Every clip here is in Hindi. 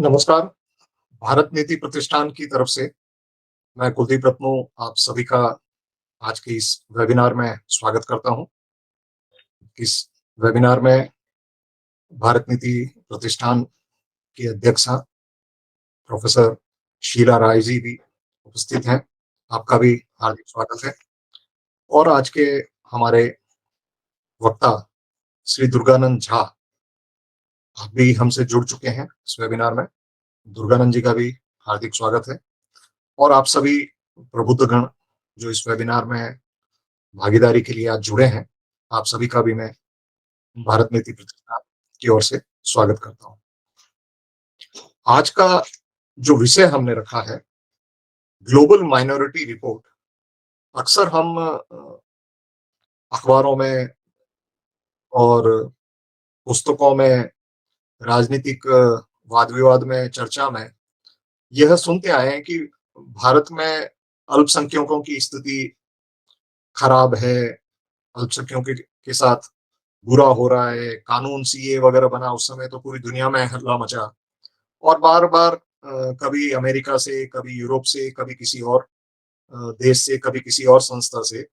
नमस्कार। भारत नीति प्रतिष्ठान की तरफ से मैं कुलदीप रत्नू आप सभी का आज के इस वेबिनार में स्वागत करता हूं। इस वेबिनार में भारत नीति प्रतिष्ठान की अध्यक्षा प्रोफेसर शीला राय जी भी उपस्थित हैं। आपका भी हार्दिक स्वागत है। और आज के हमारे वक्ता श्री दुर्गानंद झा आप भी हमसे जुड़ चुके हैं इस वेबिनार में। दुर्गानंद जी का भी हार्दिक स्वागत है। और आप सभी प्रबुद्धगण जो इस वेबिनार में भागीदारी के लिए आज जुड़े हैं, आप सभी का भी मैं भारत नीति प्रतिष्ठान की ओर से स्वागत करता हूं। आज का जो विषय हमने रखा है, ग्लोबल माइनॉरिटी रिपोर्ट। अक्सर हम अखबारों में और पुस्तकों में, राजनीतिक वाद विवाद में, चर्चा में यह सुनते आए हैं कि भारत में अल्पसंख्यकों की स्थिति खराब है, अल्पसंख्यकों के साथ बुरा हो रहा है। कानून सीए वगैरह बना उस समय तो पूरी दुनिया में हल्ला मचा। और बार-बार कभी अमेरिका से, कभी यूरोप से, कभी किसी और देश से, कभी किसी और संस्था से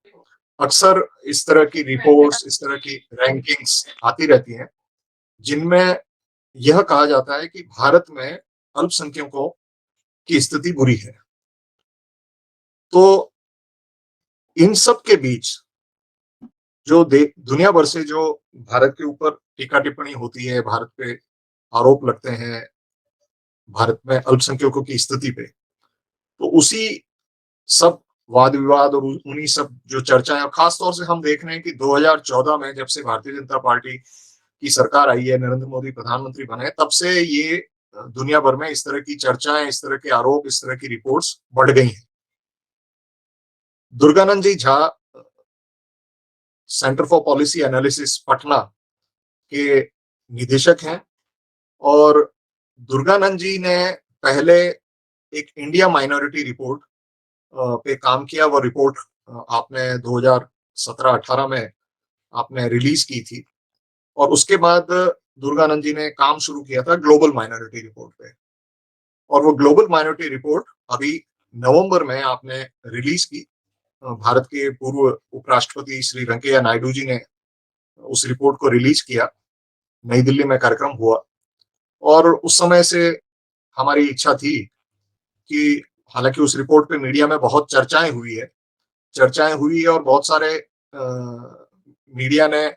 अक्सर इस तरह की रिपोर्ट्स, इस तरह की रैंकिंग्स आती रहती हैं, जिनमें यह कहा जाता है कि भारत में अल्पसंख्यकों की स्थिति बुरी है। तो इन सब के बीच जो दुनिया भर से जो भारत के ऊपर टीका-टिप्पणी होती है, भारत पे आरोप लगते हैं, भारत में अल्पसंख्यकों की स्थिति पे, तो उसी सब वाद-विवाद और उन्हीं सब जो चर्चाएँ, और खास तौर से हम देख रहे हैं कि 2014 में जब से भारतीय जनता पार्टी की सरकार आई है, नरेंद्र मोदी प्रधानमंत्री बने, तब से ये दुनिया भर में इस तरह की चर्चाएँ, इस तरह के आरोप, इस तरह की रिपोर्ट्स बढ़ गई हैं। Durganand ji Jha centre for policy analysis Patna के निदेशक हैं। और दुर्गानंद जी ने पहले एक इंडिया माइनॉरिटी रिपोर्ट पे काम किया। वो रिपोर्ट आपने 2017-18 में आपने रिलीज की थी। और उसके बाद दुर्गानंद जी ने काम शुरू किया था ग्लोबल माइनॉरिटी रिपोर्ट पे। और वो ग्लोबल माइनॉरिटी रिपोर्ट अभी नवंबर में आपने रिलीज की। भारत के पूर्व उपराष्ट्रपति श्री वेंकैया नायडू जी ने उस रिपोर्ट को रिलीज किया। नई दिल्ली में कार्यक्रम हुआ। और उस समय से हमारी इच्छा थी कि हालांकि उस रिपोर्ट पे मीडिया में बहुत चर्चाएं हुई और बहुत सारे मीडिया ने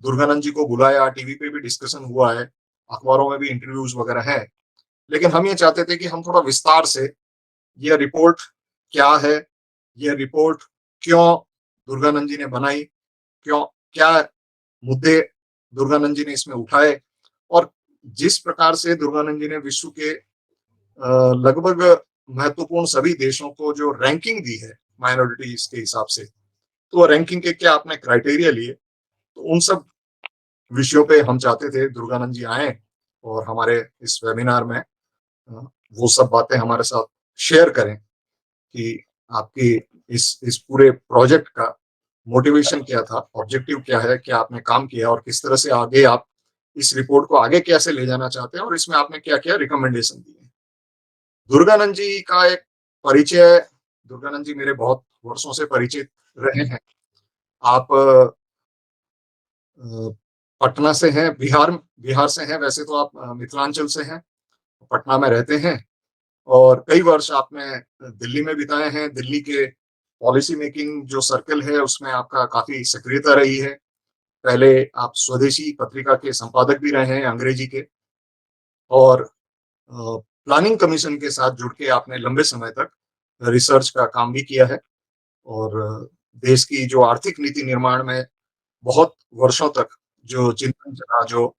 दुर्गानंद जी को बुलाया, टीवी पे भी डिस्कशन हुआ है, अखबारों में भी इंटरव्यूज वगैरह है। लेकिन हम ये चाहते थे कि हम थोड़ा विस्तार से यह रिपोर्ट क्या है, यह रिपोर्ट क्यों दुर्गानंद जी ने बनाई, क्यों, क्या मुद्दे दुर्गानंद जी ने इसमें उठाए, और जिस प्रकार से दुर्गानंद जी ने विश्व के लगभग महत्वपूर्ण सभी देशों को जो रैंकिंग दी है माइनॉरिटीज के हिसाब से, तो रैंकिंग के क्या आपने क्राइटेरिया लिए, तो उन सब विषयों पे हम चाहते थे दुर्गानंद जी आए और हमारे इस वेबिनार में वो सब बातें हमारे साथ शेयर करें कि आपकी इस पूरे प्रोजेक्ट का मोटिवेशन क्या था, ऑब्जेक्टिव क्या है, क्या आपने काम किया और किस तरह से आगे आप इस रिपोर्ट को आगे कैसे ले जाना चाहते हैं, और इसमें आपने क्या क्या रिकमेंडेशन दिए। दुर्गानंद जी का एक परिचय, दुर्गानंद जी मेरे बहुत वर्षों से परिचित रहे हैं। आप पटना से हैं, बिहार बिहार से हैं, वैसे तो आप मिथिलांचल से हैं, पटना में रहते हैं। और कई वर्ष आपने दिल्ली में बिताए हैं। दिल्ली के पॉलिसी मेकिंग जो सर्कल है उसमें आपका काफी सक्रियता रही है। पहले आप स्वदेशी पत्रिका के संपादक भी रहे हैं अंग्रेजी के। और प्लानिंग कमीशन के साथ जुड़ के आपने लंबे समय तक रिसर्च का काम भी किया है। और देश की जो आर्थिक नीति निर्माण में बहुत वर्षों तक जो चिंतन चला, जो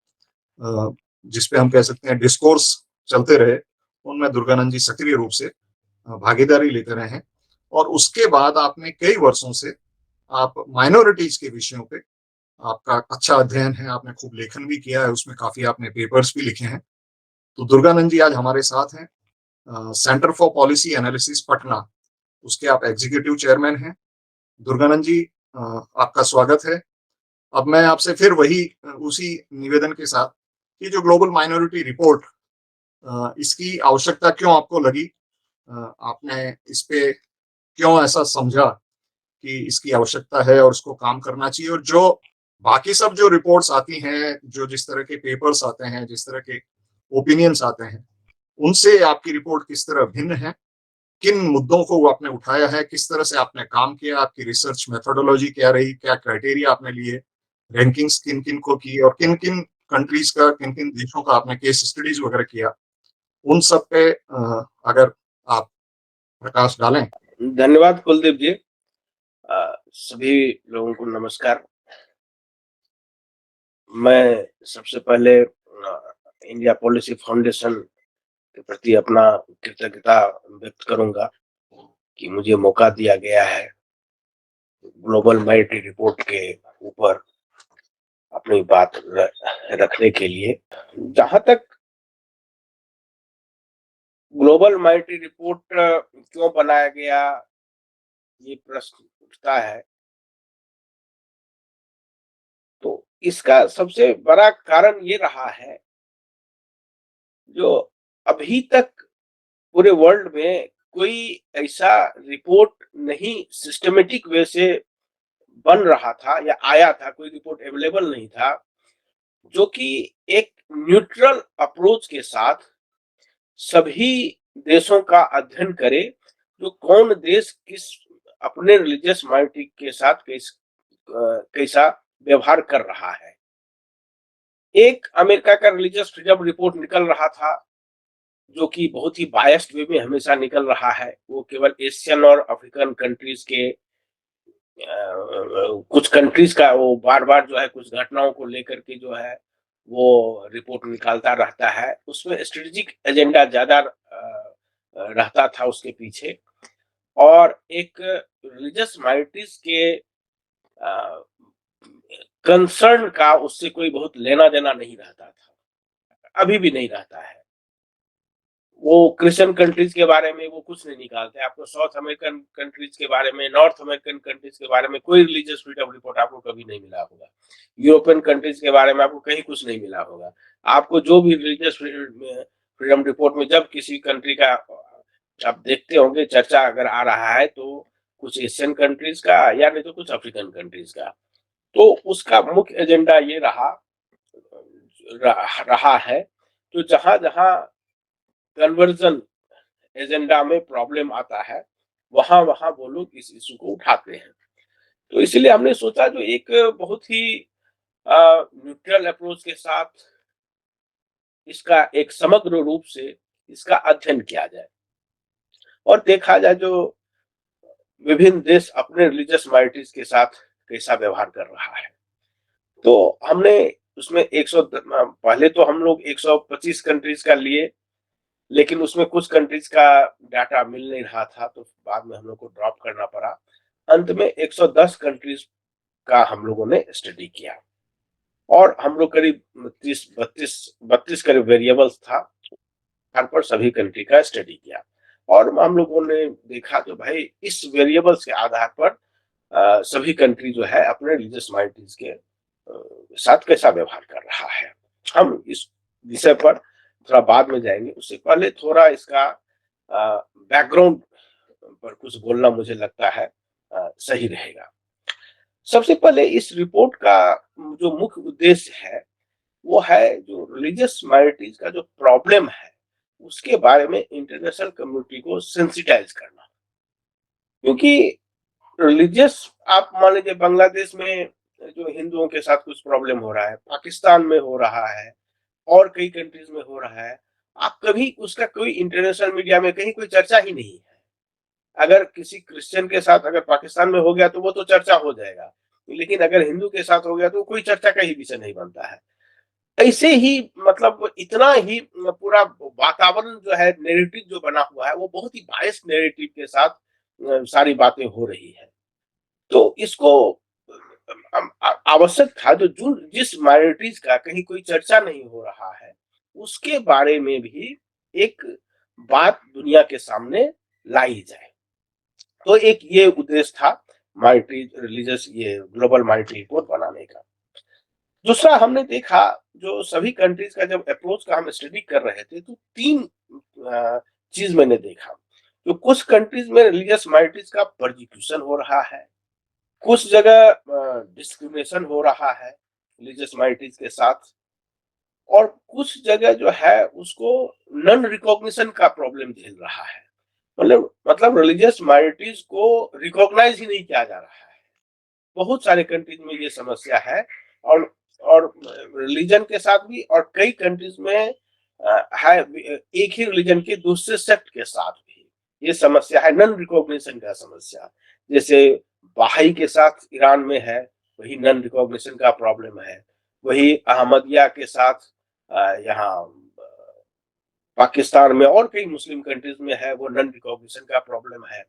जिसपे हम कह सकते हैं डिस्कोर्स चलते रहे, उनमें दुर्गानंद जी सक्रिय रूप से भागीदारी लेते रहे हैं। और उसके बाद आपने कई वर्षों से आप माइनॉरिटीज के विषयों पे आपका अच्छा अध्ययन है, आपने खूब लेखन भी किया है, उसमें काफी आपने पेपर्स भी लिखे हैं। तो दुर्गानंद जी आज हमारे साथ हैं। Centre for policy analysis Patna, उसके आप एग्जीक्यूटिव चेयरमैन हैं। दुर्गानंद जी, आपका स्वागत है। अब मैं आपसे फिर वही उसी निवेदन के साथ कि जो ग्लोबल माइनॉरिटी रिपोर्ट इसकी आवश्यकता क्यों आपको लगी? आपने इस पे क्यों ऐसा समझा कि इसकी आवश्यकता है और उसको काम करना चाहिए? और जो बाकी सब जो रिपोर्ट्स आती हैं, जो जिस तरह के पेपर्स आते हैं, जिस तरह के ओपिनियंस आते हैं, उनसे आपकी रिपोर्ट किस तरह भिन्न है? किन मुद्दों को आपने उठाया है? किस तरह से आपने काम किया? आपकी रिसर्च मेथोडोलॉजी क्या रही? क्या क्राइटेरिया आपने लिए? रैंकिंग्स किन-किन को की और किन-किन कंट्रीज़ का, किन-किन देशों का आपने केस स्टडीज़ वगैरह किया? उन सब पे अगर आप प्रकाश डालें। धन्यवाद कुलदीप जी। सभी लोगों को नमस्कार। मैं सबसे पहले इंडिया पॉलिसी फाउंडेशन के प्रति अपना कृतज्ञता व्यक्त करूंगा कि मुझे मौका दिया गया है ग्लोबल माइटी रिपोर्ट के ऊपर अपनी बात रखने के लिए। जहां तक ग्लोबल माइटी रिपोर्ट क्यों बनाया गया, ये प्रश्न उठता है, तो इसका सबसे बड़ा कारण ये रहा है, जो अभी तक पूरे वर्ल्ड में कोई ऐसा रिपोर्ट नहीं सिस्टमेटिक वे से बन रहा था या आया था, कोई रिपोर्ट अवेलेबल नहीं था जो कि एक न्यूट्रल अप्रोच के साथ सभी देशों का अध्ययन करे, जो कौन देश किस अपने रिलीजियस माइनॉरिटी के साथ कैसा व्यवहार कर रहा है। एक अमेरिका का रिलीजियस फ्रीडम रिपोर्ट निकल रहा था, जो कि बहुत ही बायस्ड वे में हमेशा निकल रहा है। वो केवल एशियन और अफ्रीकन कंट्रीज के कुछ कंट्रीज का वो बार-बार जो है कुछ घटनाओं को लेकर के जो है वो रिपोर्ट निकालता रहता है। उसमें स्ट्रेटेजिक एजेंडा ज़्यादा रहता था उसके पीछे, और एक रिलीजियस माइनॉरिटीज के कंसर्न का उससे कोई बहुत लेना-देना नहीं रहता था। अभी भी नहीं रहता है। वो क्रिश्चियन कंट्रीज के बारे में वो कुछ नहीं निकालते। आपको साउथ अमेरिकन कंट्रीज के बारे में, नॉर्थ अमेरिकन कंट्रीज के बारे में कोई रिलीजियस फ्रीडम रिपोर्ट आपको कभी नहीं मिला होगा। यूरोपियन कंट्रीज के बारे में आपको कहीं कुछ नहीं मिला होगा। आपको जो भी रिलीजियस फ्रीडम रिपोर्ट में जब किसी कंट्री का आप देखते होंगे चर्चा अगर आ रहा है, तो कुछ एशियन कंट्रीज का या नहीं तो कुछ अफ्रीकन कंट्रीज का। तो उसका मुख्य एजेंडा ये रहा है, तो जहां-जहां कन्वर्जन एजेंडा में प्रॉब्लम आता है, वहां-वहां वो लोग इस इश्यू को उठाते हैं। तो इसलिए हमने सोचा जो एक बहुत ही न्यूट्रल अप्रोच के साथ इसका एक समग्र रूप से इसका अध्ययन किया जाए और देखा जाए जो विभिन्न देश अपने रिलीजियस माइनॉरिटीज के साथ कैसा व्यवहार कर रहा है। तो हमने उसमें 100 पहले तो हम लोग 125 कंट्रीज का लिए, लेकिन उसमें कुछ कंट्रीज का डाटा मिल नहीं रहा था, तो बाद में हम लोग को ड्रॉप करना पड़ा। अंत में 110 कंट्रीज का हम लोगों ने स्टडी किया और हम लोग करीब 32 करीब वेरिएबल्स था, हर पर सभी कंट्री का स्टडी किया और हम लोगों ने देखा तो भाई इस वेरिएबल्स के आधार पर सभी कंट्री जो है अपने रिलीजियस माइनॉरिटीज के साथ कैसा व्यवहार कर रहा है। हम इस विषय पर थोड़ा बाद में जाएंगे, उससे पहले थोड़ा इसका बैकग्राउंड पर कुछ बोलना मुझे लगता है सही रहेगा। सबसे पहले इस रिपोर्ट का जो मुख्य उद्देश्य है वो है जो रिलीजियस माइनॉरिटीज का जो प्रॉब्लम है उसके बारे में इंटरनेशनल कम्युनिटी को सेंसिटाइज करना। क्योंकि रिलीजियस आप मान लीजिए बांग्लादेश में जो हिंदुओं के साथ कुछ प्रॉब्लम हो रहा है, पाकिस्तान में हो रहा है और कई कंट्रीज में हो रहा है, आप कभी उसका कोई इंटरनेशनल मीडिया में कहीं कोई चर्चा ही नहीं है। अगर किसी क्रिश्चियन के साथ अगर पाकिस्तान में हो गया तो वो तो चर्चा हो जाएगा, लेकिन अगर हिंदू के साथ हो गया तो कोई चर्चा का ही विषय नहीं बनता है। ऐसे ही मतलब इतना ही पूरा वातावरण जो है, नैरेटिव जो बना हुआ है वो बहुत ही बायस्ड नैरेटिव के साथ सारी बातें हो रही है। तो इसको आवश्यक था जो जिस माइनॉरिटीज का कहीं कोई चर्चा नहीं हो रहा है उसके बारे में भी एक बात दुनिया के सामने लाई जाए। तो एक ये उद्देश्य था माइनॉरिटी रिलीजियस ये ग्लोबल माइनॉरिटी रिपोर्ट बनाने का। दूसरा हमने देखा जो सभी कंट्रीज का जब अप्रोच का हम स्टडी कर रहे थे तो 3 चीज़ मैंने देखा। तो कुछ कंट्रीज में रिलीजियस माइनॉरिटीज का परसिक्यूशन हो रहा है, कुछ जगह डिस्क्रिमिनेशन हो रहा है रिलीजियस माइनॉरिटीज के साथ, और कुछ जगह जो है उसको नॉन रिकॉग्निशन का प्रॉब्लम झेल रहा है। मतलब रिलीजियस माइनॉरिटीज को रिकॉग्नाइज ही नहीं किया जा रहा है। बहुत सारे कंट्रीज में ये समस्या है, और रिलीजन के साथ भी, और कई कंट्रीज में है एक ही रिलीजन के दूसरे सेक्ट के साथ भी ये समस्या है, नॉन रिकॉग्निशन का समस्या। जैसे बहाई के साथ ईरान में है, वही नॉन रिकॉग्निशन का प्रॉब्लम है। वही अहमदिया के साथ यहाँ पाकिस्तान में और कई मुस्लिम कंट्रीज में है, वो नॉन रिकॉग्निशन का प्रॉब्लम है।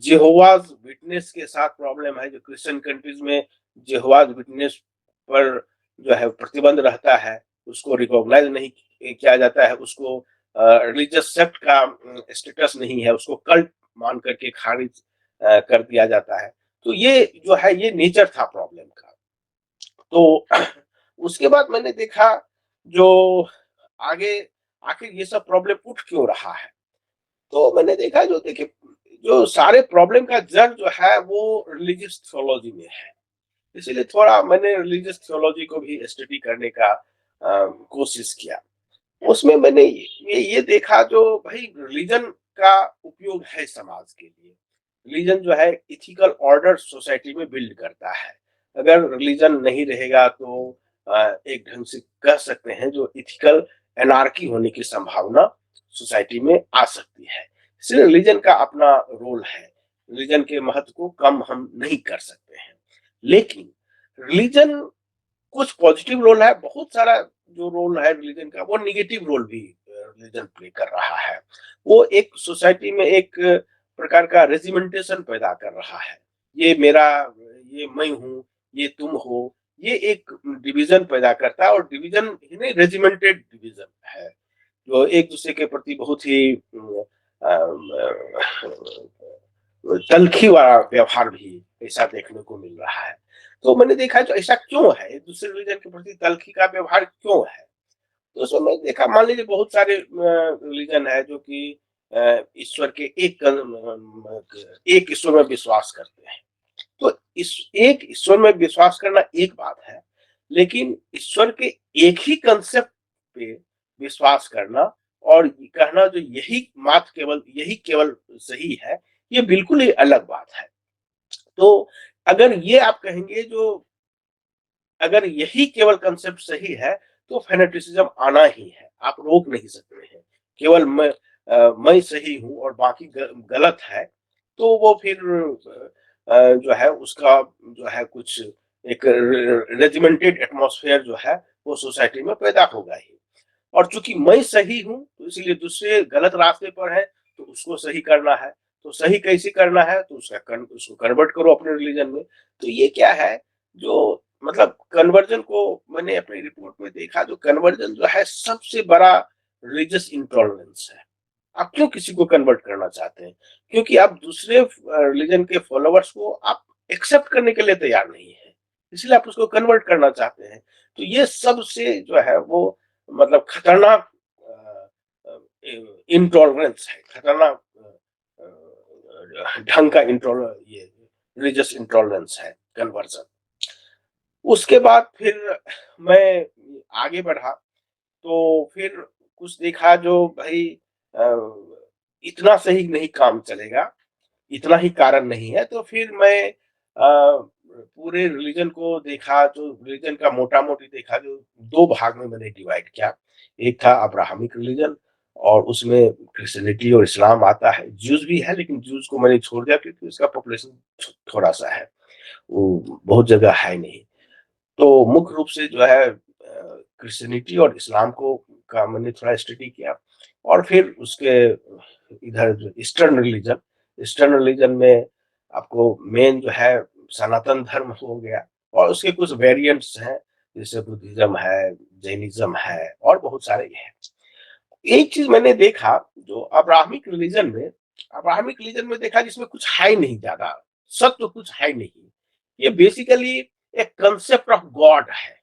जेहोवाज विटनेस के साथ प्रॉब्लम है, जो क्रिश्चियन कंट्रीज में जेहोवाज विटनेस पर जो है प्रतिबंध रहता है, उसको रिकॉग्नाइज नहीं किया जाता है, उसको रिलीजियस सेक्ट का स्टेटस नहीं है, उसको कल्ट मान करके खारिज कर दिया जाता है। तो ये जो है ये नेचर था प्रॉब्लम का। तो उसके बाद मैंने देखा जो आगे आखिर ये सब प्रॉब्लम उठ क्यों रहा है। तो मैंने देखा जो देखिए जो सारे प्रॉब्लम का जड़ जो है वो रिलीजियस थियोलॉजी में है। इसीलिए थोड़ा मैंने रिलीजियस थियोलॉजी को भी स्टडी करने का कोशिश किया। उसमें मैंने ये देखा जो भाई रिलीजन का उपयोग है समाज के लिए। रिलीजन जो है इथिकल ऑर्डर सोसाइटी में बिल्ड करता है। अगर रिलीजन नहीं रहेगा तो एक ढंग से कह सकते हैं जो इथिकल एनार्की होने की संभावना सोसाइटी में आ सकती है। इसलिए रिलीजन का अपना रोल है। रिलीजन के महत्व को कम हम नहीं कर सकते हैं। लेकिन रिलीजन कुछ पॉजिटिव रोल है, बहुत सारा जो रोल है रिलीजन का वो निगेटिव रोल भी रिलीजन प्ले कर रहा है। वो एक सोसाइटी में एक प्रकार का रेजिमेंटेशन पैदा कर रहा है। ये मेरा, ये मैं हूँ, ये तुम हो, ये एक डिवीजन पैदा करता है, और डिवीजन ही नहीं रेजिमेंटेड डिवीजन है, जो एक दूसरे के प्रति बहुत ही तलखी वाला व्यवहार भी ऐसा देखने को मिल रहा है। तो मैंने देखा जो ऐसा क्यों है, एक दूसरे रिलीजन के प्रति तलखी का व्यवहार क्यों है। तो उसमें मैंने देखा, मान लीजिए बहुत सारे रिलीजन है जो कि ईश्वर के एक ईश्वर में विश्वास करते हैं। तो इस एक ईश्वर में विश्वास करना एक बात है, लेकिन ईश्वर के एक ही कंसेप्ट पे विश्वास करना और कहना जो यही केवल सही है, ये बिल्कुल ही अलग बात है। तो अगर ये आप कहेंगे जो अगर यही केवल कंसेप्ट सही है तो फेनेटिसिज्म आना ही है, आप रोक नहीं सकते हैं। केवल मैं सही हूँ और बाकी गलत है, तो वो फिर जो है उसका जो है कुछ एक रेजिमेंटेड एटमॉस्फेयर जो है वो सोसाइटी में पैदा होगा ही। और चूंकि मैं सही हूँ तो इसीलिए दूसरे गलत रास्ते पर है, तो उसको सही करना है। तो सही कैसे करना है, तो उसको कन्वर्ट करो अपने रिलीजन में। तो ये क्या है जो मतलब कन्वर्जन को मैंने अपनी रिपोर्ट में देखा, जो कन्वर्जन जो है सबसे बड़ा रिलीजियस इंटॉलरेंस है। आप क्यों किसी को कन्वर्ट करना चाहते हैं? क्योंकि आप दूसरे रिलीजन के फॉलोवर्स को आप एक्सेप्ट करने के लिए तैयार नहीं है, इसलिए आप उसको कन्वर्ट करना चाहते हैं। तो ये सबसे जो है वो मतलब खतरनाक इंटॉलरेंस है, खतरनाक ढंग का ये रिलीजियस इंटॉलरेंस है कन्वर्जन। उसके बाद फिर मैं आगे बढ़ा, तो फिर कुछ देखा जो भाई अ, इतना सही नहीं काम चलेगा, इतना ही कारण नहीं है। तो फिर मैं पूरे रिलीजन को देखा, जो रिलीजन का मोटा-मोटी देखा, जो 2 भाग में मैंने डिवाइड किया। एक था अब्राहमिक रिलीजन, और उसमें क्रिश्चियनिटी और इस्लाम आता है। ज्यूज़ भी है, लेकिन ज्यूज़ को मैंने छोड़ दिया क्योंकि उसका पॉपुलेशन थोड़ा-सा है, वो बहुत जगह है नहीं। तो मुख्य रूप से जो है क्रिश्चियनिटी और इस्लाम को का मैंने थोड़ा स्टडी किया। और फिर उसके इधर जो ईस्टर्न रिलीजन में आपको मेन जो है सनातन धर्म हो गया, और उसके कुछ वेरिएंट्स हैं, जैसे बुद्धिज्म है, जैनिज्म है, और बहुत सारे हैं। एक चीज मैंने देखा जो अब्राहमिक रिलीजन में देखा, जिसमें कुछ है नहीं ज्यादा, सत्य कुछ है नहीं। ये बेसिकली एक कंसेप्ट ऑफ गॉड है।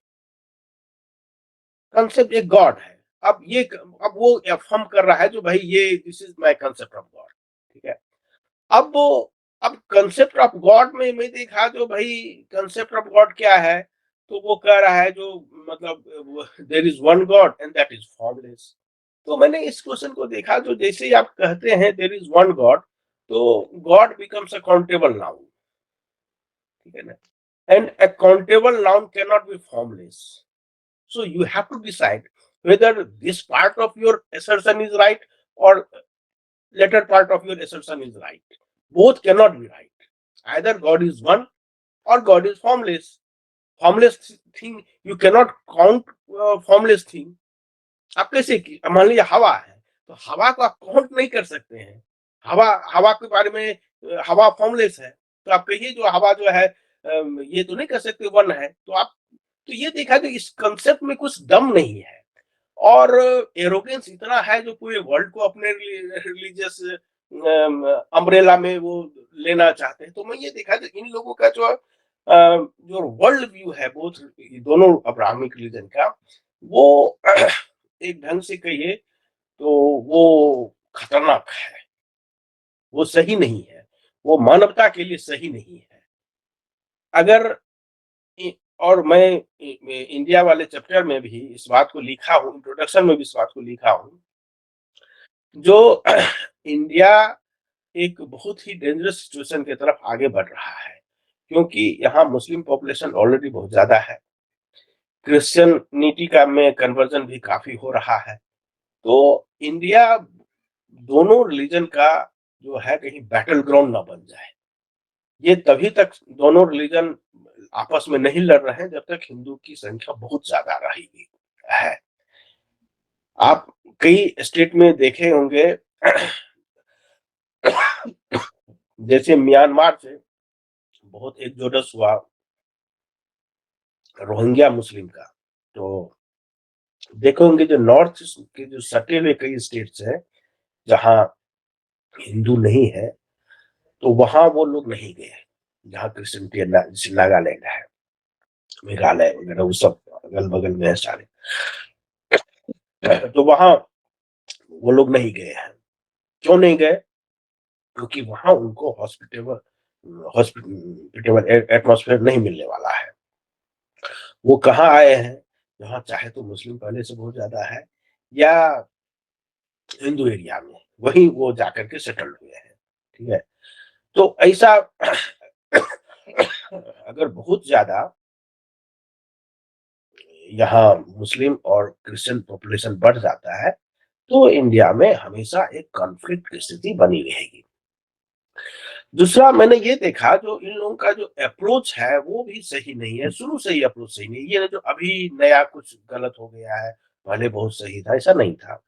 कंसेप्ट एक गॉड है। अब वो अफ़र्म कर रहा है जो भाई ये this is my concept of God, ठीक है? अब वो अब कंसेप्ट ऑफ गॉड में मैं देखा जो भाई कंसेप्ट ऑफ गॉड क्या है? तो वो कह रहा है जो मतलब there is one god and that is formless. तो मैंने इस क्वेश्चन को देखा जो जैसे ही आप कहते हैं देयर इज़ वन गॉड, तो गॉड बिकम्स अकाउंटेबल नाउन, ठीक है ना? And accountable noun can not be formless. So you have to decide whether this part of your assertion is right or later part of your assertion is right. Both cannot be right. Either God is one or God is formless. Formless thing you cannot count formless thing. आप कैसे की मान लीजिए हवा है तो हवा को आप काउंट नहीं कर सकते हैं। हवा हवा के बारे में हवा फॉर्मलेस है तो आप कहिए जो हवा जो है ये तो नहीं कर सकते वन है तो आप तो ये देखा कि इस कंसेप्ट में कुछ दम नहीं है और एरोगेंस इतना है जो पूरे वर्ल्ड को अपने रिलीजियस अम्ब्रेला में वो लेना चाहते हैं तो मैं ये देखा कि इन लोगों का जो वर्ल्ड व्यू है बोथ दोनों अब्राहमिक रिलीजन का वो एक ढंग से कहिए तो वो खतरनाक है, वो सही नहीं है, वो मानवता के लिए सही नहीं है। अगर इ और मैं इंडिया वाले चैप्टर में भी इस बात को लिखा हूँ, इंट्रोडक्शन में भी इस बात को लिखा हूँ, जो इंडिया एक बहुत ही डेंजरस सिचुएशन की तरफ आगे बढ़ रहा है, क्योंकि यहाँ मुस्लिम पॉपुलेशन ऑलरेडी बहुत ज़्यादा है, क्रिश्चियनिटी का में कन्वर्जन भी काफ़ी हो रहा है। तो इंडिया दोनों रिलीजन का जो है कहीं बैटल ग्राउंड ना बन जाए। ये तभी तक दोनों रिलीजन आपस में नहीं लड़ रहे हैं जब तक हिंदू की संख्या बहुत ज्यादा रहेगी है। आप कई स्टेट में देखे होंगे जैसे म्यांमार से बहुत एक्सोडस हुआ रोहिंग्या मुस्लिम का, तो देखे होंगे जो नॉर्थ के जो सटे हुए कई स्टेट्स हैं जहाँ हिंदू नहीं है तो वहां वो लोग नहीं गए, जहाँ क्रिश्चियनिटी जैसे नागालैंड है, मेघालय वगैरह वो सब अगल बगल में है सारे, तो वहां वो लोग नहीं गए हैं। क्यों नहीं गए? क्योंकि वहां उनको हॉस्पिटेबल एटमॉस्फेयर नहीं मिलने वाला है। वो कहाँ आए हैं? जहाँ चाहे तो मुस्लिम पहले से बहुत ज्यादा है या हिंदू एरिया में, वहीं वो जाकर के सेटल हुए हैं, ठीक है? तो ऐसा अगर बहुत ज्यादा यहाँ मुस्लिम और क्रिश्चियन पॉपुलेशन बढ़ जाता है तो इंडिया में हमेशा एक कॉन्फ्लिक्ट की स्थिति बनी रहेगी। दूसरा मैंने ये देखा जो इन लोगों का जो अप्रोच है वो भी सही नहीं है, शुरू से ही अप्रोच सही नहीं है। ये जो अभी नया कुछ गलत हो गया है, पहले बहुत सही था, ऐसा नहीं था।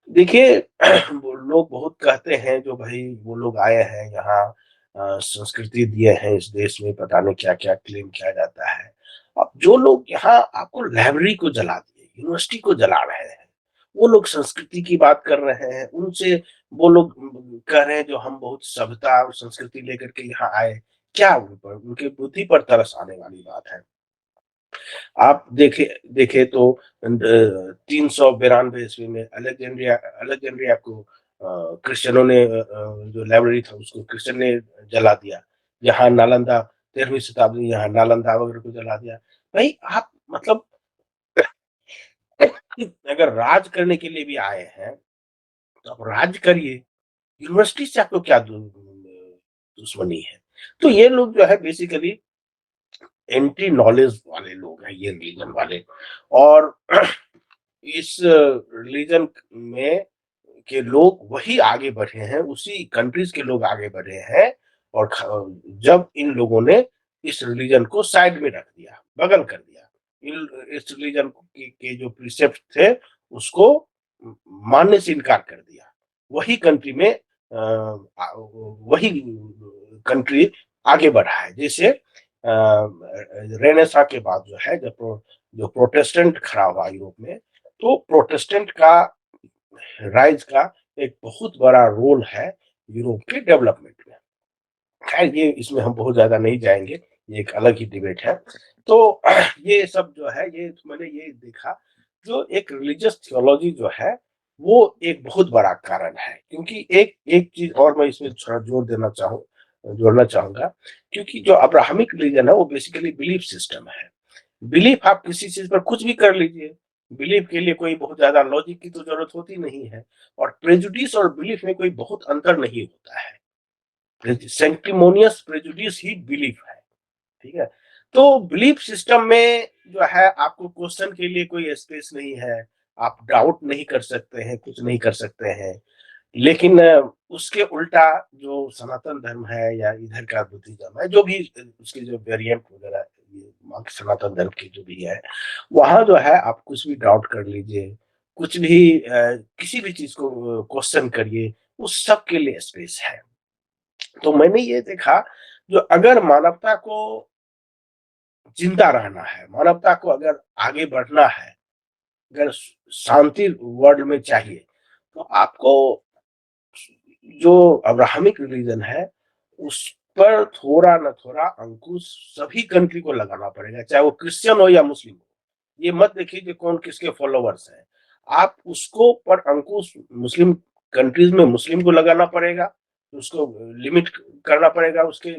देखिए वो लोग बहुत कहते हैं जो भाई वो लोग आए हैं यहाँ संस्कृति दिए हैं इस देश में, पता नहीं क्या-क्या क्लेम किया जाता है। अब जो लोग यहाँ आपको लाइब्रेरी को जला दिए, यूनिवर्सिटी को जला रहे हैं, वो लोग संस्कृति की बात कर रहे हैं, उनसे वो लोग कह रहे हैं जो हम बहुत सभ्यता और संस्कृति लेकर के यहाँ आए। क्या उन पर उनके बुद्धि पर तरस आने वाली बात है। आप देखे देखे तो 392 ईस्वी में अलेक्जेंड्रिया को क्रिश्चियनों ने जो लाइब्रेरी था उसको क्रिश्चियन ने जला दिया। यहाँ नालंदा 13वीं शताब्दी यहाँ नालंदा वगैरह को जला दिया। भाई आप मतलब अगर राज करने के लिए भी आए हैं, तो आप राज करिए। यूनिवर्सिटी से आपको क्या दुश्मनी है? तो ये लोग जो है बेसिकली एंटी नॉलेज वाले लोग हैं ये रिलीजन वाले, और इस रिलीजन में के लोग वही आगे बढ़े हैं, उसी कंट्रीज के लोग आगे बढ़े हैं, और जब इन लोगों ने इस रिलीजन को साइड में रख दिया, बगल कर दिया, इस रिलीजन के जो प्रिसेप्ट थे उसको मानने से इनकार कर दिया, वही कंट्री में वही कंट्री आगे बढ़ा है। जैसे रेनेसा के बाद जो है जब जो प्रोटेस्टेंट खड़ा हुआ यूरोप में, तो प्रोटेस्टेंट का राइज का एक बहुत बड़ा रोल है यूरोप के डेवलपमेंट में। खैर ये इसमें हम बहुत ज्यादा नहीं जाएंगे, ये एक अलग ही डिबेट है। तो ये सब जो है, ये मैंने ये देखा, जो एक रिलीजियस थियोलॉजी जो है, वो एक बहुत बड़ा कारण है। क्योंकि एक एक चीज़ और मैं इसमें थोड़ा जोड़ना चाहूँगा, क्योंकि जो अब्राहमिक रिलीजन है, वो बेसिकली बिलीफ सिस्टम है। बिलीफ आप किसी चीज़ पर कुछ भी कर लीजिए, बिलीफ के लिए कोई बहुत ज़्यादा लॉजिक की तो ज़रूरत होती नहीं है, और प्रेजुडिस और बिलीफ में कोई बहुत अंतर नहीं होता है। सैंक्टिमोनियस प्रेजुडिस ही बिलीफ है। ठीक है? तो बिलीफ सिस्टम में जो है, आपको क्वेश्चन के लिए कोई स्पेस नहीं है, आप डाउट नहीं कर सकते हैं, कुछ नहीं कर सकते हैं। लेकिन उसके उल्टा जो सनातन धर्म है या इधर का बुद्धिज्म है, जो भी उसके जो वेरिएंट वगैरह, ये सनातन धर्म की जो भी है, वहाँ जो है आप कुछ भी डाउट कर लीजिए, कुछ भी किसी भी चीज़ को क्वेश्चन करिए, उस सब के लिए स्पेस है। तो मैंने ये देखा, जो अगर मानवता को जिंदा रहना है, मानवता को अगर आगे बढ़ना है, अगर शांति वर्ल्ड में चाहिए, तो आपको जो अब्राहमिक रिलीजन है, उस पर थोड़ा न थोड़ा अंकुश सभी कंट्री को लगाना पड़ेगा, चाहे वो क्रिश्चियन हो या मुस्लिम हो। ये मत देखिए कि कौन किसके फॉलोवर्स हैं। आप उसको पर अंकुश मुस्लिम कंट्रीज में मुस्लिम को लगाना पड़ेगा, उसको लिमिट करना पड़ेगा उसके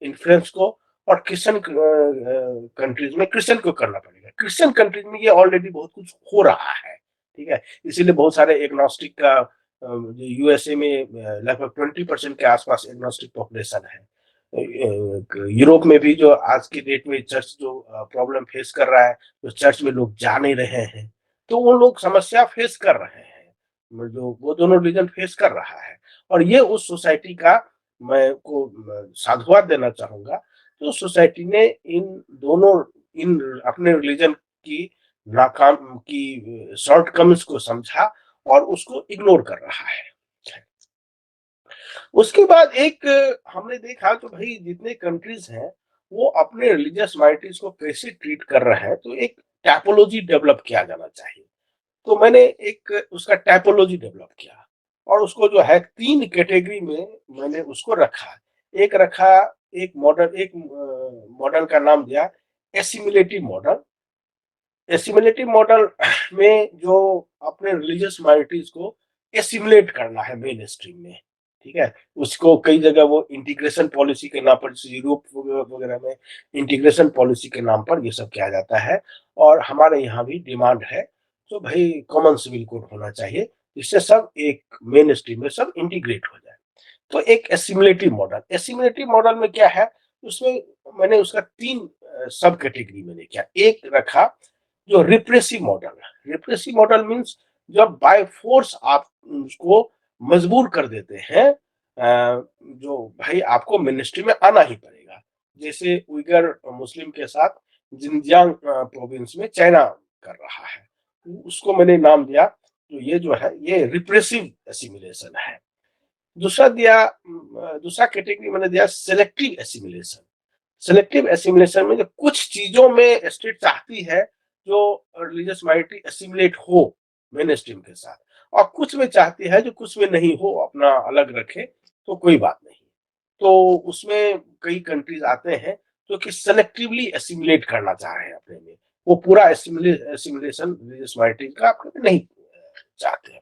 इन्फ्लुएंस को, और क्रिश्चियन कंट्रीज में क्रिश्चियन को करना पड़ेगा। क्रिश्चियन कंट्रीज में ये ऑलरेडी बहुत कुछ हो रहा है, ठीक है? इसीलिए बहुत सारे एग्नोस्टिक का यूएसए में लगभग 20% के आसपास एग्नोस्टिक पॉपुलेशन है। यूरोप में भी जो आज की डेट में चर्च जो प्रॉब्लम फेस कर रहा है, तो चर्च में लोग जा नहीं रहे हैं, तो वो लोग समस्या फेस कर रहे हैं, जो वो दोनों रीजन फेस कर रहा है। और ये उस सोसाइटी का मैं को साधुवाद देना चाहूंगा, तो सोसाइटी ने इन दोनों, इन अपने रिलीजन की नाकाम की शॉर्टकमिंग्स को समझा और उसको इग्नोर कर रहा है। उसके बाद एक हमने देखा, तो भाई जितने कंट्रीज हैं, वो अपने रिलीजियस माइनॉरिटीज को कैसे ट्रीट कर रहे हैं, तो एक टाइपोलॉजी डेवलप किया जाना चाहिए। तो मैंने एक उसका टाइपोलॉजी डेवलप किया, और उसको जो है 3 कैटेगरी में मैंने उसको रखा। एक रखा, एक मॉडल का नाम दिया एसिमिलेटिव मॉडल। एसिमिलेटिव मॉडल में जो अपने रिलीजियस माइनॉरिटीज को एसिमुलेट करना है मेन स्ट्रीम में, ठीक है? उसको कई जगह वो इंटीग्रेशन पॉलिसी के नाम पर, जैसे यूरोप वगैरह में इंटीग्रेशन पॉलिसी के नाम पर ये सब किया जाता है, और हमारे यहाँ भी डिमांड है, तो भाई कॉमन सिविल कोड होना चाहिए, जिससे सब एक मेन स्ट्रीम में सब इंटीग्रेट हो जाए। तो एक एसिमुलेटिव मॉडल में क्या है, उसमें मैंने उसका 3 सब कैटेगरी मैंने किया। एक रखा जो रिप्रेसिव मॉडल है। रिप्रेसिव मॉडल मीन्स जब बाय फोर्स आप उसको मजबूर कर देते हैं, जो भाई आपको मिनिस्ट्री में आना ही पड़ेगा। जैसे उइगर मुस्लिम के साथ जिनजियांग प्रोविंस में चाइना कर रहा है, उसको मैंने नाम दिया, तो ये जो है ये रिप्रेसिव एसिमिलेशन है। दूसरा कैटेगरी मैंने दिया सेलेक्टिव एसिमिलेशन। सेलेक्टिव एसिमिलेशन में जो कुछ चीजों में स्टेट चाहती है जो रिलीजियस माइनॉरिटी एसिमिलेट हो मेन स्ट्रीम के साथ, और कुछ में चाहती है जो कुछ में नहीं हो, अपना अलग रखे, तो कोई बात नहीं। तो उसमें कई कंट्रीज आते हैं जो कि सेलेक्टिवली एसिमिलेट करना चाह रहे हैं अपने में, वो पूरा एसिमिलेशन रिलीजियस माइनॉरिटी का अपने में नहीं चाहते हैं।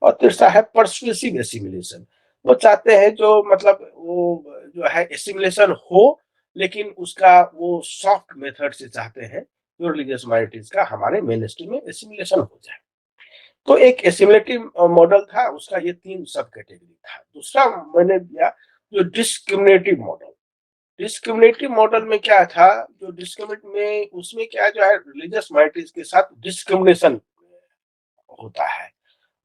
और तीसरा है परसुएसिव एसिमिलेशन। वो चाहते हैं जो मतलब वो जो है एसिमिलेशन हो, लेकिन उसका वो सॉफ्ट मेथड से चाहते हैं, जो रिलीजियस माइनॉरिटीज का हमारे मेन स्ट्रीम में एसिमिलेशन हो जाए। तो एक एसिमिलेटिव मॉडल था, उसका ये 3 सब कैटेगरी था। दूसरा मैंने दिया जो डिस्क्रिमिनेटिव मॉडल। डिस्क्रिमिनेटिव मॉडल में क्या था, जो डिस्क्रिमिनेट में उसमें क्या जो है रिलीजियस माइनॉरिटीज के साथ डिस्क्रिमिनेशन होता है।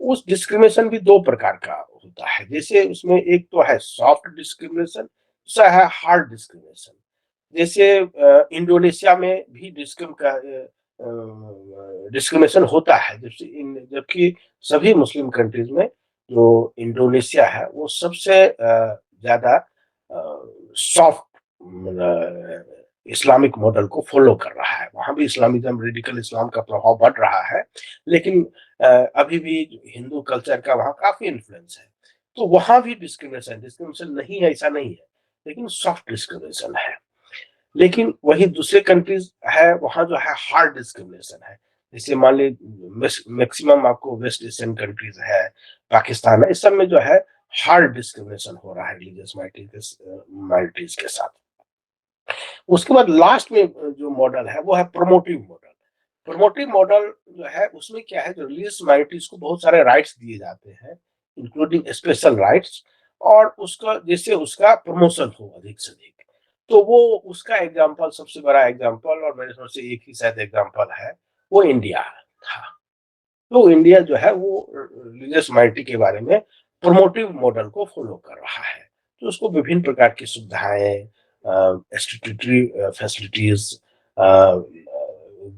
उस डिस्क्रिमिनेशन भी 2 प्रकार का होता है। जैसे उसमें एक तो है सॉफ्ट डिस्क्रिमिनेशन, दूसरा है हार्ड डिस्क्रिमिनेशन। जैसे इंडोनेशिया में भी डिस्क्रिमिनेशन होता है, जबकि सभी मुस्लिम कंट्रीज में जो इंडोनेशिया है वो सबसे ज्यादा सॉफ्ट इस्लामिक मॉडल को फॉलो कर रहा है। वहां भी इस्लामिज्म, रेडिकल इस्लाम का प्रभाव बढ़ रहा है, लेकिन अभी भी हिंदू कल्चर का वहां काफी इन्फ्लुएंस है। तो वहां भी डिस्क्रिमिनेशन डिस्क्रिमिनेशन नहीं है ऐसा नहीं है, लेकिन सॉफ्ट डिस्क्रिमिनेशन है। लेकिन वही दूसरे कंट्रीज है, वहां जो है हार्ड डिस्क्रिमिनेशन है। जैसे मान ली मैक्सिमम आपको वेस्ट एशियन कंट्रीज है, पाकिस्तान है, इस सब में जो है हार्ड डिस्क्रिमिनेशन हो रहा है रिलीजियस माइनॉरिटीज के साथ। उसके बाद लास्ट में जो मॉडल है वो है प्रोमोटिव मॉडल। प्रोमोटिव मॉडल जो है उसमें क्या है, जो रिलीजियस माइनॉरिटीज को बहुत सारे राइट्स दिए जाते हैं, इंक्लूडिंग स्पेशल राइट्स, और उसका जिससे उसका प्रमोशन हो अधिक से अधिक। तो वो उसका एग्जाम्पल, सबसे बड़ा एग्जाम्पल और मेरे समझ से एक ही शायद एग्जाम्पल है, वो इंडिया था। तो इंडिया जो है वो रिलीजियस माइनॉरिटी के बारे में प्रोमोटिव मॉडल को फॉलो कर रहा है। तो उसको विभिन्न प्रकार की सुविधाएं, statutory facilities,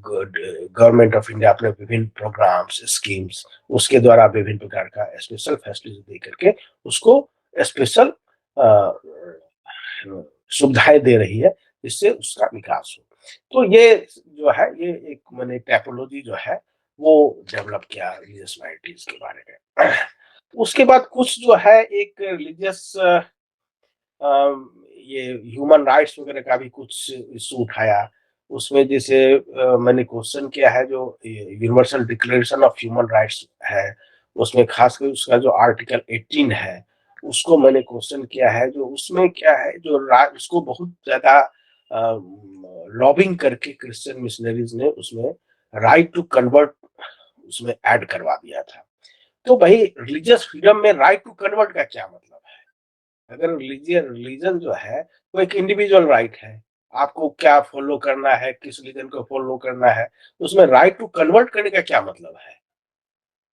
government of India अपने विभिन्न प्रोग्राम्स, स्कीम्स, उसके द्वारा विभिन्न प्रकार का स्पेशल फैसिलिटीज दे करके उसको स्पेशल सुविधाएं दे रही है, जिससे उसका विकास हो। तो ये जो है, ये एक मैंने टाइपोलॉजी जो है वो डेवलप किया रिलीजियस माइनॉरिटीज के बारे में। उसके बाद कुछ जो है एक रिलीजियस ये ह्यूमन राइट्स वगैरह का भी कुछ इशू उठाया। उसमें जैसे मैंने क्वेश्चन किया है जो universal declaration of human rights है, उसमें खासकर उसका जो आर्टिकल 18 है, उसको मैंने क्वेश्चन किया है। जो उसमें क्या है, जो उसको बहुत ज्यादा लॉबिंग करके क्रिश्चियन मिशनरीज ने उसमें राइट टू कन्वर्ट उसमें ऐड करवा दिया था। तो भाई रिलीजियस फ्रीडम में राइट टू कन्वर्ट का क्या मतलब है? अगर रिलीजन जो है वो एक इंडिविजुअल राइट है, आपको क्या फॉलो करना है, किस रिलीजन को फॉलो करना है, तो उसमें राइट टू कन्वर्ट करने का क्या मतलब है?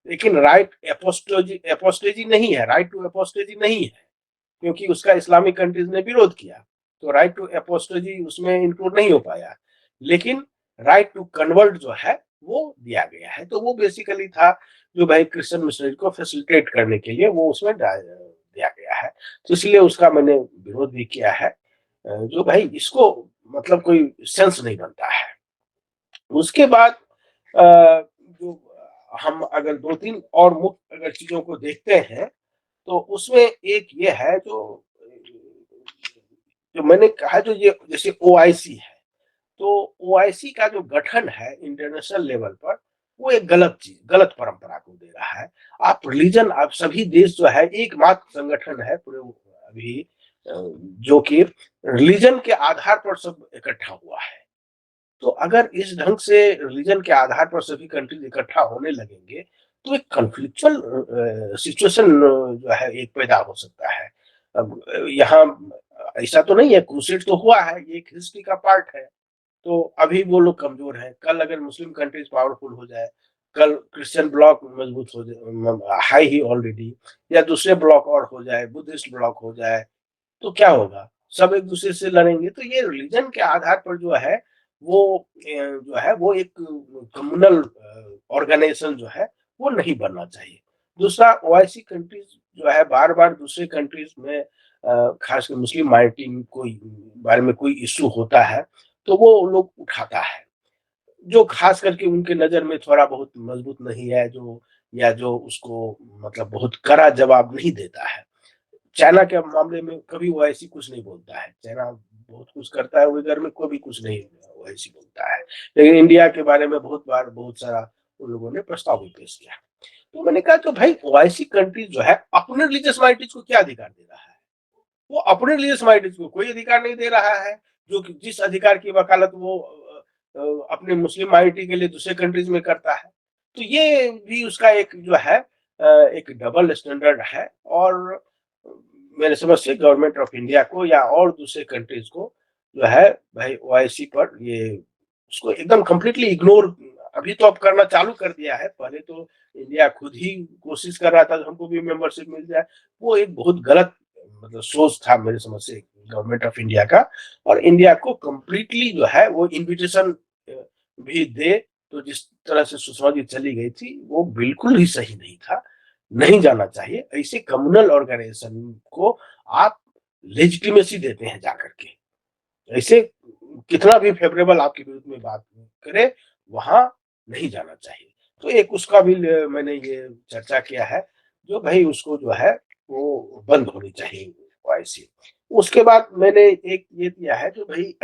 लेकिन राइट एपोस्टेजी एपोस्टेजी नहीं है, राइट टू एपोस्टेजी नहीं है, क्योंकि उसका इस्लामिक कंट्रीज ने विरोध किया, तो राइट टू एपोस्टेजी उसमें इंक्लूड नहीं हो पाया। लेकिन राइट टू कन्वर्ट जो है वो दिया गया है। तो वो बेसिकली था जो भाई क्रिश्चियन मिशनरी को फैसिलिटेट करने के लिए वो उसमें दिया गया है। तो इसलिए उसका मैंने विरोध भी किया है। जो भाई इसको मतलब कोई सेंस नहीं बनता है। उसके बाद जो हम अगर दो तीन और मुख्य अगर चीजों को देखते हैं, तो उसमें एक ये है जो जो मैंने कहा, जो ये जैसे ओआईसी है, तो ओआईसी का जो गठन है इंटरनेशनल लेवल पर, वो एक गलत चीज, गलत परंपरा को दे रहा है। आप रिलीजन, आप सभी देश जो है एकमात्र संगठन है पूरे अभी जो कि रिलीजन के आधार पर सब इकट्ठा हुआ है। तो अगर इस ढंग से रिलीजन के आधार पर सभी कंट्रीज इकट्ठा होने लगेंगे, तो एक कॉन्फ्लिक्चुअल सिचुएशन जो है एक पैदा हो सकता है। अब यहाँ ऐसा तो नहीं है, क्रूसेड तो हुआ है, ये एक हिस्ट्री का पार्ट है। तो अभी वो लोग कमजोर हैं, कल अगर मुस्लिम कंट्रीज पावरफुल हो जाए, कल क्रिश्चियन ब्लॉक मजबूत हो जाए, हाई ही ऑलरेडी, या दूसरे ब्लॉक और हो जाए, बुद्धिस्ट ब्लॉक हो जाए, तो क्या होगा? सब एक दूसरे से लड़ेंगे। तो ये रिलीजन के आधार पर जो है वो जो है वो एक कम्युनल ऑर्गेनाइजेशन जो है वो नहीं बनना चाहिए। दूसरा, ओआईसी कंट्रीज जो है बार बार दूसरे कंट्रीज में खासकर मुस्लिम माइनॉरिटी को बारे में कोई इशू होता है तो वो लोग उठाता है, जो खास करके उनके नजर में थोड़ा बहुत मजबूत नहीं है, जो या जो उसको मतलब बहुत कड़ा जवाब नहीं देता है। चाइना के मामले में कभी वो ऐसी कुछ नहीं बोलता है, चाइना बहुत कुछ करता है, उइगर में कोई भी कुछ नहीं वो ऐसी बोलता है। लेकिन इंडिया के बारे में बहुत बार बहुत सारा उन लोगों ने प्रस्ताव भी पेश किया। तो मैंने कहा, तो भाई ओआईसी कंट्रीज जो है अपने रिलीजियस माइनॉरिटीज को क्या अधिकार दे रहा है? वो अपने रिलीजियस माइनॉरिटीज को कोई अधिकार नहीं दे रहा है। जो कि जिस अधिकार की वकालत वो अपने मुस्लिम माइनॉरिटी के लिए दूसरे कंट्रीज में करता है। तो ये भी उसका एक जो है एक डबल स्टैंडर्ड है। और मेरे समझ से गवर्नमेंट ऑफ इंडिया को या और दूसरे कंट्रीज को जो है भाई ओआईसी पर ये उसको एकदम कंप्लीटली इग्नोर अभी तो अब करना चालू कर दिया है। पहले तो इंडिया खुद ही कोशिश कर रहा था कि हमको भी मेंबरशिप मिल जाए। वो एक बहुत गलत मतलब सोच था मेरे समझ से गवर्नमेंट ऑफ इंडिया का। और इंडिया को कंप्लीटली जो है वो इनविटेशन भी दे, तो जिस तरह से सुषमा जी चली गई थी वो बिल्कुल ही सही नहीं था, नहीं जाना चाहिए। ऐसे कम्युनल ऑर्गेनाइजेशन को आप लेजिटिमेसी देते हैं जाकर के, ऐसे कितना भी फेवरेबल आपके विरुद्ध में बात करे, वहां नहीं जाना चाहिए। तो एक उसका भी मैंने ये चर्चा किया है, जो भाई उसको जो है वो बंद होनी चाहिए तो ऐसे। उसके बाद मैंने एक ये दिया है जो भई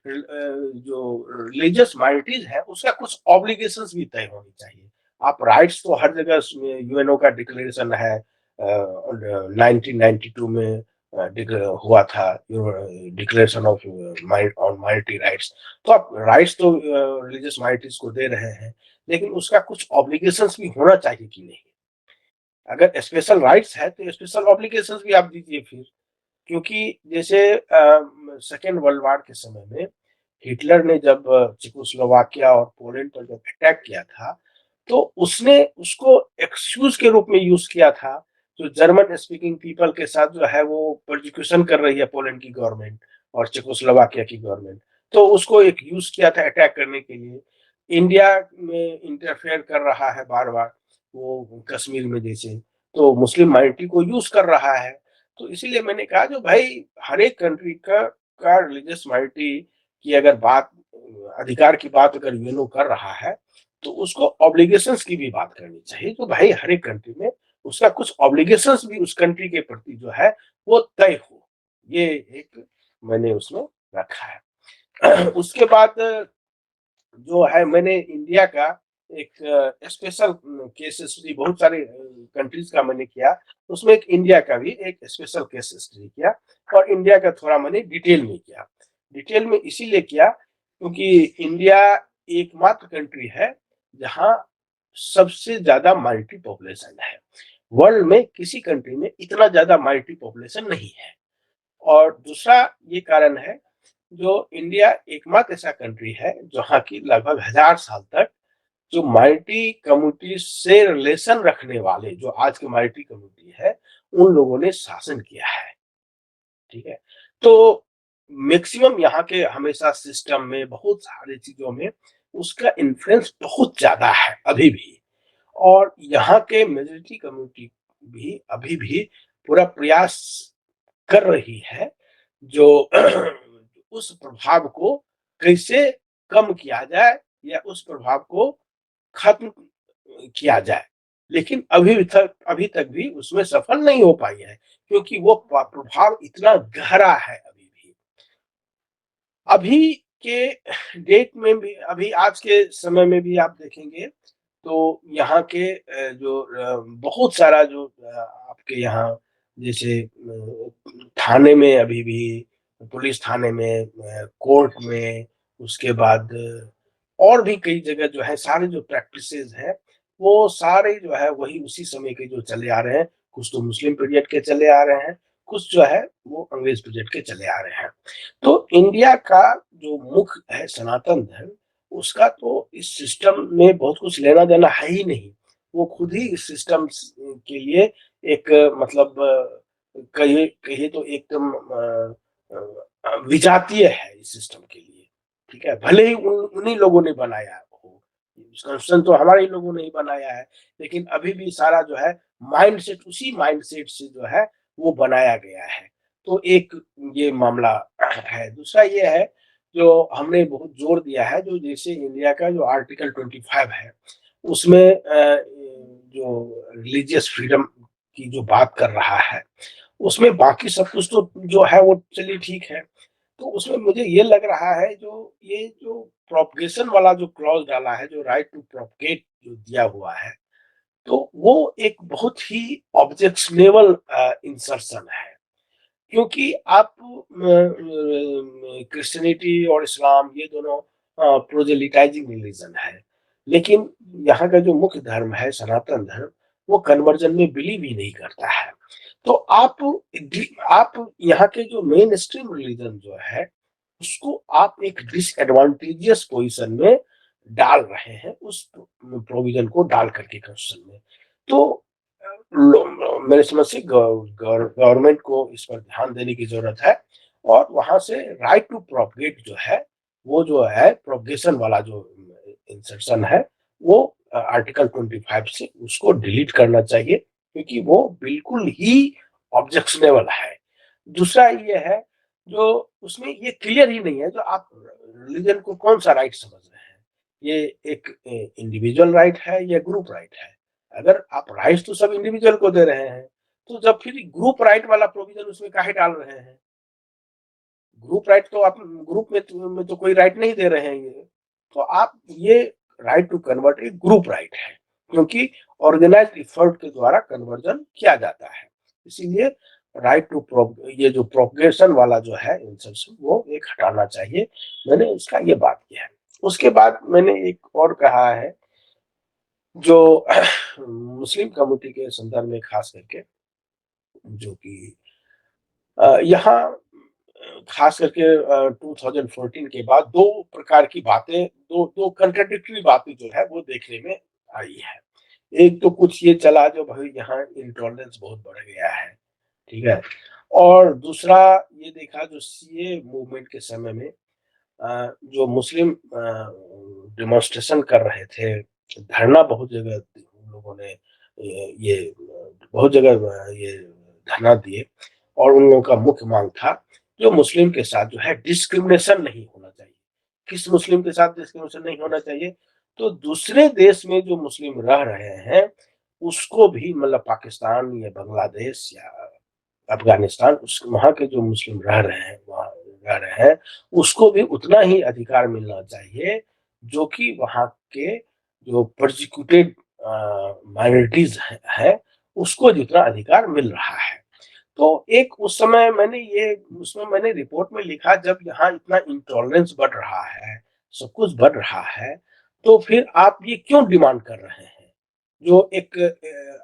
जो रिलीजियस माइनॉरिटीज़ है उसका कुछ ऑब्लिगेशंस भी तय होनी चाहिए। आप राइट्स तो हर जगह यूएनओ का डिक्लेरेशन है 1992 में हुआ था declaration of on minority rights. तो आप राइट्स तो रिलीजियस माइनॉरिटीज को दे रहे हैं, लेकिन उसका कुछ ऑब्लिगेशंस भी होना चाहिए कि नहीं? अगर स्पेशल राइट्स है तो स्पेशल ऑब्लिगेशंस भी आप दीजिए फिर। क्योंकि जैसे सेकेंड वर्ल्ड वॉर के समय में हिटलर ने जब चेकोस्लोवाकिया और पोलैंड पर जब अटैक किया था, तो उसने उसको एक्सक्यूज़ के रूप में यूज़ किया था, जो जर्मन स्पीकिंग पीपल के साथ जो है वो परसिक्यूशन कर रही है पोलैंड की गवर्नमेंट और चेकोस्लोवाकिया की गवर्नमेंट। तो उसको एक यूज़ किया था अटैक करने के लिए। इंडिया में इंटरफेयर कर रहा है बार-बार, वो कश्मीर में जैसे, तो मुस्लिम माइनॉरिटी को यूज़ कर रहा है। तो इसीलिए मैंने कहा जो भाई हर एक कंट्री का रिलीजियस माइनॉरिटी की अगर बात अधिकार की बात अगर यूएनओ कर रहा है, तो उसको ऑब्लिगेशंस की भी बात करनी चाहिए। तो भाई हर एक कंट्री में उसका कुछ ऑब्लिगेशंस भी उस कंट्री के प्रति जो है वो तय हो। ये एक मैंने उसमें रखा है। उसके बाद जो है मैंने इंडिया का एक स्पेशल केस स्टडी बहुत सारे कंट्रीज का मैंने किया, उसमें एक इंडिया का भी एक स्पेशल केस स्टडी किया और इंडिया का थोड़ा मैंने डिटेल में किया। डिटेल में इसीलिए किया क्योंकि इंडिया एकमात्र कंट्री है जहाँ सबसे ज्यादा माइनॉरिटी पॉपुलेशन है। वर्ल्ड में किसी कंट्री में इतना ज्यादा माइनॉरिटी पॉपुलेशन नहीं है। और दूसरा ये कारण है जो इंडिया एकमात्र ऐसा कंट्री है जहाँ की लगभग 1000 साल तक जो माइनॉरिटी कम्युनिटी से रिलेशन रखने वाले जो आज की माइनॉरिटी कम्युनिटी है उन लोगों ने शासन किया है। ठीक है, तो मैक्सिमम यहाँ के हमेशा सिस्टम में बहुत सारी चीजों में उसका इन्फ्लुएंस बहुत ज्यादा है अभी भी। और यहाँ के मेजोरिटी कम्युनिटी भी अभी भी पूरा प्रयास कर रही है जो उस प्रभाव को कैसे कम किया जाए या उस प्रभाव को खत्म किया जाए। लेकिन अभी तक भी उसमें सफल नहीं हो पाई है क्योंकि वो प्रभाव इतना गहरा है अभी भी। अभी के डेट में भी अभी आज के समय में भी आप देखेंगे तो यहाँ के जो बहुत सारा जो आपके यहाँ जैसे थाने में अभी भी पुलिस थाने में कोर्ट में उसके बाद और भी कई जगह जो है सारे जो प्रैक्टिसेस हैं वो सारे जो है वही उसी समय के जो चले आ रहे हैं। कुछ तो मुस्लिम पीरियड के चले आ रहे हैं, कुछ जो है वो अंग्रेज पीरियड के चले आ रहे हैं। तो इंडिया का जो मुख्य है सनातन धर्म, उसका तो इस सिस्टम में बहुत कुछ लेना देना है ही नहीं। वो खुद ही इस सिस्टम के लिए एक मतलब कहिए कहिए तो एकदम विजातीय है इस सिस्टम के लिए। ठीक है, भले ही उन्हीं लोगों ने बनाया हो, कॉन्स्टिट्यूशन तो हमारे ही लोगों ने ही बनाया है, लेकिन अभी भी सारा जो है माइंडसेट उसी माइंडसेट से जो है वो बनाया गया है। तो एक ये मामला है। दूसरा ये है जो हमने बहुत जोर दिया है जो जैसे इंडिया का जो आर्टिकल 25 है उसमें जो रिलीजियस फ्रीडम की जो बात कर रहा है उसमें बाकी सब कुछ तो जो है वो चलिए ठीक है। तो उसमें मुझे ये लग रहा है जो ये जो प्रोपगेशन वाला जो क्लॉज डाला है जो राइट टू प्रोपगेट जो दिया हुआ है तो वो एक बहुत ही ऑब्जेक्शनेबल इंसर्शन है। क्योंकि आप क्रिश्चियनिटी और इस्लाम ये दोनों प्रोजेलिटाइजिंग रिलीजन है, लेकिन यहाँ का जो मुख्य धर्म है सनातन धर्म वो कन्वर्जन में बिलीव ही नहीं करता है। तो आप यहाँ के जो मेन स्ट्रीम रिलीजन जो है उसको आप एक डिसएडवांटेजियस पोजीशन में डाल रहे हैं उस प्रोविजन को डाल करके कॉन्स्टिट्यूशन में। तो मेरे समझ से गवर्नमेंट को इस पर ध्यान देने की जरूरत है और वहां से राइट टू प्रोपगेट जो है वो जो है प्रोपगेशन वाला जो इंसर्शन है वो आर्टिकल 25 से उसको डिलीट करना चाहिए क्योंकि वो बिल्कुल ही ऑब्जेक्शनेबल है। दूसरा ये है जो उसमें ये क्लियर ही नहीं है जो आप रिलीजन को कौन सा राइट समझ रहे हैं, ये एक इंडिविजुअल राइट है या ग्रुप राइट है। अगर आप राइट्स तो सब इंडिविजुअल को दे रहे हैं तो जब फिर ग्रुप राइट वाला प्रोविजन उसमें काहे डाल रहे हैं? ग्रुप राइट तो आप ग्रुप में तो कोई राइट नहीं दे रहे हैं ये। तो आप ये राइट टू कन्वर्ट एक ग्रुप राइट है, क्योंकि ऑर्गेनाइज्ड एफर्ट के द्वारा कन्वर्जन किया जाता है। इसीलिए राइट टू ये जो प्रोपगेशन वाला जो है इंसर्शन वो एक हटाना चाहिए। मैंने उसका ये बात किया है। उसके बाद मैंने एक और कहा है जो मुस्लिम कम्युनिटी के संदर्भ में खास करके जो कि यहाँ खास करके 2014 के बाद 2 प्रकार की बातें, 2 कंट्राडिक्टरी बातें जो है वो देखने में आई है। एक तो कुछ ये चला जो भाई यहाँ इंटॉलरेंस बहुत बढ़ गया है, ठीक है? और दूसरा ये देखा जो सीए मूवमेंट के समय में जो मुस्लिम डेमोंस्ट्रेशन कर रहे थे, धरना बहुत जगह उन लोगों ने ये बहुत जगह ये धरना दिए और उन लोगों का मुख्य मांग था जो मुस्लिम के साथ जो है डिस्क्रिमिनेशन नहीं होना चाहिए। किस मुस्लिम के साथ डिस्क्रिमिनेशन नहीं होना चाहिए? तो दूसरे देश में जो मुस्लिम रह रहे हैं, उसको भी मतलब पाकिस्तान या बांग्लादेश या अफ़गानिस्तान उस वहाँ के जो मुस्लिम रह रहे हैं, वहाँ रह रहे हैं, उसको भी उतना ही अधिकार मिलना चाहिए, जो कि वहाँ के जो पर्सिक्यूटेड माइनॉरिटीज़ हैं, उसको जितना अधिकार मिल रहा है। तो एक उस समय मैंने ये उसमें मैंने रिपोर्ट में लिखा जब यहाँ इतना इंटॉलरेंस बढ़ रहा है, सब कुछ बढ़ रहा है, तो फिर आप ये क्यों डिमांड कर रहे हैं? जो एक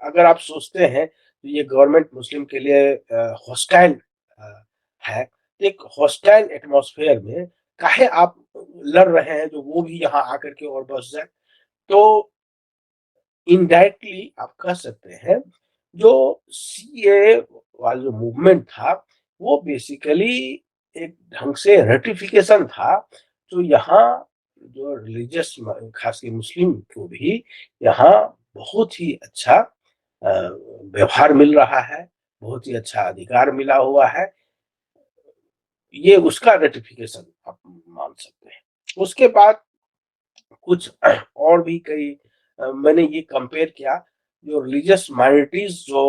अगर आप सोचते हैं तो ये गवर्नमेंट मुस्लिम के लिए हॉस्टाइल अ, है। तो एक हॉस्टाइल एटमॉस्फेयर में काहे आप लड़ रहे हैं जो वो भी यहाँ आकर के और बस जाए? तो इनडायरेक्टली आप कह सकते हैं जो सीएए वाला जो मूवमेंट था वो बेसिकली एक ढंग से रेटिफिकेशन था जो यहाँ जो रिलीजियस खास के मुस्लिम को भी यहाँ बहुत ही अच्छा व्यवहार मिल रहा है, बहुत ही अच्छा अधिकार मिला हुआ है। ये उसका रेटिफिकेशन आप मान सकते हैं। उसके बाद कुछ और भी कई मैंने ये कंपेयर किया जो रिलीजियस माइनॉरिटीज जो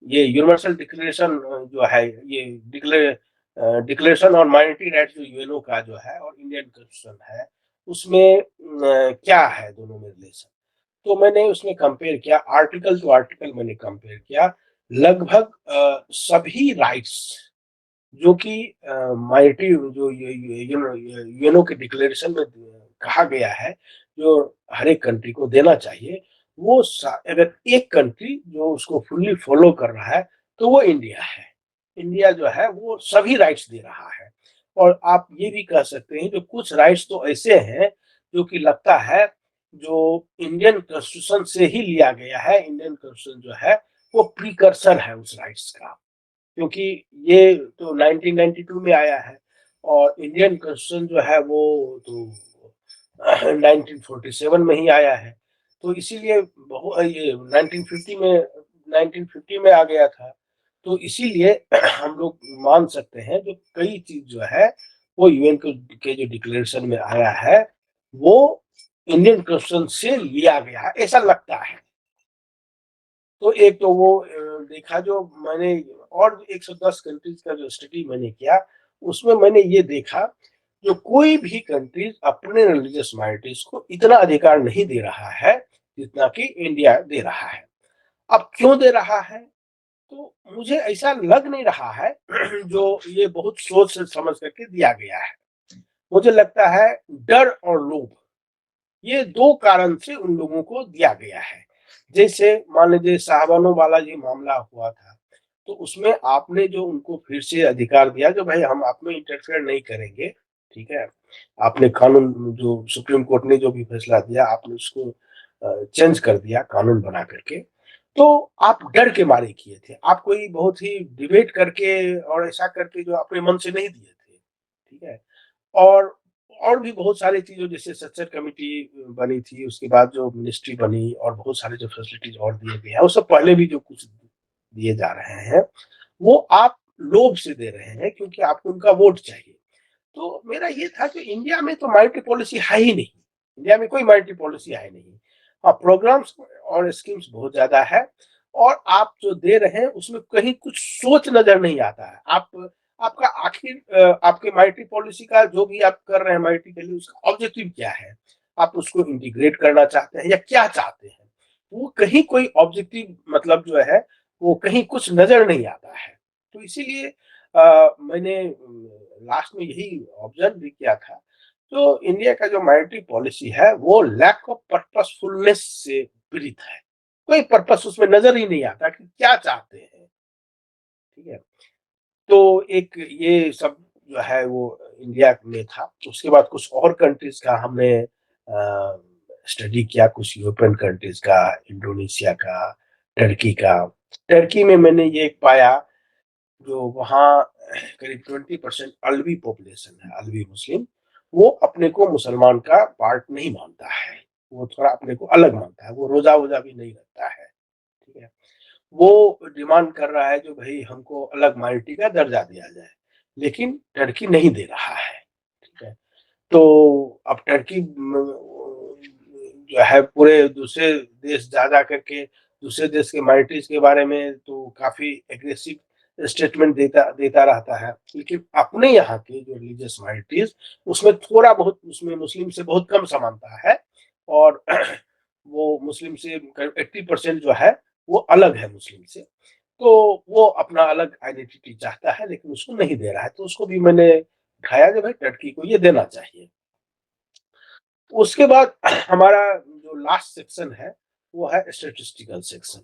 ये यूनिवर्सल डिक्लेरेशन जो है ये डिक्लेरेशन और माइनॉरिटी राइट्स जो यूएनओ का जो है और इंडियन कॉन्स्टिट्यूशन है उसमें क्या है दोनों में रिलेशन। तो मैंने उसमें कंपेयर किया आर्टिकल टू आर्टिकल मैंने कंपेयर किया लगभग सभी राइट्स जो कि माइटी जो यूएनओ के डिक्लेरेशन में कहा गया है जो हर एक कंट्री को देना चाहिए वो अगर एक कंट्री जो उसको फुल्ली फॉलो कर रहा है तो वो इंडिया है। इंडिया जो है वो सभी राइट्स दे रहा है और आप ये भी कह सकते हैं जो कुछ राइट्स तो ऐसे हैं जो कि लगता है जो इंडियन कॉन्स्टिट्यूशन से ही लिया गया है। इंडियन कॉन्स्टिट्यूशन जो है वो प्रीकर्सर है उस राइट्स का, क्योंकि ये तो 1992 में आया है और इंडियन कॉन्स्टिट्यूशन जो है वो तो 1947 में ही आया है। तो इसीलिए ये 1950 में आ गया था। तो इसीलिए हम लोग मान सकते हैं जो कई चीज जो है वो यूएन के जो डिक्लेरेशन में आया है वो इंडियन कॉन्स्टिट्यूशन से लिया गया है ऐसा लगता है। तो एक तो वो देखा जो मैंने और 110 कंट्रीज का जो स्टडी मैंने किया उसमें मैंने ये देखा जो कोई भी कंट्रीज अपने रिलीजियस माइनॉरिटीज को इतना अधिकार नहीं दे रहा है जितना कि इंडिया दे रहा है। अब क्यों दे रहा है? तो मुझे ऐसा लग नहीं रहा है जो ये बहुत सोच से समझ करके दिया गया है। मुझे लगता है डर और लोभ ये 2 कारण से उन लोगों को दिया गया है। जैसे मान लीजिए साहबानों वाला ये मामला हुआ था, तो उसमें आपने जो उनको फिर से अधिकार दिया जो भाई हम आप में इंटरफेयर नहीं करेंगे, ठीक है? आपने कानून जो सुप्रीम कोर्ट ने जो भी फैसला दिया आपने उसको चेंज कर दिया कानून बना करके। तो आप डर के मारे किए थे। आप कोई बहुत ही डिबेट करके और ऐसा करके जो अपने मन से नहीं दिए थे, ठीक है? और और भी बहुत सारी चीज़ों जैसे सच्चर कमिटी बनी थी, उसके बाद जो मिनिस्ट्री बनी और बहुत सारे जो फैसिलिटीज़ और दिए गए हैं, वो सब पहले भी जो कुछ दिए जा रहे हैं, वो आप लोभ से दे रहे हैं क्योंकि आपको उनका वोट चाहिए। तो मेरा ये था कि इंडिया में तो माइनॉरिटी पॉलिसी है ही नहीं। इंडिया में कोई माइनॉरिटी पॉलिसी है नहीं। हाँ, प्रोग्राम्स और स्कीम्स बहुत ज़्यादा है और आप जो दे रहे हैं उसमें कहीं कुछ सोच नज़र नहीं आता है। आप आपका आखिर आपके माइटरी पॉलिसी का जो भी आप कर रहे हैं माइटरी के लिए उसका ऑब्जेक्टिव क्या है? आप उसको इंटीग्रेट करना चाहते हैं या क्या चाहते हैं? वो कहीं कोई ऑब्जेक्टिव मतलब जो है वो कहीं कुछ नज़र नहीं आता है। तो इसीलिए मैंने लास्ट में यही ऑब्जर्व भी किया था। तो इंडिया का जो माइटरी पॉलिसी है वो लैक ऑफ पर्पसफुलनेस से पीड़ित है। कोई पर्पस उसमें नज़र ही नहीं आता कि क्या चाहते हैं, ठीक है? तो एक ये सब जो है वो इंडिया में था। उसके बाद कुछ और कंट्रीज़ का हमने स्टडी किया, कुछ यूरोपियन कंट्रीज़ का, इंडोनेशिया का, टर्की का। टर्की में मैंने ये पाया जो वहाँ करीब 20% अल्वी पॉपुलेशन है, अल्वी मुस्लिम, वो अपने को मुसलमान का पार्ट नहीं मानता है। वो थोड़ा अपने को अलग मानता है, वो रोज़ा-वोज़ा भी नहीं रखता है, ठीक है? वो डिमांड कर रहा है जो भई हमको अलग माइनॉरिटी का दर्जा दिया जाए, लेकिन टर्की नहीं दे रहा है, ठीक है? तो अब टर्की जो है पूरे दूसरे देश जा करके दूसरे देश के माइनॉरिटीज़ के बारे में तो काफ़ी एग्रेसिव स्टेटमेंट देता देता रहता है। लेकिन अपने यहाँ के जो रिलीजियस माइनॉरिटीज़ उसमें थोड़ा बहुत उसमें मुस्लिम से बहुत कम समानता है और वो मुस्लिम से करीब 80% जो है वो अलग है मुस्लिम से। तो वो अपना अलग आइडेंटिटी चाहता है लेकिन उसको नहीं दे रहा है। तो उसको भी मैंने दिखाया कि भाई टर्की को ये देना चाहिए। उसके बाद हमारा जो लास्ट सेक्शन है वो है स्टैटिस्टिकल सेक्शन।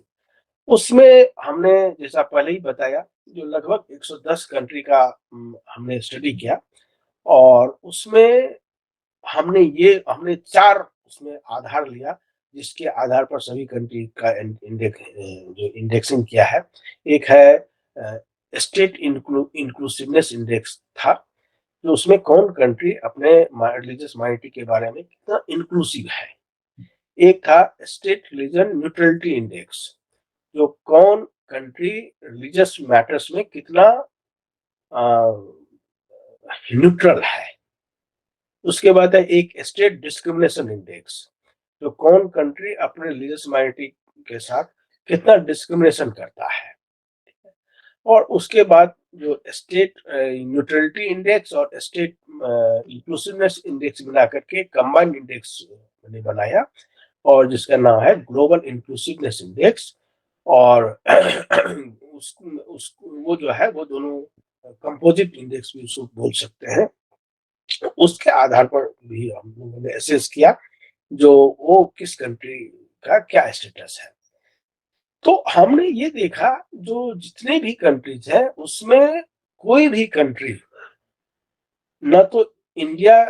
उसमें हमने जैसा पहले ही बताया जो लगभग 110 कंट्री का हमने स्टडी किया और उसमें हमने 4 उसमें आधार लिया जिसके आधार पर सभी कंट्री का जो इंडेक्सिंग किया है। एक है स्टेट इंक्लूसिवनेस इंडेक्स था, तो उसमें कौन कंट्री अपने रिलीजियस माइनॉरिटी के बारे में कितना इंक्लूसिव है। एक था स्टेट रिलीजन न्यूट्रलिटी इंडेक्स, जो कौन कंट्री रिलीजियस मैटर्स में कितना न्यूट्रल है। उसके बाद है एक स्टेट डिस्क्रिमिनेशन इंडेक्स, जो कौन कंट्री अपने रिलीजियस माइनॉरिटी के साथ कितना डिस्क्रिमिनेशन करता है। और उसके बाद जो स्टेट न्यूट्रलिटी इंडेक्स और स्टेट इंक्लूसिवनेस इंडेक्स मिला करके कंबाइंड इंडेक्स मैंने बनाया और जिसका नाम है ग्लोबल इंक्लूसिवनेस इंडेक्स। और उस वो जो है वो दोनों कंपोजिट इंडेक्स भी उसको बोल सकते हैं। उसके आधार पर भी हम लोगों ने असेस किया जो वो किस कंट्री का क्या स्टेटस है। तो हमने ये देखा जो जितने भी कंट्रीज हैं उसमें कोई भी कंट्री ना तो इंडिया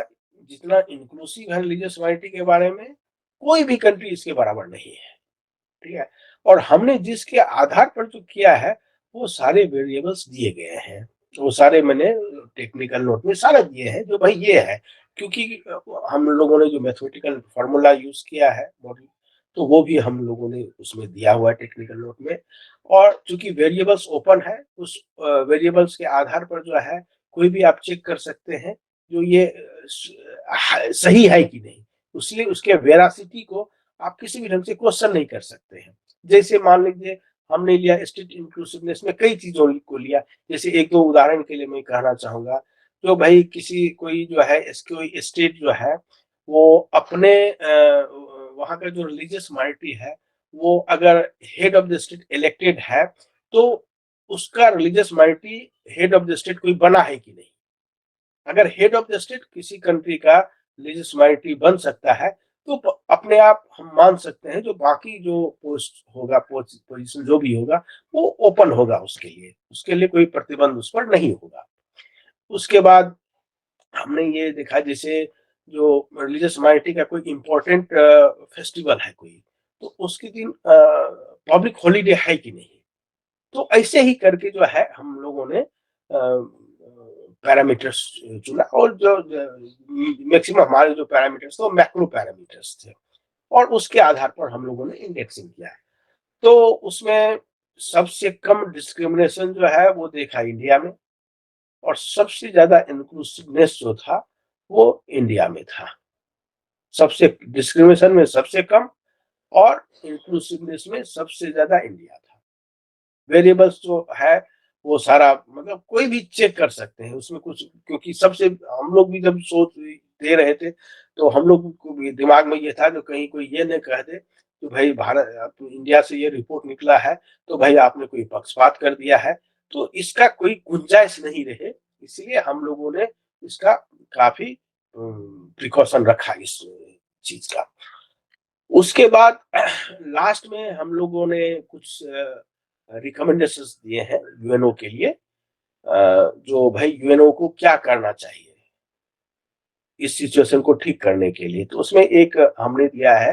जितना इंक्लूसिव है रिलीजियस माइनॉरिटी के बारे में, कोई भी कंट्री इसके बराबर नहीं है, ठीक है? और हमने जिसके आधार पर जो किया है वो सारे वेरिएबल्स दिए गए हैं। वो सारे मैंने टेक्निकल नोट में सारे दिए हैं जो भाई ये है, क्योंकि हम लोगों ने जो मैथमेटिकल फार्मूला यूज किया है मॉडल, तो वो भी हम लोगों ने उसमें दिया हुआ है टेक्निकल नोट में। और चूंकि वेरिएबल्स ओपन है उस वेरिएबल्स के आधार पर जो है कोई भी आप चेक कर सकते हैं जो ये सही है कि नहीं, इसलिए उसके वेरासिटी को आप किसी भी ढंग से क्वेश्चन नहीं कर सकते हैं। जैसे मान लीजिए हमने लिया स्टेट इंक्लूसिवनेस में कई चीजों को लिया, जैसे एक दो उदाहरण के लिए मैं कहना चाहूंगा। जो भाई किसी कोई जो है कोई स्टेट जो है वो अपने वहाँ का जो रिलीजियस माइनॉरिटी है वो अगर head of the state elected है तो उसका religious minority head of the state कोई बना है कि नहीं। अगर हेड ऑफ द स्टेट किसी कंट्री का रिलीजियस माइनॉरिटी बन सकता है तो अपने आप हम मान सकते हैं जो बाकी जो पोस्ट होगा पोजीशन जो भी होगा वो ओपन होगा उसके लिए कोई प्रतिबंध उस पर नहीं होगा। उसके बाद हमने ये देखा जैसे जो रिलीजियस माइनॉरिटी का कोई इम्पोर्टेंट फेस्टिवल है कोई, तो उसके दिन पब्लिक हॉलीडे है कि नहीं। तो ऐसे ही करके जो है हम लोगों ने पैरामीटर्स चुना और जो मैक्सिमम हमारे जो पैरामीटर्स थे वो मैक्रो पैरामीटर्स थे और उसके आधार पर हम लोगों ने इंडेक्सिंग किया। तो उसमें सबसे कम डिस्क्रिमिनेशन जो है वो देखा इंडिया में और सबसे ज्यादा इंक्लूसिवनेस जो था वो इंडिया में था। सबसे डिस्क्रिमिनेशन में सबसे कम और इंक्लूसिवनेस में सबसे ज्यादा इंडिया था। वेरिएबल्स जो है वो सारा मतलब कोई भी चेक कर सकते हैं उसमें कुछ, क्योंकि सबसे हम लोग भी जब सोच दे रहे थे तो हम लोग को भी दिमाग में ये था जो कहीं कोई ये न कह दे कि भाई भारत इंडिया से ये रिपोर्ट निकला है तो भाई आपने कोई पक्षपात कर दिया है, तो इसका कोई गुंजाइश नहीं रहे, इसलिए हम लोगों ने इसका काफी प्रिकॉशन रखा इस चीज का। उसके बाद लास्ट में हम लोगों ने कुछ रिकमेंडेशंस दिए हैं यूएनओ के लिए, जो भाई यूएनओ को क्या करना चाहिए इस सिचुएशन को ठीक करने के लिए। तो उसमें एक हमने दिया है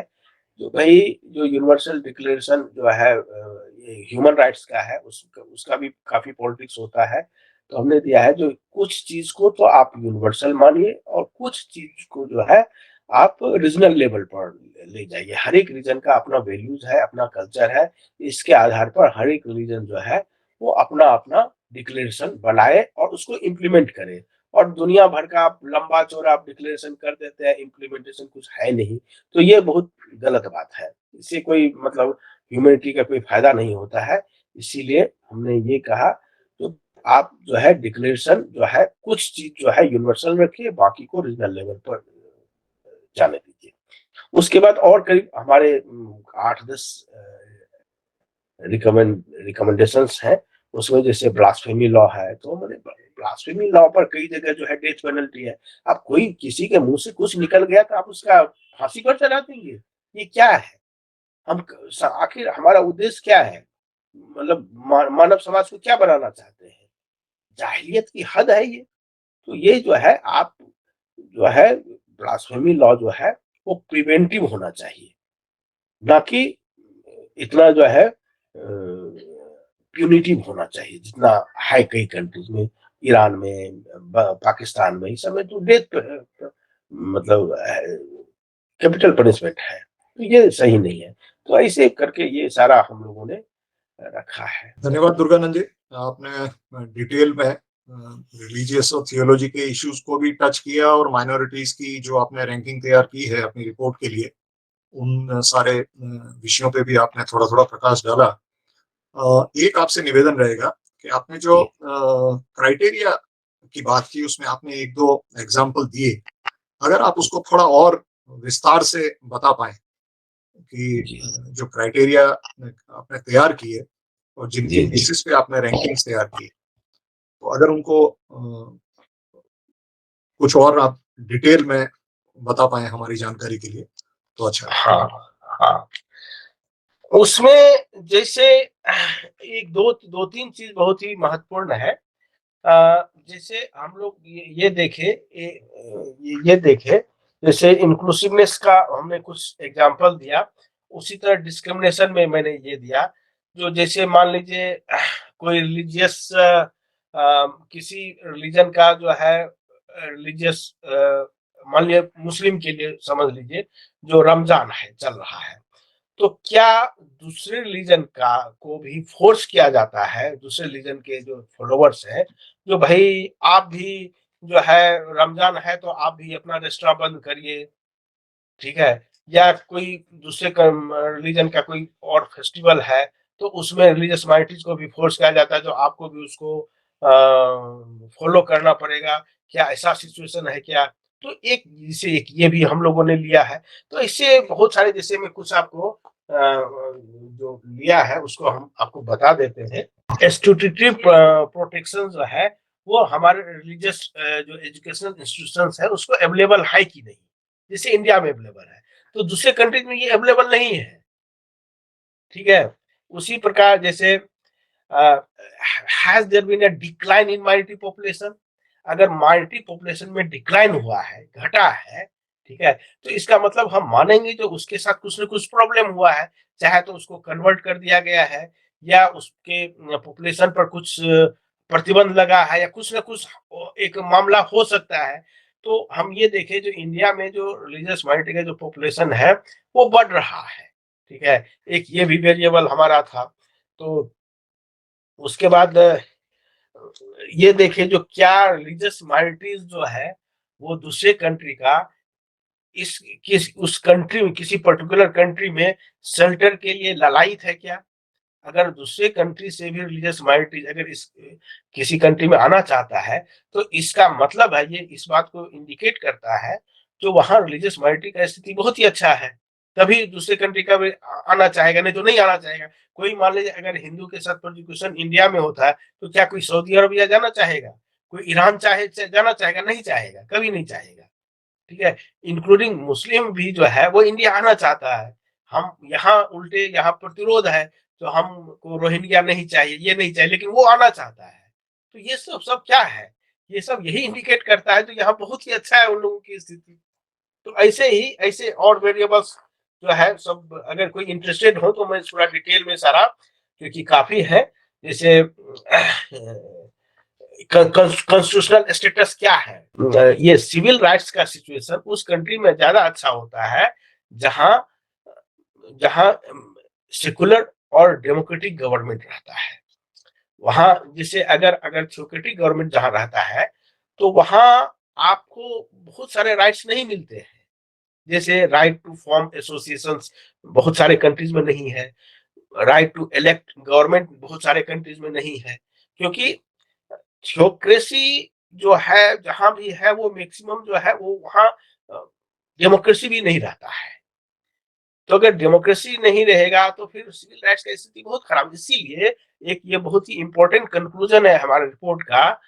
जो भाई जो यूनिवर्सल डिक्लेरेशन जो है ये ह्यूमन राइट्स का है उसका उसका भी काफी पॉलिटिक्स होता है। तो हमने दिया है जो कुछ चीज को तो आप यूनिवर्सल मानिए और कुछ चीज को जो है आप रीजनल लेवल पर ले जाइए। हर एक रीजन का अपना वैल्यूज है, अपना कल्चर है, इसके आधार पर हर एक रीजन जो है वो अपना अपना डिक्लेरेशन बनाए और उसको इम्प्लीमेंट करे। और दुनिया भर का आप लंबा चौड़ा आप डिक्लेरेशन कर देते हैं, इम्प्लीमेंटेशन कुछ है नहीं, तो ये बहुत गलत बात है। इससे कोई मतलब ह्यूमैनिटी का कोई फायदा नहीं होता है। इसीलिए हमने ये कहा तो आप जो है डिक्लेरेशन जो है कुछ चीज जो है यूनिवर्सल रखिए, बाकी को रीजनल लेवल पर जाने दीजिए। उसके बाद और करीब हमारे 8-10 रिकमेंडेशंस हैं। उसमें जैसे ब्लास्फेमी लॉ है, तो मैंने ब्लास्फेमी लॉ पर कई जगह जो है डेथ पेनल्टी है। अब कोई किसी के मुंह से कुछ निकल गया तो आप उसका फांसी पर चढ़ा देंगे, ये क्या है? हम आखिर हमारा उद्देश्य क्या है? मतलब मानव समाज को क्या बनाना चाहते हैं? जाहिलियत की हद है ये। तो ये जो है आप जो है ब्लास्फेमी लॉ जो है वो प्रिवेंटिव होना चाहिए, ना कि इतना जो है प्यूनिटिव होना चाहिए जितना है कई कंट्रीज में, ईरान में, पाकिस्तान में, इस समय तो डेथ मतलब कैपिटल पनिशमेंट है, तो ये सही नहीं है। तो ऐसे करके ये सारा हम लोगों ने रखा है। धन्यवाद दुर्गानंद जी, आपने डिटेल में रिलीजियस और थियोलॉजी के इश्यूज को भी टच किया और माइनॉरिटीज की जो आपने रैंकिंग तैयार की है अपनी रिपोर्ट के लिए, उन सारे विषयों पे भी आपने थोड़ा थोड़ा प्रकाश डाला। एक आपसे निवेदन रहेगा कि आपने जो जी क्राइटेरिया की बात की उसमें आपने एक दो एग्जाम्पल दिए, अगर आप उसको थोड़ा और विस्तार से बता पाए कि जी जो क्राइटेरिया आपने तैयार किए और जिनकी जी जी। बेसिस पे आपने रैंकिंग्स तैयार की, तो अगर उनको कुछ और आप डिटेल में बता पाए हमारी जानकारी के लिए तो अच्छा है। हाँ हाँ, उसमें जैसे एक दो दो तीन चीज बहुत ही महत्वपूर्ण है। जैसे हम लोग ये देखे ये देखे, जैसे इंक्लूसिवनेस का हमने कुछ एग्जांपल दिया, उसी तरह डिस्क्रिमिनेशन में मैंने ये दिया। जो जैसे मान लीजिए कोई रिलीजियस किसी रिलीजन का जो है रिलीजियस मान लीजिए मुस्लिम के लिए समझ लीजिए जो रमजान है चल रहा है, तो क्या दूसरे रिलीजन का को भी फोर्स किया जाता है, दूसरे रिलीजन के जो फॉलोवर्स हैं, जो भाई आप भी जो है रमजान है तो आप भी अपना रेस्टोरेंट बंद करिए, ठीक है? या कोई दूसरे रिलीजन का कोई और फेस्टिवल है, तो उसमें रिलीजियस माइनॉरिटीज को भी फोर्स किया जाता है, जो आपको भी उसको फॉलो करना पड़ेगा। क्या ऐसा सिचुएशन है क्या? तो एक जैसे एक ये भी हम लोगों ने लिया है। तो इससे बहुत सारे, जैसे मैं कुछ आपको जो लिया है उसको हम आपको बता देते हैं। स्टैट्यूटरी प्रोटेक्शन जो है वो हमारे रिलीजियस जो एजुकेशनल इंस्टीट्यूशंस है उसको अवेलेबल है कि नहीं? जैसे इंडिया में अवेलेबल है, तो दूसरे कंट्रीज में ये अवेलेबल नहीं है, ठीक है? उसी प्रकार जैसे has there been a decline in minority population, अगर माइनॉरिटी पॉपुलेशन में डिक्लाइन हुआ है, घटा है, ठीक है, तो इसका मतलब हम मानेंगे जो उसके साथ कुछ ना कुछ प्रॉब्लम हुआ है, चाहे तो उसको कन्वर्ट कर दिया गया है या उसके पॉपुलेशन पर कुछ प्रतिबंध लगा है या कुछ ना कुछ एक मामला हो सकता है। तो हम ये देखें जो इंडिया में जो रिलीजियस माइनॉरिटी का जो पॉपुलेशन है वो बढ़ रहा है, ठीक है? एक ये भी वेरिएबल हमारा था। तो उसके बाद ये देखें जो क्या रिलीजियस माइनॉरिटीज जो है वो दूसरे कंट्री का इस किस उस कंट्री में किसी पर्टिकुलर कंट्री में शेल्टर के लिए ललायित है क्या? अगर दूसरे कंट्री से भी रिलीजियस माइनॉरिटी अगर इस किसी कंट्री में आना चाहता है, तो इसका मतलब है, ये इस बात को इंडिकेट करता है, जो वहाँ रिलीजियस माइनॉरिटी का स्थिति बहुत ही अच्छा है। तभी दूसरे कंट्री का भी आना चाहेगा, नहीं तो नहीं आना चाहेगा। कोई मान लीजिए अगर हिंदू के साथ प्रोसिक्यूशन इंडिया में होता है, तो क्या कोई सऊदी अरबिया जाना चाहेगा? कोई ईरान जाना चाहेगा? नहीं चाहेगा, कभी नहीं चाहेगा। ठीक है? इंक्लूडिंग मुस्लिम भी जो है वो इंडिया आना चाहता है। हम यहाँ उल्टे यहाँ प्रतिरोध है, तो हमको रोहिंग्या नहीं चाहिए, ये नहीं चाहिए, लेकिन वो आना चाहता है। तो ये सब सब क्या है? ये सब यही इंडिकेट करता है, तो यहाँ बहुत ही अच्छा है उन लोगों की स्थिति। तो ऐसे ही ऐसे और वेरिएबल्स जो है सब, अगर कोई इंटरेस्टेड हो तो मैं थोड़ा डिटेल में सारा, क्योंकि काफ़ी है। जैसे कॉन्स्टिट्यूशनल स्टेटस क्या है? ये सिविल राइट्स का सिचुएशन उस कंट्री में ज्यादा अच्छा होता है जहां जहां सेकुलर और डेमोक्रेटिक गवर्नमेंट रहता है। वहां जैसे अगर अगर थियोक्रेटिक गवर्नमेंट जहां रहता है, तो वहां आपको बहुत सारे राइट्स नहीं मिलते हैं। जैसे राइट टू फॉर्म एसोसिएशंस बहुत सारे कंट्रीज में नहीं है। राइट टू इलेक्ट गवर्नमेंट बहुत सारे कंट्रीज में नहीं है, क्योंकि थ्योक्रेसी जो है जहां भी है वो मैक्सिमम जो है वो वहां डेमोक्रेसी भी नहीं रहता है। तो अगर डेमोक्रेसी नहीं रहेगा तो फिर सिविल राइट्स की स्थिति बहुत खराब। इसीलिए एक ये बहुत ही इंपॉर्टेंट कंक्लूजन है हमारे रिपोर्ट का,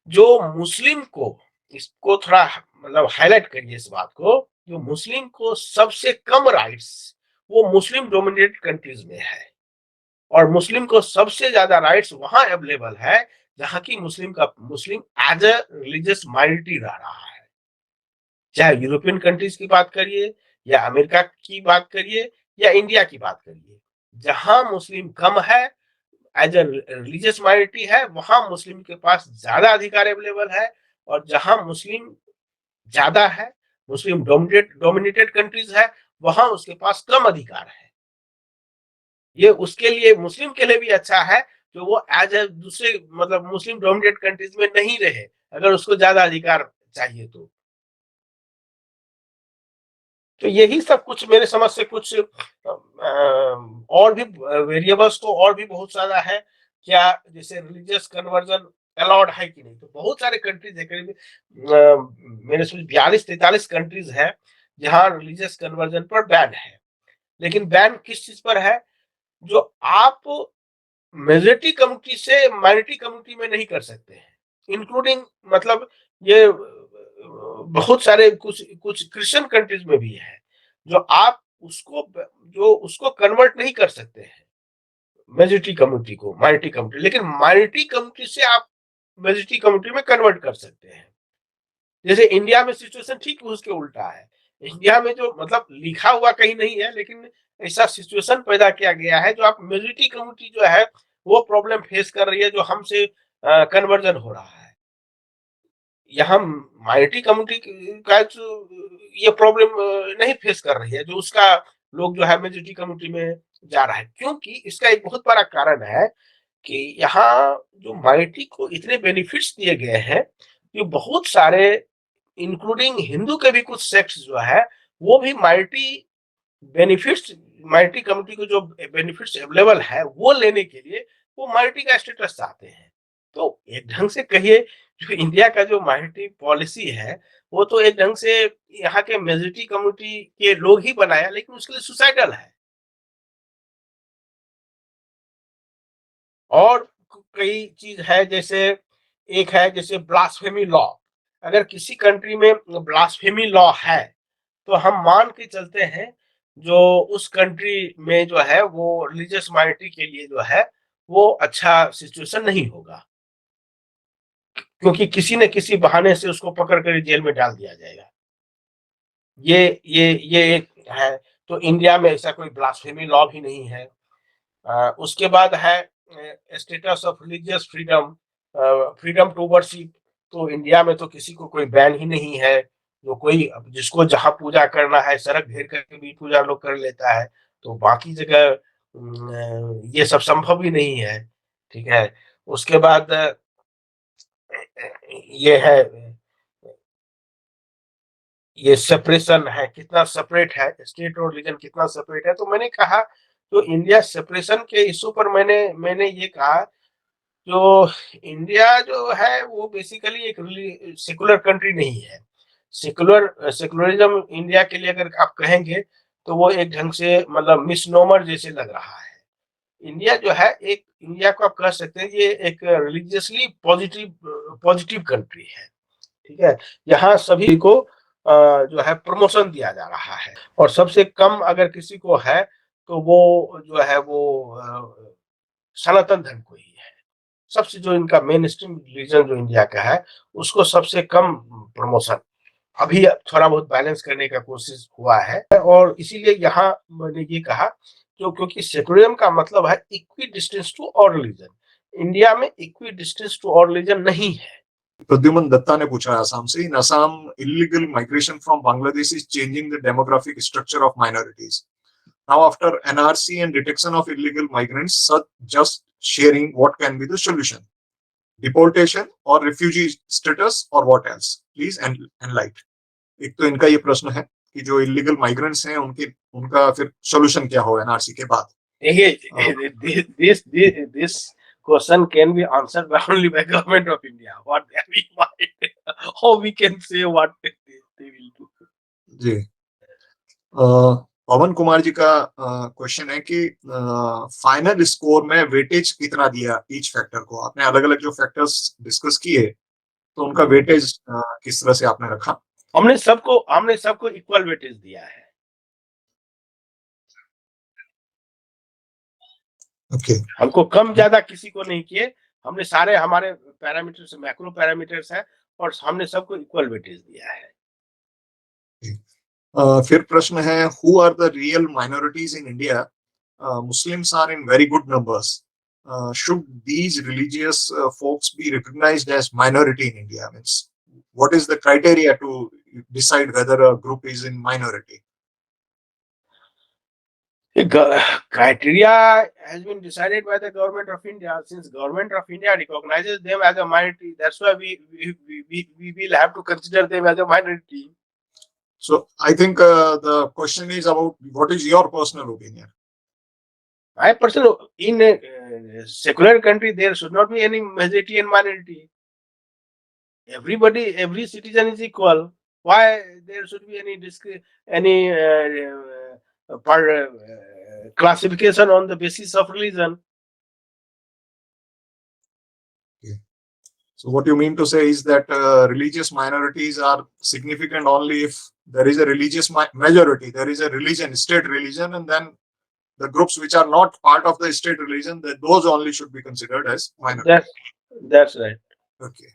जो मुस्लिम को, इसको थोड़ा मतलब हाईलाइट करिए इस बात को, जो मुस्लिम को सबसे कम राइट्स वो मुस्लिम डोमिनेटेड कंट्रीज में है, और मुस्लिम को सबसे ज्यादा राइट्स वहां अवेलेबल है जहां की Muslim as a religious minority रह रहा है। चाहे यूरोपियन कंट्रीज की बात करिए, या अमेरिका की बात करिए, या इंडिया की बात करिए, जहां मुस्लिम कम है, एज अ रिलीजियस माइनॉरिटी है, वहां मुस्लिम के पास ज्यादा अधिकार अवेलेबल है। और जहां मुस्लिम ज्यादा है, मुस्लिम डोमिनेटेड कंट्रीज है, वहां उसके पास कम अधिकार है। ये उसके लिए, मुस्लिम के लिए भी अच्छा है, जो वो एज ए दूसरे मतलब मुस्लिम डोमिनेटेड कंट्रीज में नहीं रहे, अगर उसको ज्यादा अधिकार चाहिए तो यही सब कुछ मेरे समझ से कुछ और भी वेरिएबल्स तो और भी बहुत सारा है। क्या जैसे रिलीजियस कन्वर्जन अलाउड है कि नहीं, तो बहुत सारे कंट्रीज है, करीब मेरे समझ 42-43 कंट्रीज है जहां रिलीजियस कन्वर्जन पर बैन है। लेकिन बैन किस चीज पर है? जो आप मेजोरिटी कम्युनिटी से माइनॉरिटी कम्युनिटी में नहीं कर सकते हैं, इंक्लूडिंग मतलब ये बहुत सारे कुछ कुछ क्रिश्चियन कंट्रीज में भी है, जो आप उसको कन्वर्ट नहीं कर सकते हैं मेजोरिटी कम्युनिटी को माइनॉरिटी कम्युनिटी, लेकिन माइनॉरिटी कम्युनिटी से आप मेजोरिटी कम्युनिटी में कन्वर्ट कर सकते हैं। जैसे इंडिया में सिचुएशन ठीक उसके उल्टा है। इंडिया में जो मतलब लिखा हुआ कहीं नहीं है, लेकिन ऐसा सिचुएशन पैदा किया गया है, जो आप मेजोरिटी कम्युनिटी जो है वो प्रॉब्लम फेस कर रही है, जो हमसे कन्वर्जन हो रहा है। यहाँ माइनॉरिटी कम्युनिटी का जो ये प्रॉब्लम नहीं फेस कर रही है, जो उसका लोग जो है मेजोरिटी कम्युनिटी में जा रहा है। क्योंकि इसका एक बहुत बड़ा कारण है कि यहाँ जो माइनॉरिटी को इतने बेनिफिट्स दिए गए हैं, ये बहुत सारे इंक्लूडिंग हिंदू के भी कुछ सेक्ट्स जो है वो भी बेनिफिट्स माइनॉरिटी कम्युनिटी को जो बेनिफिट्स अवेलेबल है वो लेने के लिए वो माइनॉरिटी का स्टेटस चाहते हैं। तो एक ढंग से कहिए, जो इंडिया का जो माइनॉरिटी पॉलिसी है वो तो एक ढंग से यहाँ के मेजोरिटी कम्युनिटी के लोग ही बनाया, लेकिन उसके लिए सुसाइडल है। और कई चीज है, जैसे एक है जैसे ब्लास्फेमी लॉ। अगर किसी कंट्री में ब्लास्फेमी लॉ है, तो हम मान के चलते हैं जो उस कंट्री में जो है वो रिलीजियस माइनॉरिटी के लिए जो है वो अच्छा सिचुएशन नहीं होगा, क्योंकि किसी न किसी बहाने से उसको पकड़ कर जेल में डाल दिया जाएगा। ये एक है। तो इंडिया में ऐसा कोई ब्लास्फेमी लॉ भी नहीं है। उसके बाद है status of religious freedom, freedom to worship. तो इंडिया में तो किसी को कोई बैन ही नहीं है, जो कोई जिसको जहां पूजा करना है सड़क घेर करके भी पूजा लोग कर लेता है। तो बाकी जगह ये सब संभव ही नहीं है। ठीक है। उसके बाद ये है, ये सेपरेशन है, कितना सेपरेट है स्टेट और रिलीजन, कितना सेपरेट है। तो मैंने कहा तो इंडिया सेपरेशन के इशू पर मैंने ये कहा, जो इंडिया जो है वो बेसिकली एक सेकुलर कंट्री नहीं है। सेकुलरिज्म इंडिया के लिए अगर आप कहेंगे तो वो एक ढंग से मतलब मिसनोमर जैसे लग रहा है। इंडिया जो है एक इंडिया को आप कह सकते हैं ये एक रिलीजियसली पॉजिटिव पॉजिटिव कंट्री है, ठीक है। यहाँ सभी को जो है प्रमोशन दिया जा रहा है, और सबसे कम अगर किसी को है तो वो जो है वो सनातन धर्म को ही है। सबसे जो इनका मेन स्ट्रीम रिलीजन जो इंडिया का है उसको सबसे कम प्रमोशन। अभी थोड़ा बहुत बैलेंस करने का कोशिश हुआ है, और इसीलिए यहाँ मैंने ये कहा जो क्योंकि सेकुलरिज्म का मतलब है equidistance to all religion. India में equidistance to all religion नहीं है। प्रद्युमन दत्ता ने पूछा है असम से, इन Assam illegal migration from Bangladesh is changing the demographic structure of minorities. Now after NRC and detection of illegal migrants, such just sharing what can be the solution? Deportation or refugee status or what else? Please enlighten. एक तो इनका ये प्रश्न है कि जो इलीगल माइग्रेंट्स हैं उनका फिर सोल्यूशन क्या हो एनआरसी के बाद। this question can be answered by only by government of India. What they have in mind, how we can say what they will do. जी, पवन कुमार जी का क्वेश्चन है कि फाइनल स्कोर में वेटेज कितना दिया ईच फैक्टर को? आपने अलग अलग जो फैक्टर्स डिस्कस किए तो उनका वेटेज किस तरह से आपने रखा? हमने सबको इक्वल वेटेज दिया है। ओके, हमको कम ज्यादा किसी को नहीं किए, हमने सारे हमारे पैरामीटर्स मैक्रो पैरामीटर्स है और हमने सबको इक्वल वेटेज दिया है। फिर प्रश्न है, who are the real minorities in India? Muslims are in very good numbers. Should these religious folks be recognized as minority in India? Means, what is the criteria to decide whether a group is in minority? Criteria has been decided by the government of India. Since government of India recognizes them as a minority, that's why we will have to consider them as a minority. So I think the question is about what is your personal opinion? My personal, in a secular country, there should not be any majority and minority. Every citizen is equal. Why there should be any classification on the basis of religion? Okay. So what you mean to say is that religious minorities are significant only if there is a religious majority, there is a religion, state religion, and then the groups which are not part of the state religion, that those only should be considered as minority. That's right. Okay.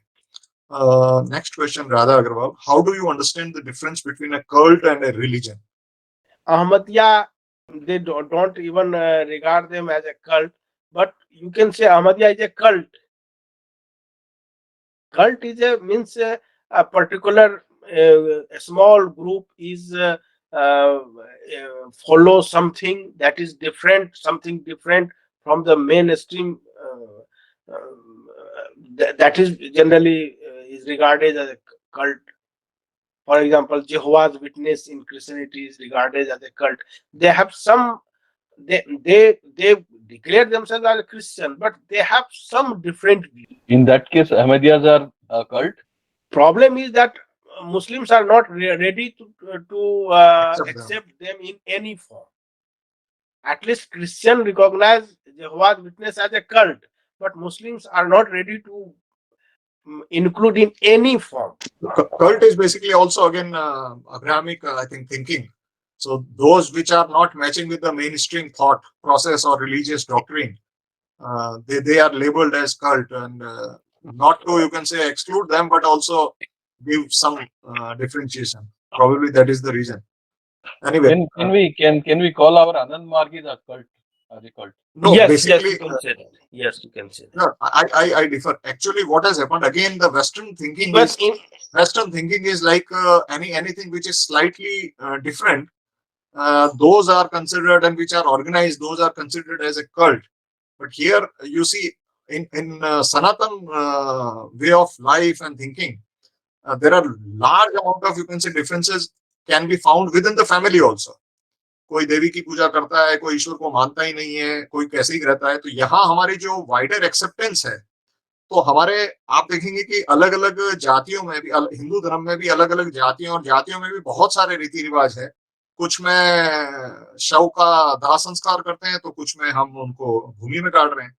Next question, Radha Agarwal. How do you understand the difference between a cult and a religion? Ahmadiyya, they don't even regard them as a cult, but you can say Ahmadiyya is a cult. Cult is means a particular a small group is follow something that is different, something different from the mainstream. That is generally is regarded as a cult. For example, Jehovah's Witness in Christianity is regarded as a cult. They have some, they declare themselves as a Christian, but they have some different views. In that case, Ahmadiyyas are a cult. Problem is that Muslims are not ready to accept them in any form. At least Christian recognize Jehovah's Witness as a cult, but Muslims are not ready to include in any form. Cult is basically also again Abrahamic, I think, thinking. So those which are not matching with the mainstream thought process or religious doctrine, they are labeled as cult, and not to, you can say, exclude them, but also give some differentiation. Probably that is the reason. Anyway, Can we call our Anand Margis a cult? As a cult? No, yes, basically, you can say that. Yes, you can say that. No, I differ. Actually, what has happened again? The Western thinking is like anything which is slightly different. Those are considered, and which are organized, those are considered as a cult. But here you see in Sanatan way of life and thinking, there are large amount of, you can say, differences can be found within the family also. कोई देवी की पूजा करता है, कोई ईश्वर को मानता ही नहीं है, कोई कैसे ही रहता है। तो यहाँ हमारी जो वाइडर एक्सेप्टेंस है, तो हमारे आप देखेंगे कि अलग अलग जातियों में भी, हिंदू धर्म में भी अलग अलग जातियों और जातियों में भी बहुत सारे रीति रिवाज है। कुछ में शव का दाह संस्कार करते हैं, तो कुछ में हम उनको भूमि में गाड़ रहे हैं।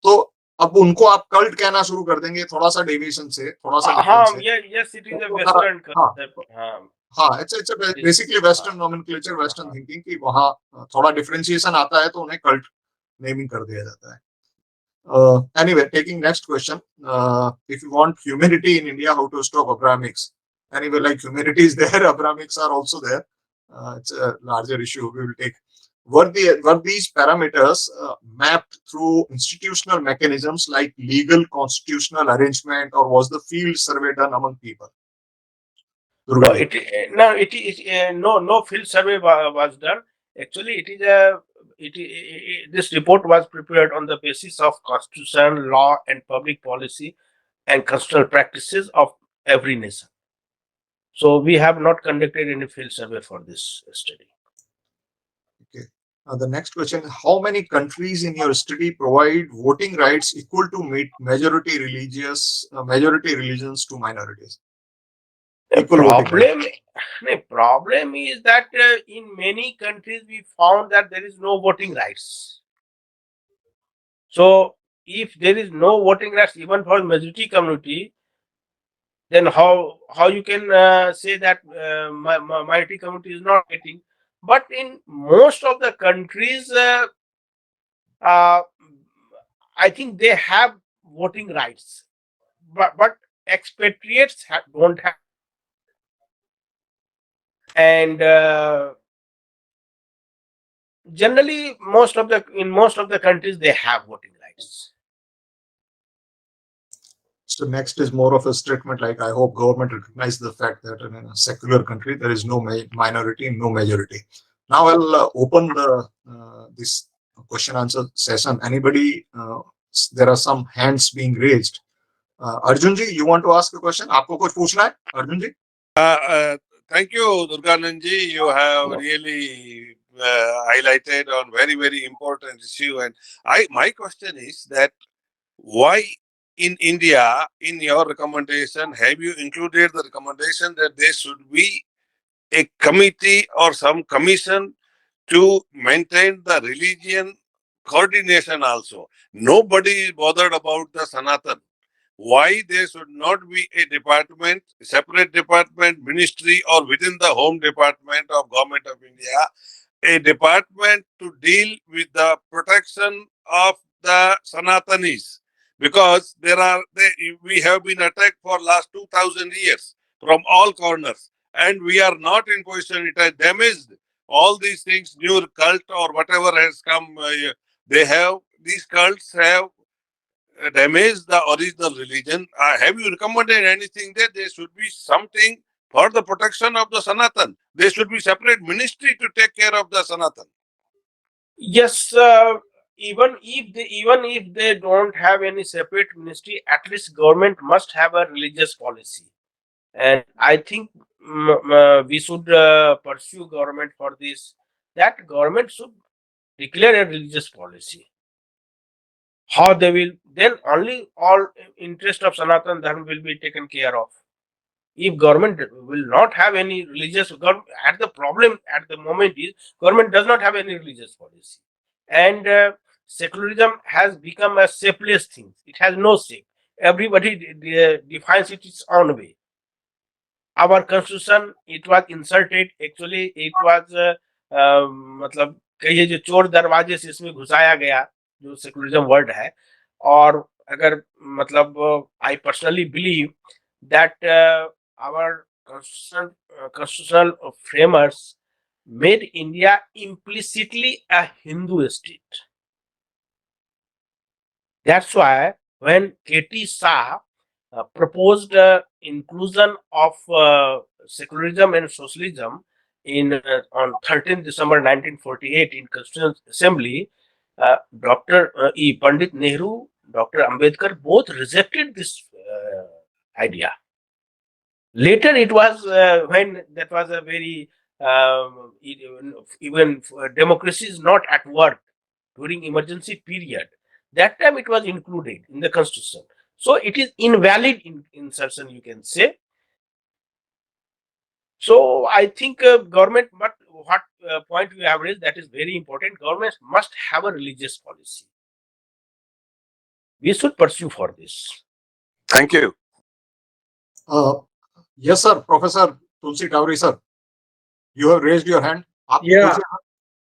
तो अब उनको आप कल्ट कहना शुरू कर देंगे, थोड़ा सा डेविएशन से, थोड़ा सा डिफरेंस हाँ, है। yes, it is a तो Western हाँ concept. हाँ, हाँ, इट्स this, बेसिकली वेस्टर्न हाँ, नोमेनक्लेचर, वेस्टर्न हाँ. थिंकिंग कि वहाँ थोड़ा डिफरेंशिएशन आता है तो उन्हें कल्ट नेमिंग कर दिया जाता है। Anyway, taking next question. If you want humility in India, how to stop Abrahamics? Anyway, like humility is there, Abrahamics are also there. It's a larger issue. We will take. Were these parameters mapped through institutional mechanisms like legal constitutional arrangement, or was the field survey done among people? No, Durga ji. it is no field survey was done. Actually, it is a this report was prepared on the basis of constitution, law, and public policy and cultural practices of every nation. So we have not conducted any field survey for this study. Okay. The next question: how many countries in your study provide voting rights equal to majority religions to minorities? The Equal voting rights. problem is that in many countries we found that there is no voting rights. So if there is no voting rights even for majority community, then how you can say that minority community is not getting? But in most of the countries, uh, I think they have voting rights, but expatriates don't have, and generally in most of the countries they have voting rights. So next is more of a statement like, I hope government recognize the fact that in a secular country there is no minority, no majority. Now I'll open the this question answer session. Anybody? There are some hands being raised. Arjun ji, you want to ask a question? आपको कुछ पूछना है, Arjun ji? Thank you, Durgananji. You have really highlighted on very important issue. And my question is that why in India, in your recommendation, have you included the recommendation that there should be a committee or some commission to maintain the religion coordination also? Nobody is bothered about the Sanatan. Why there should not be a department, separate department, ministry, or within the home department of Government of India, a department to deal with the protection of the Sanatanis? Because we have been attacked for last 2000 years from all corners, and we are not in position. It has damaged all these things, new cult or whatever has come. These cults have damage the original religion. Have you recommended anything that there should be something for the protection of the Sanatan? There should be separate ministry to take care of the Sanatan. Yes, even if they don't have any separate ministry, at least government must have a religious policy, and I think we should pursue government for this. That government should declare a religious policy. How they will, then only all interest of Sanatan Dharma will be taken care of. If government will not have any at the moment is government does not have any religious policy, and secularism has become a shapeless thing. It has no shape. Everybody defines it its own way. Our constitution, it was inserted, actually it was मतलब कहिए जो चोर दरवाजे से इसमें घुसाया गया, जो सेकुलरिज्म वर्ड है। और अगर मतलब I personally believe that our constitutional framers made India implicitly a Hindu state. That's why when K.T. Shah proposed inclusion of secularism and socialism on 13th December 1948 in Constitutional Assembly, Dr. E. Pandit Nehru, Dr. Ambedkar both rejected this idea. Later, it was when that was a very even democracy is not at work during emergency period. That time it was included in the constitution. So it is invalid insertion, you can say. So I think government, but what point you have raised, that is very important. Governments must have a religious policy. We should pursue for this. Thank you. Yes, sir. Professor Tulsi Tawri, sir. You have raised your hand. आप Yeah. पूछिए।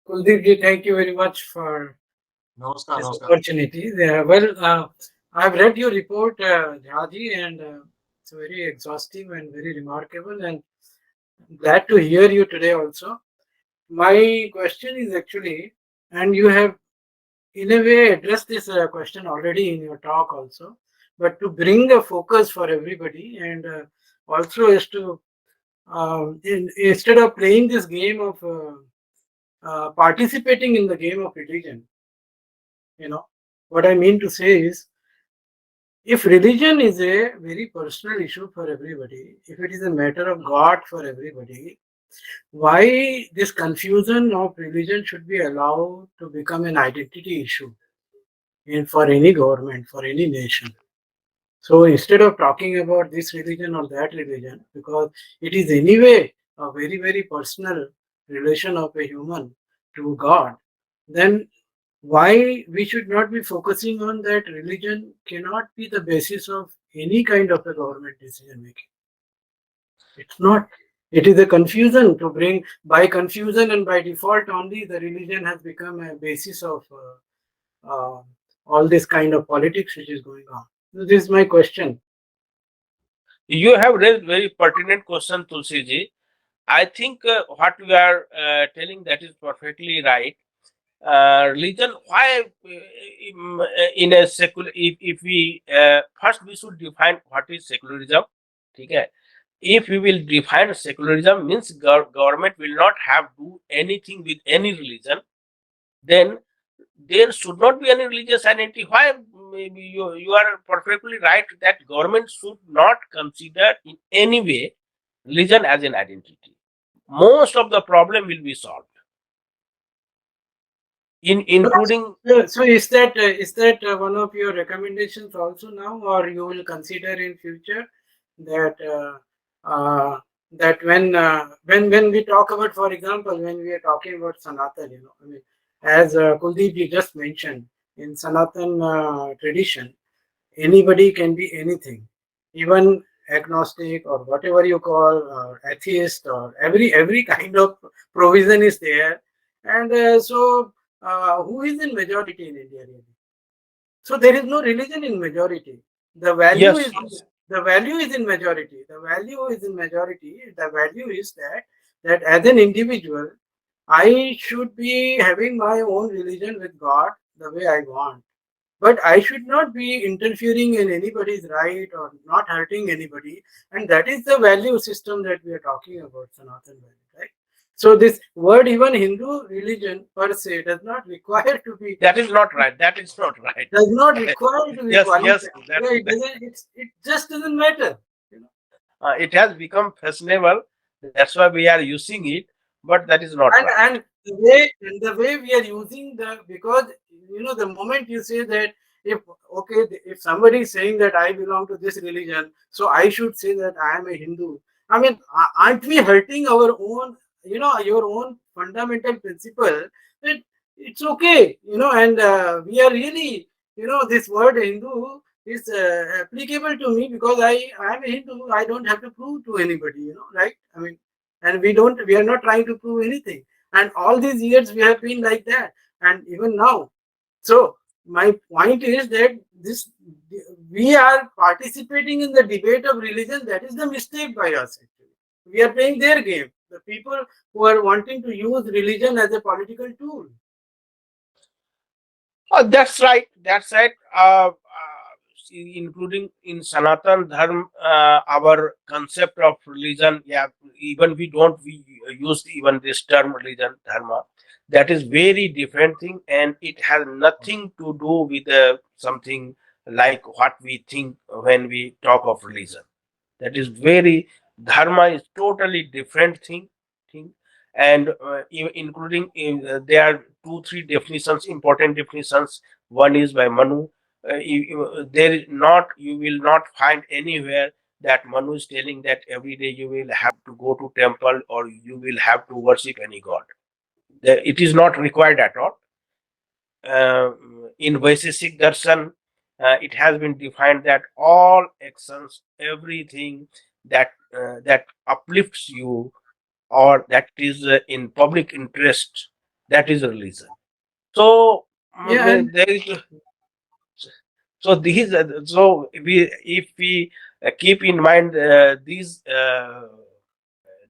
Kuldeep ji, thank you very much for नमस्कार, this नमस्कार। opportunity. I've read your report, Jhaji, and it's very exhaustive and very remarkable, and I'm glad to hear you today also. My question is actually, and you have in a way addressed this question already in your talk also, but to bring a focus for everybody, and also is to instead of playing this game of participating in the game of religion, what I mean to say is, if religion is a very personal issue for everybody, if it is a matter of God for everybody, why this confusion of religion should be allowed to become an identity issue for any government, for any nation? So instead of talking about this religion or that religion, because it is anyway a very, very personal relation of a human to God, then why we should not be focusing on that religion cannot be the basis of any kind of a government decision making. It's not. It is a confusion to bring, by confusion and by default only, the religion has become a basis of all this kind of politics which is going on. So this is my question. You have raised very pertinent question, Tulsi ji. I think what you are telling, that is perfectly right. Religion, why in a secular, if we first we should define what is secularism. Okay? If we will define secularism, means government will not have do anything with any religion, then there should not be any religious identity. Why? Maybe you are perfectly right that government should not consider in any way religion as an identity. Most of the problem will be solved, including. So is that one of your recommendations also now, or you will consider in future that that when we talk about, for example, when we are talking about Sanatan, I mean, as Kuldeep ji just mentioned, in Sanatan tradition, anybody can be anything, even agnostic or whatever you call, or atheist, or every kind of provision is there, and so who is in majority in India really? So there is no religion in majority. The value Yes, is yes. the value is in majority. The value is in majority. The value is that as an individual, I should be having my own religion with God the way I want. But I should not be interfering in anybody's right or not hurting anybody. And that is the value system that we are talking about, Sanatan value, right? So this word, even Hindu religion per se, does not require to be. That is not right. That is not right. Does not require to be Yes, qualified. yes. It just doesn't matter. It has become fashionable. That's why we are using it, but that is not right. And the way we are using because the moment you say that, if somebody is saying that I belong to this religion, so I should say that I am a Hindu. I mean, aren't we hurting our own, your own fundamental principle that it's okay, and we are really, this word Hindu is applicable to me because I am a Hindu. I don't have to prove to anybody, right? I mean, and we are not trying to prove anything, and all these years we have been like that, and even now. So my point is that we are participating in the debate of religion. That is the mistake by us, actually. We are playing their game, the people who are wanting to use religion as a political tool. That's right. That's right. Including in Sanatan Dharma, our concept of religion, yeah, even we use even this term religion, dharma. That is very different thing, and it has nothing to do with something like what we think when we talk of religion. That is very, dharma is totally different thing, and including there are 2-3 definitions, important definitions. One is by Manu. There is not, you will not find anywhere that Manu is telling that every day you will have to go to temple or you will have to worship any god. It is not required at all. In Vaisesik Darshan, it has been defined that all actions, everything that uplifts you or that is in public interest, that is religion. So Yeah, and there is so these so we if we keep in mind these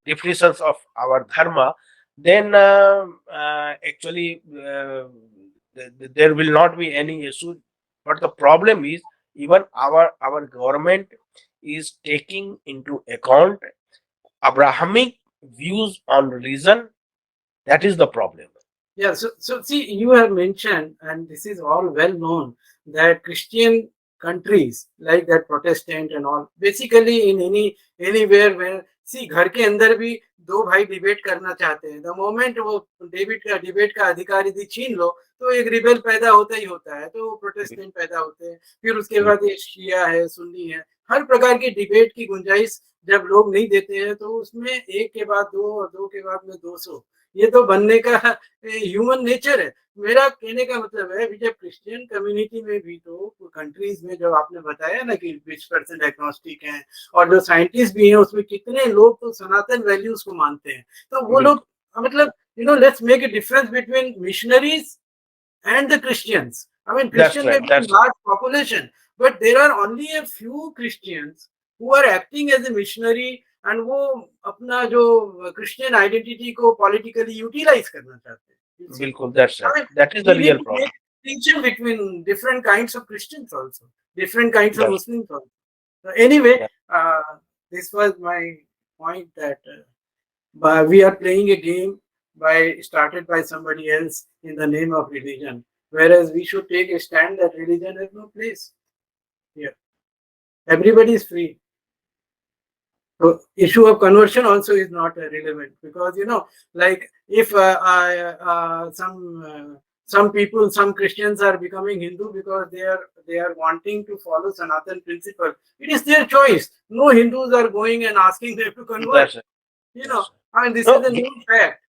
definitions of our dharma, then actually there will not be any issue. But the problem is even our government is taking into account Abrahamic views on religion. That is the problem. yeah, so see, you have mentioned, and this is all well known, that Christian countries like that Protestant and all, basically in anywhere where see घर के अंदर भी दो भाई डिबेट करना चाहते हैं, द मोमेंट वो डिबेट का अधिकार यदि छीन लो तो एक रिबेल पैदा होता ही होता है, तो प्रोटेस्टेंट पैदा होते हैं, फिर उसके बाद ये शिया है, सुन्नी है, हर प्रकार की डिबेट की गुंजाइश जब लोग नहीं देते हैं तो उसमें एक के बाद दो और दो के बाद में 200, ये तो बनने का ह्यूमन नेचर है। मेरा कहने का मतलब है जब क्रिश्चियन कम्युनिटी में भी तो कंट्रीज में जो आपने बताया ना कि 20% एग्नोस्टिक हैं और जो साइंटिस्ट भी हैं उसमें कितने लोग तो सनातन वैल्यूज को मानते हैं, तो वो लोग मतलब let's make a difference between missionaries and the Christians. I mean, Christian may be a large population, but there are only a few Christians who are acting as a missionary and वो अपना जो Christian identity को politically utilize करना चाहते हैं. बिल्कुल, that's I right. mean, That is we the need real to problem. make distinction between different kinds of Christians also, different kinds of Yes. Muslims also. So anyway, Yeah. this was my point that we are playing a game started by somebody else in the name of religion, whereas we should take a stand that religion has no place here. Everybody is free. So issue of conversion also is not relevant because like if some people, some Christians are becoming Hindu because they are wanting to follow Sanatan principle. It is their choice. No Hindus are going and asking them to convert. That's right. You know, That's I mean, this No, is a known fact.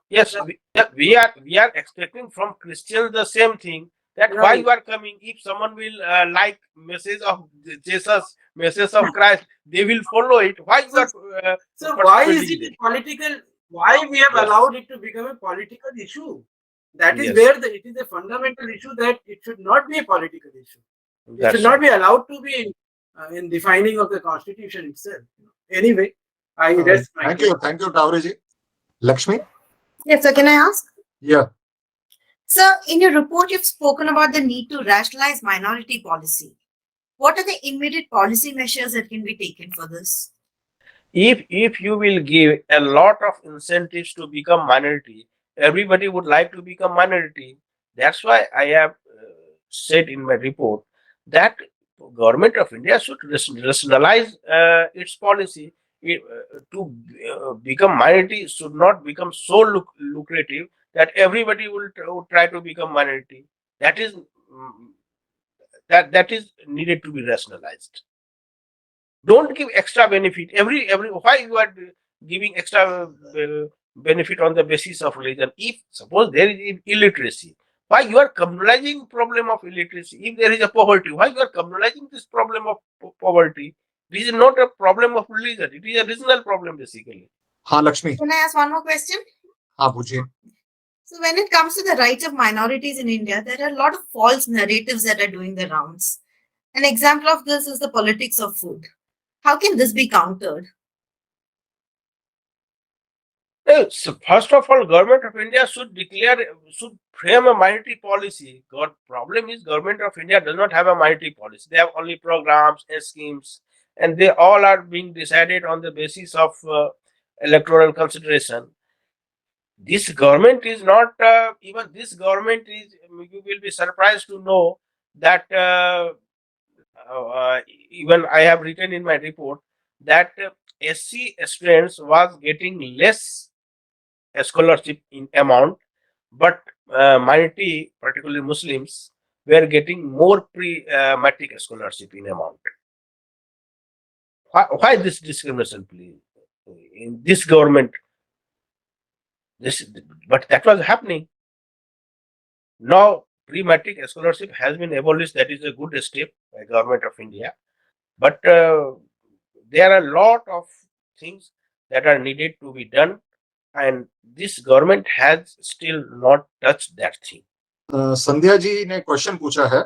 Yes, that- we are expecting from Christians the same thing. That why Right. you are coming? If someone will like message of Jesus, message of Christ, they will follow it. Why you are? So why is persuading it a them? political? Why we have Yes. allowed it to become a political issue? That is Yes. where it is a fundamental issue that it should not be a political issue. It That's should not right. be allowed to be in defining of the constitution itself. Anyway, I rest my Thank case. you, Tavreji. Lakshmi? Yes, sir. Can I ask? Yeah. Sir, in your report, you've spoken about the need to rationalize minority policy. What are the immediate policy measures that can be taken for this? If you will give a lot of incentives to become minority, everybody would like to become minority. That's why I have said in my report that government of India should rationalize its policy. To become minority should not become so lucrative that everybody will try to become minority. That is that is needed to be rationalized. Don't give extra benefit. Every why you are giving extra benefit on the basis of religion? If suppose there is illiteracy, why you are communalizing problem of illiteracy? If there is a poverty, why you are communalizing this problem of poverty? This is not a problem of religion. It is a regional problem basically. हाँ Lakshmi, Can I ask one more question? हाँ पूछिए. So, when it comes to the rights of minorities in India, there are a lot of false narratives that are doing the rounds. An example of this is the politics of food. How can this be countered? So first of all, government of India should frame a minority policy. Problem is government of India does not have a minority policy. They have only programs and schemes, and they all are being decided on the basis of electoral consideration. This government is not even this government is. You will be surprised to know that even I have written in my report that SC students was getting less scholarship in amount, but minority, particularly Muslims, were getting more pre-matric scholarship in amount. Why this discrimination, please? In this government, but that was happening. Now, pre-matric scholarship has been abolished. That is a good step by government of India. But there are a lot of things that are needed to be done, and this government has still not touched that thing. Sandhya ji ने क्वेश्चन पूछा है,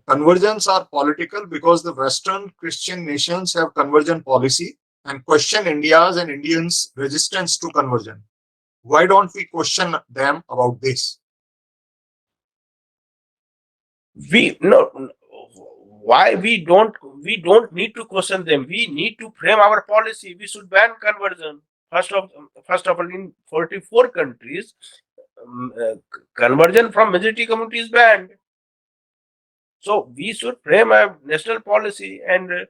conversions are political because the Western Christian nations have conversion policy and question India's and Indians' resistance to conversion. Why don't we question them about this? Why we don't need to question them. We need to frame our policy. We should ban conversion. First of all, in 44 countries, conversion from majority community is banned. So we should frame a national policy, and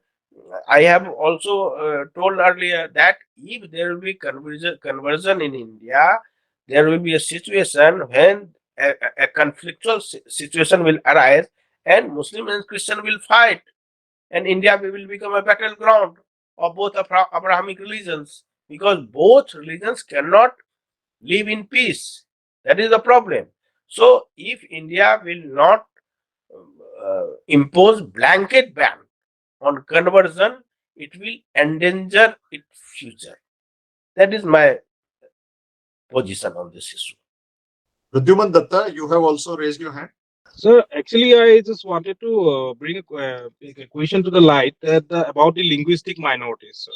I have also told earlier that if there will be conversion in India, there will be a situation when a conflictual situation will arise, and Muslim and Christian will fight, and India will become a battleground of both Abrahamic religions, because both religions cannot live in peace. That is the problem. So if India will not impose blanket ban on conversion, it will endanger its future. That is my position on this issue. Pradyuman Datta, you have also raised your hand. So actually, I just wanted to bring a question to the light about the linguistic minorities.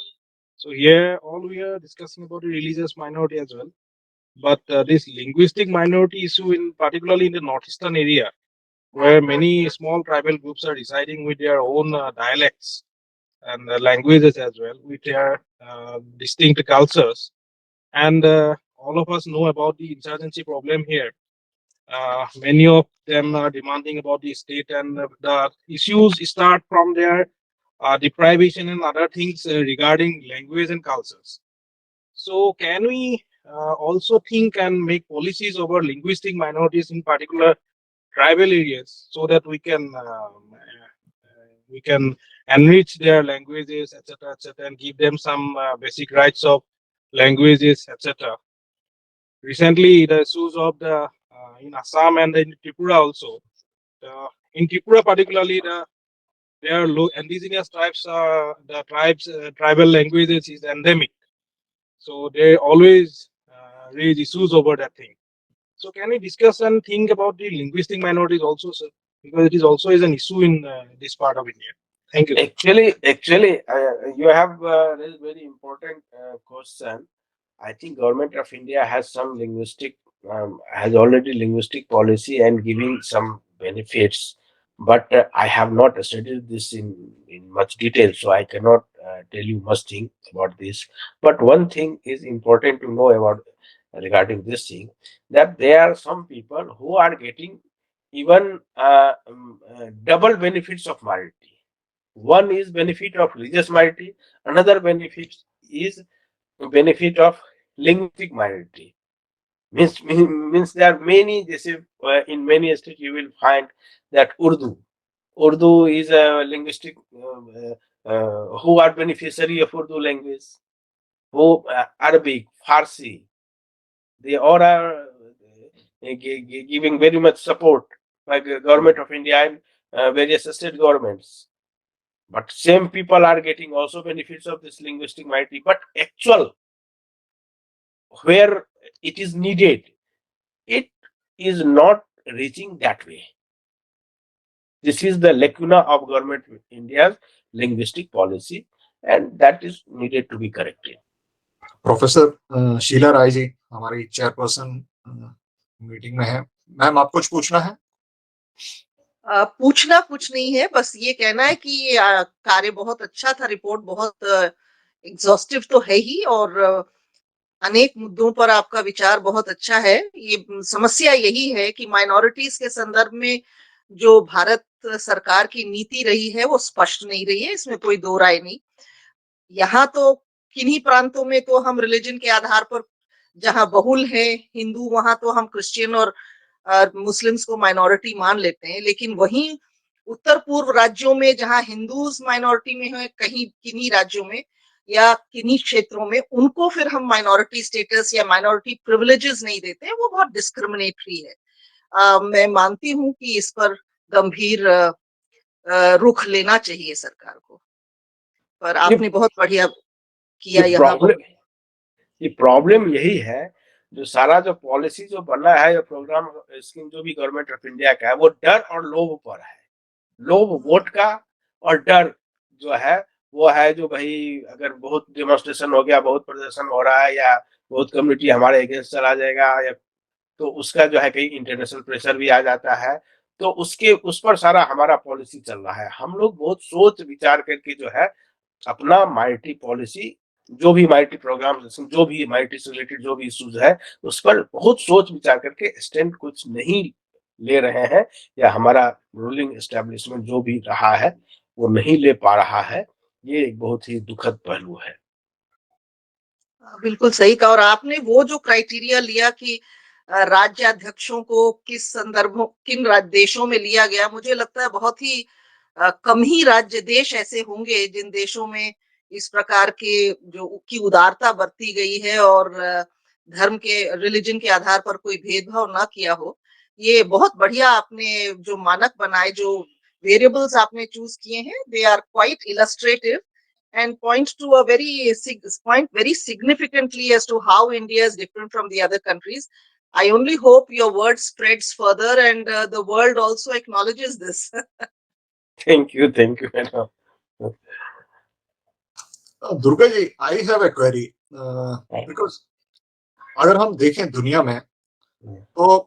So here, all we are discussing about the religious minority as well, but this linguistic minority issue, in particularly in the northeastern area, where many small tribal groups are residing with their own dialects and languages as well, with their distinct cultures, and all of us know about the insurgency problem here. Many of them are demanding about the state, and the issues start from their deprivation and other things regarding language and cultures. So, can we also think and make policies over linguistic minorities, in particular tribal areas, so that we can enrich their languages, etc., and give them some basic rights of languages, etc. Recently, the issues of the in Assam and in Tripura also. In Tripura, particularly, their indigenous tribes, tribal languages is endemic. So they always raise issues over that thing. So can we discuss and think about the linguistic minorities also, sir? Because it is also is an issue in this part of India. Thank you. Actually, you have raised very important question. I think government of India has some has already linguistic policy and giving some benefits, but I have not studied this in much detail, so I cannot tell you much thing about this. But one thing is important to know about regarding this thing, that there are some people who are getting even double benefits of minority. One is benefit of religious minority, another benefit is benefit of linguistic minority. Means there are many, in many states you will find that Urdu is a linguistic who are beneficiary of Urdu language, who Arabic, Farsi, they all are giving very much support by the government of India and various state governments. But same people are getting also benefits of this linguistic minority, but actual where it is needed, it is not reaching that way. This is the lacuna of government of India's linguistic policy, and that is needed to be corrected. Professor Sheela Rai ji हमारी चेयरपर्सन मीटिंग में है। मैम, आप कुछ पूछना है? पूछना कुछ नहीं है, बस ये कहना है कि कार्य बहुत अच्छा था, रिपोर्ट बहुत एग्जॉस्टिव तो है ही, और अनेक मुद्दों पर आपका विचार बहुत अच्छा है। ये समस्या यही है कि माइनॉरिटीज के संदर्भ में जो भारत सरकार की नीति रही है वो स्पष्ट नहीं रही है, इसमें कोई दो राय नहीं। यहाँ तो किन्हीं प्रांतों में तो हम रिलीजन के आधार पर जहाँ बहुल है हिंदू, वहां तो हम क्रिश्चियन और मुस्लिम्स को माइनॉरिटी मान लेते हैं, लेकिन वहीं उत्तर पूर्व राज्यों में जहाँ हिंदूज माइनॉरिटी में है, कहीं किन्हीं राज्यों में या किन्हीं क्षेत्रों में, उनको फिर हम माइनॉरिटी स्टेटस या माइनॉरिटी प्रिविलेजेस नहीं देते हैं, वो बहुत डिस्क्रिमिनेटरी है। मैं मानती हूँ कि इस पर गंभीर रुख लेना चाहिए सरकार को, पर ये आपने बहुत बढ़िया ये किया यहाँ पर। प्रॉब्लम ये प्रॉब्लम यही है, जो सारा जो पॉलिसी जो बना है, या प्रोग्राम स्कीम जो भी गवर्नमेंट ऑफ इंडिया का है, वो डर और लोभ पर है। लोभ वोट का, और डर जो है वो है जो भाई अगर बहुत डेमोन्स्ट्रेशन हो गया, बहुत प्रदर्शन हो रहा है, या बहुत कम्युनिटी हमारे अगेंस्ट चला जाएगा, या तो उसका जो है कहीं इंटरनेशनल प्रेशर भी आ जाता है, तो उसके उस पर सारा हमारा पॉलिसी चल रहा है। हम लोग बहुत सोच विचार करके जो है अपना माइनॉरिटी पॉलिसी, जो भी माइनॉरिटी प्रोग्राम, जो भी माइनॉरिटी से रिलेटेड जो भी इश्यूज है, उस पर बहुत सोच विचार करके स्टैंड कुछ नहीं ले रहे हैं, या हमारा रूलिंग एस्टेब्लिशमेंट जो भी रहा है वो नहीं ले पा रहा है। ये एक बहुत ही दुखद पहलू है। बिल्कुल सही कहा। और आपने वो जो क्राइटेरिया लिया कि राज्याध्यक्षों को किस संदर्भों, किन देशों में लिया गया, मुझे लगता है बहुत ही कम ही राज्य देश ऐसे होंगे जिन देशों में इस प्रकार के जो की उदारता बरती गई है और धर्म के, रिलीजन के आधार पर कोई भेदभाव ना किया हो। ये बहुत बढ़िया आपने जो मानक बनाए, जो वेरिएबल्स आपने चूज किए हैं, they are quite illustrative and point to a point very significantly as to how India is different from the other countries. I only hope your word spreads further and the world also acknowledges this. Thank you madam. Durga ji, I have a query, because अगर हम देखें दुनिया में, तो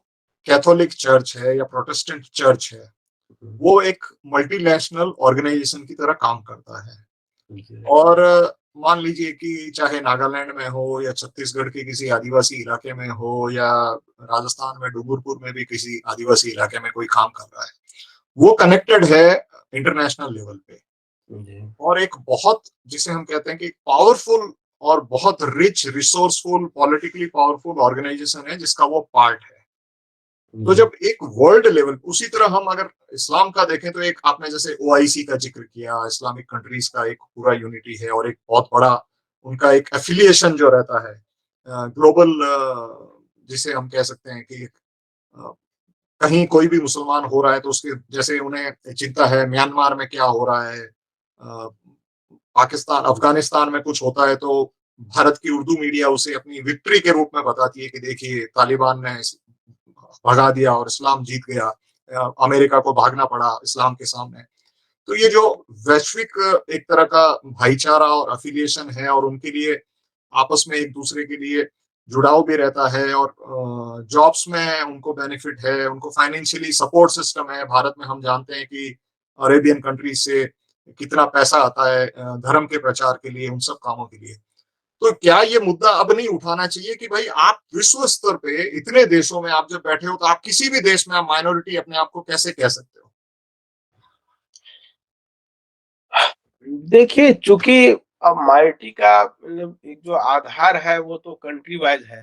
कैथोलिक चर्च है या प्रोटेस्टेंट चर्च है, वो एक मल्टीनेशनल ऑर्गेनाइजेशन की तरह काम करता है। और मान लीजिए कि चाहे नागालैंड में हो, या छत्तीसगढ़ के किसी आदिवासी इलाके में हो, या राजस्थान में डूंगरपुर में भी किसी आदिवासी इलाके में कोई काम कर रहा है, वो कनेक्टेड है इंटरनेशनल लेवल पे। और एक बहुत, जिसे हम कहते हैं कि पावरफुल और बहुत rich, resourceful, politically powerful organisation है जिसका वो पार्ट है। तो जब एक वर्ल्ड लेवल, उसी तरह हम अगर इस्लाम का देखें, तो एक आपने जैसे ओआईसी का जिक्र किया, इस्लामिक कंट्रीज का एक पूरा यूनिटी है, और एक बहुत बड़ा उनका एक एफिलिएशन जो रहता है ग्लोबल, जिसे हम कह सकते हैं कि कहीं कोई भी मुसलमान हो रहा है तो उसके, जैसे उन्हें चिंता है म्यांमार में क्या हो रहा है, पाकिस्तान, अफगानिस्तान में कुछ होता है तो भारत की उर्दू मीडिया उसे अपनी विक्ट्री के रूप में बताती है कि देखिए तालिबान ने भगा दिया और इस्लाम जीत गया, अमेरिका को भागना पड़ा इस्लाम के सामने। तो ये जो वैश्विक एक तरह का भाईचारा और अफिलिएशन है, और उनके लिए आपस में एक दूसरे के लिए जुड़ाव भी रहता है, और जॉब्स में उनको बेनिफिट है, उनको फाइनेंशियली सपोर्ट सिस्टम है। भारत में हम जानते हैं कि अरेबियन कंट्रीज से कितना पैसा आता है धर्म के प्रचार के लिए, उन सब कामों के लिए। तो क्या ये मुद्दा अब नहीं उठाना चाहिए कि भाई आप विश्व स्तर पे इतने देशों में आप जब बैठे हो, तो आप किसी भी देश में आप माइनॉरिटी अपने आप को कैसे कह सकते हो? देखिए, चूंकि अब माइनॉरिटी का मतलब एक जो आधार है वो तो कंट्री वाइज है,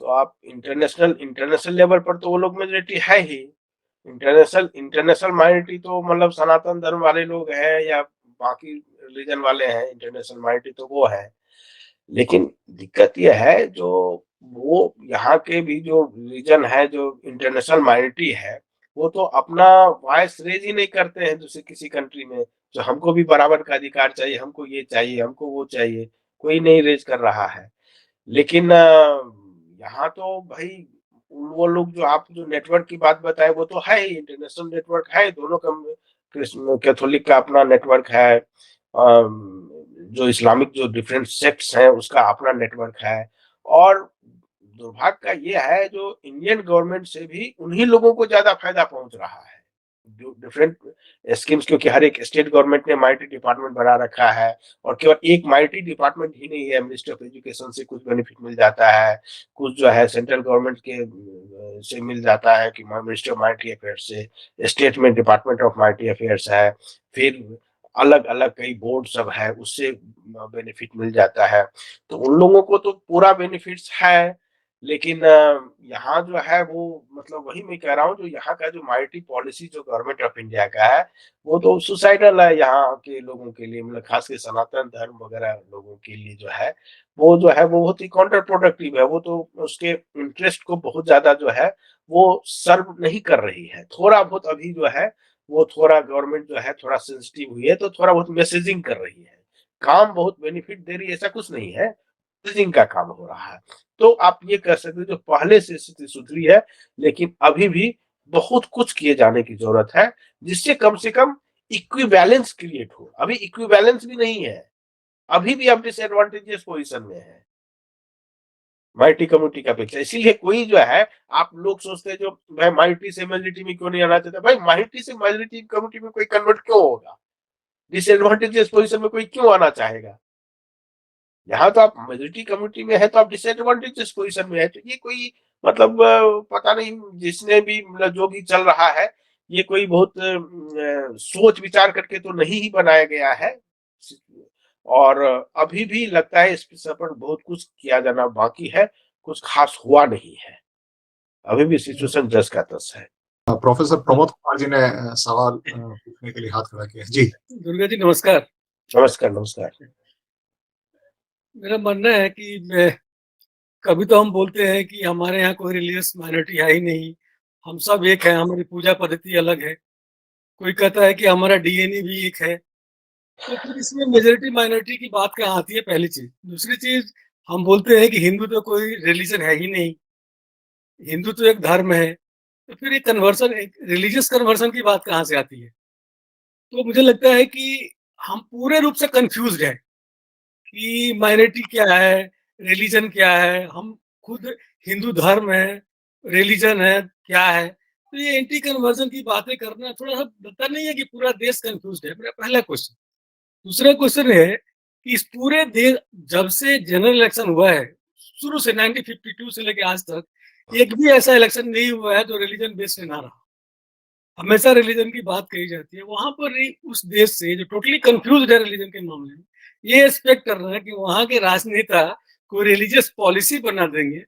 तो आप इंटरनेशनल लेवल पर तो वो लोग मेजोरिटी है ही। इंटरनेशनल इंटरनेशनल माइनॉरिटी तो मतलब सनातन धर्म वाले लोग हैं, या बाकी रिलीजन वाले हैं, इंटरनेशनल माइनॉरिटी तो वो है। लेकिन दिक्कत ये है, जो वो यहाँ के भी जो रीजन है, जो इंटरनेशनल माइनॉरिटी है, वो तो अपना वॉइस रेज ही नहीं करते हैं दूसरे किसी कंट्री में, जो हमको भी बराबर का अधिकार चाहिए, हमको ये चाहिए, हमको वो चाहिए, कोई नहीं रेज कर रहा है। लेकिन यहाँ तो भाई वो लोग, जो आप जो नेटवर्क की बात बताए, वो तो है ही, इंटरनेशनल नेटवर्क है, दोनों का कैथोलिक का अपना नेटवर्क है, जो इस्लामिक जो डिफरेंट सेक्ट्स हैं उसका अपना नेटवर्क है। और दुर्भाग्य का ये है, जो इंडियन गवर्नमेंट से भी उन्हीं लोगों को ज्यादा फायदा पहुंच रहा है, डिफरेंट स्कीम्स, क्योंकि हर एक स्टेट गवर्नमेंट ने माइनॉरिटी डिपार्टमेंट बना रखा है, और केवल एक माइनॉरिटी डिपार्टमेंट ही नहीं है, मिनिस्ट्री ऑफ एजुकेशन से कुछ बेनिफिट मिल जाता है, कुछ जो है सेंट्रल गवर्नमेंट के से मिल जाता है कि मिनिस्ट्री ऑफ माइनॉरिटी अफेयर्स से, स्टेट में डिपार्टमेंट ऑफ माइनॉरिटी अफेयर्स है, फिर अलग अलग कई बोर्ड सब है, उससे बेनिफिट मिल जाता है। तो उन लोगों को तो पूरा बेनिफिट्स है, लेकिन यहाँ जो है वो मतलब वही मैं कह रहा हूँ, जो यहाँ का जो माइनॉरिटी पॉलिसी जो गवर्नमेंट ऑफ इंडिया का है, वो तो सुसाइडल है यहाँ के लोगों के लिए, मतलब खास के सनातन धर्म वगैरह लोगों के लिए जो है, वो जो है वो बहुत ही काउंटर प्रोडक्टिव है। वो तो उसके इंटरेस्ट को बहुत ज़्यादा जो है वो सर्व नहीं कर रही है। थोड़ा बहुत अभी जो है वो थोड़ा गवर्नमेंट जो है थोड़ा सेंसिटिव हुई है, तो थोड़ा बहुत मैसेजिंग कर रही है। काम बहुत बेनिफिट दे रही है ऐसा कुछ नहीं है, मैसेजिंग का काम हो रहा है। तो आप ये कह सकते हैं जो पहले से स्थिति सुधरी है, लेकिन अभी भी बहुत कुछ किए जाने की ज़रूरत है, जिससे कम से कम इक्विवेलेंस क्रिएट हो। अभी इक्विवेलेंस भी नहीं है, अभी भी आप डिसएडवांटेजेस पोज़ीशन में हैं, माइनॉरिटी कम्युनिटी की अपेक्षा। इसीलिए कोई जो है, आप लोग सोचते हैं जो भाई माइनॉरिटी से मेजॉरिटी में क्यों नहीं आना चाहता? भाई माइनॉरिटी से मेजॉरिटी कम्युनिटी में कोई कन्वर्ट क्यों होगा? डिसएडवांटेजेस पोज़ीशन में कोई क्यों आना चाहेगा? यहाँ तो आप मेजॉरिटी कम्युनिटी में है तो आप डिसएडवांटेजेस पोजीशन में है, तो ये कोई मतलब पता नहीं जिसने भी मतलब जो भी चल रहा है, ये कोई बहुत सोच विचार करके तो नहीं ही बनाया गया है। और अभी भी लगता है इस विषय पर बहुत कुछ किया जाना बाकी है, कुछ खास हुआ नहीं है। अभी भी सिचुएशन जस का तस है। प्रोफेसर प्रमोद कुमार जी ने सवाल पूछने के लिए हाथ खड़ा किया है। जी। दुर्गा जी नमस्कार। नमस्कार, नमस्कार। मेरा मानना है कि कभी तो हम बोलते हैं कि हमारे यहाँ कोई रिलीजियस माइनॉरिटी है ही नहीं, हम सब एक हैं, हमारी पूजा पद्धति अलग है। कोई कहता है कि हमारा डीएनए भी एक है। तो फिर इसमें मेजॉरिटी माइनॉरिटी की बात कहाँ आती है, पहली चीज़। दूसरी चीज़, हम बोलते हैं कि हिंदू तो कोई रिलीजन है ही नहीं, हिंदू तो एक धर्म है। तो फिर ये कन्वर्सन, एक रिलीजियस कन्वर्सन की बात कहाँ से आती है? तो मुझे लगता है कि हम पूरे रूप से कन्फ्यूज़्ड हैं कि माइनॉरिटी क्या है, रिलीजन क्या है, हम खुद हिंदू धर्म है, रिलीजन है, क्या है? तो ये एंटी कन्वर्जन की बातें करना थोड़ा-सा लगता नहीं है कि पूरा देश कन्फ्यूज़्ड है? मेरा पहला क्वेश्चन। दूसरा क्वेश्चन है कि इस पूरे देश, जब से जनरल इलेक्शन हुआ है, शुरू से 1952 से लेके आज तक, एक भी ऐसा इलेक्शन नहीं हुआ है जो रिलीजन बेस पे ना रहा। हमेशा रिलीजन की बात कही जाती है। वहाँ पर ही उस देश से जो टोटली कन्फ्यूज़्ड है रिलीजन के मामले में, ये एक्सपेक्ट कर रहे हैं कि वहाँ के राजनेता कोई रिलीजियस पॉलिसी बना देंगे।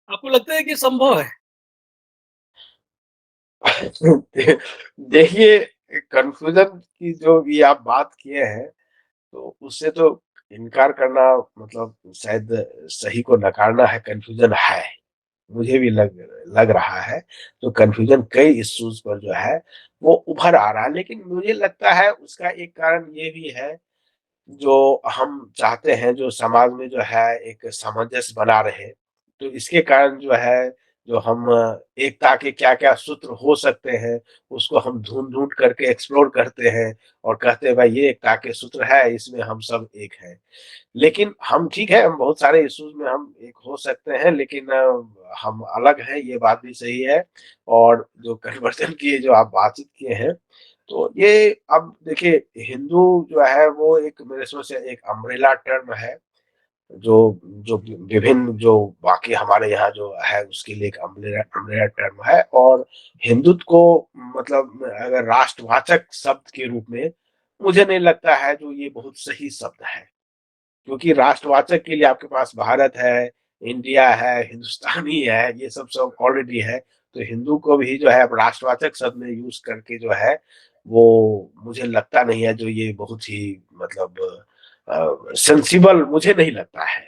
आपको लगता है कि संभव है? देखिए, कन्फ्यूजन की जो भी आप बात किए हैं, तो उससे तो इनकार करना मतलब शायद सही को नकारना है। कन्फ्यूजन है, मुझे भी लग रहा है। तो कन्फ्यूजन कई इश्यूज पर जो है वो उभर आ रहा है, लेकिन मुझे लगता है उसका एक कारण ये भी है, जो हम चाहते हैं जो समाज में जो है एक सामंजस्य बना रहे। तो इसके कारण जो है, जो हम एकता के क्या-क्या सूत्र हो सकते हैं, उसको हम ढूँढ-ढूँढ करके एक्सप्लोर करते हैं और कहते हैं भाई ये एकता के सूत्र है, इसमें हम सब एक हैं। लेकिन हम ठीक है, हम बहुत सारे इश्यूज़ में हम एक हो सकते हैं, लेकिन हम अलग हैं, ये बात भी सही है। और जो कन्वर्जन की जो आप बातचीत किए हैं, तो ये अब देखिए, हिंदू जो है वो एक मेरे समझ से एक अम्ब्रेला टर्म है, जो जो विभिन्न जो बाकी हमारे यहाँ जो है उसके लिए एक अम्ब्रेला अम्ब्रेला टर्म है। और हिंदुत्व को मतलब अगर राष्ट्रवाचक शब्द के रूप में मुझे नहीं लगता है जो ये बहुत सही शब्द है। क्योंकि राष्ट्रवाचक के लिए आपके पास भारत है, इंडिया है, हिंदुस्तानी है, ये सब ऑलरेडी है। तो हिंदू को भी जो है अब राष्ट्रवाचक शब्द में यूज़ करके जो है, वो मुझे लगता नहीं है जो ये बहुत ही मतलब सेंसिबल मुझे नहीं लगता है।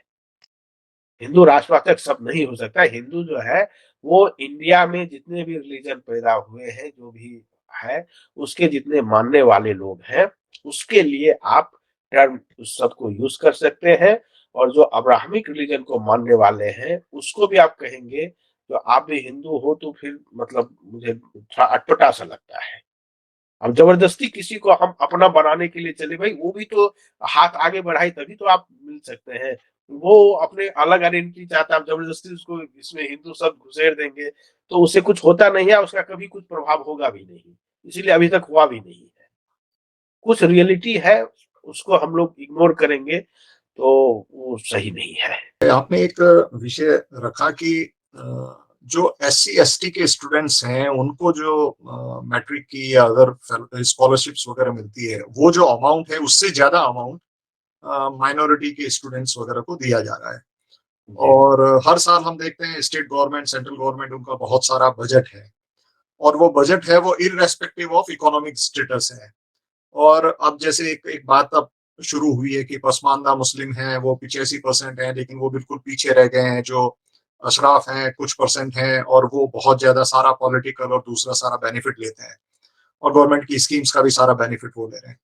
हिंदू राष्ट्रवाचक शब्द नहीं हो सकता। हिंदू जो है वो इंडिया में जितने भी रिलीजन पैदा हुए हैं, जो भी है, उसके जितने मानने वाले लोग हैं, उसके लिए आप टर्म उस शब्द को यूज़ कर सकते हैं। और जो अब्राहमिक रिलीजन को मानने वाले हैं, उसको भी आप कहेंगे, तो आप भी हिंदू हो तो फिर मतलब मुझे थोड़ा अटपटा-सा लगता है। अब ज़बरदस्ती किसी को हम अपना बनाने के लिए चले भाई, वो भी तो हाथ आगे बढ़ाए तभी तो आप मिल सकते हैं। वो अपने अलग आइडेंटिटी चाहता है, आप ज़बरदस्ती उसको इसमें हिंदू शब्द घुसेड़ देंगे, तो उससे कुछ होता नहीं है, उसका कभी कुछ प्रभाव होगा भी नहीं। इसीलिए अभी तक हुआ भी नहीं है। कुछ रियलिटी है, उसको हम लोग इग्नोर करेंगे, तो वो सही नहीं है। आपने एक विषय रखा कि जो SC/ST के स्टूडेंट्स हैं उनको जो मैट्रिक की या अदर स्कॉलरशिप्स वगैरह मिलती है, वो जो अमाउंट है उससे ज्यादा अमाउंट माइनॉरिटी के स्टूडेंट्स वगैरह को दिया जा रहा है। और हर साल हम देखते हैं स्टेट गवर्नमेंट, सेंट्रल गवर्नमेंट, उनका बहुत सारा बजट है, और वो बजट है वो इररेस्पेक्टिव ऑफ इकोनॉमिक स्टेटस है। और अब जैसे एक बात अब शुरू हुई है कि पसमानदा मुस्लिम हैं वो 85% हैं, लेकिन वो बिल्कुल पीछे रह गए हैं। जो अशराफ हैं कुछ परसेंट हैं, और वो बहुत ज्यादा सारा पॉलिटिकल और दूसरा सारा बेनिफिट लेते हैं, और गवर्नमेंट की स्कीम्स का भी सारा बेनिफिट वो ले रहे हैं।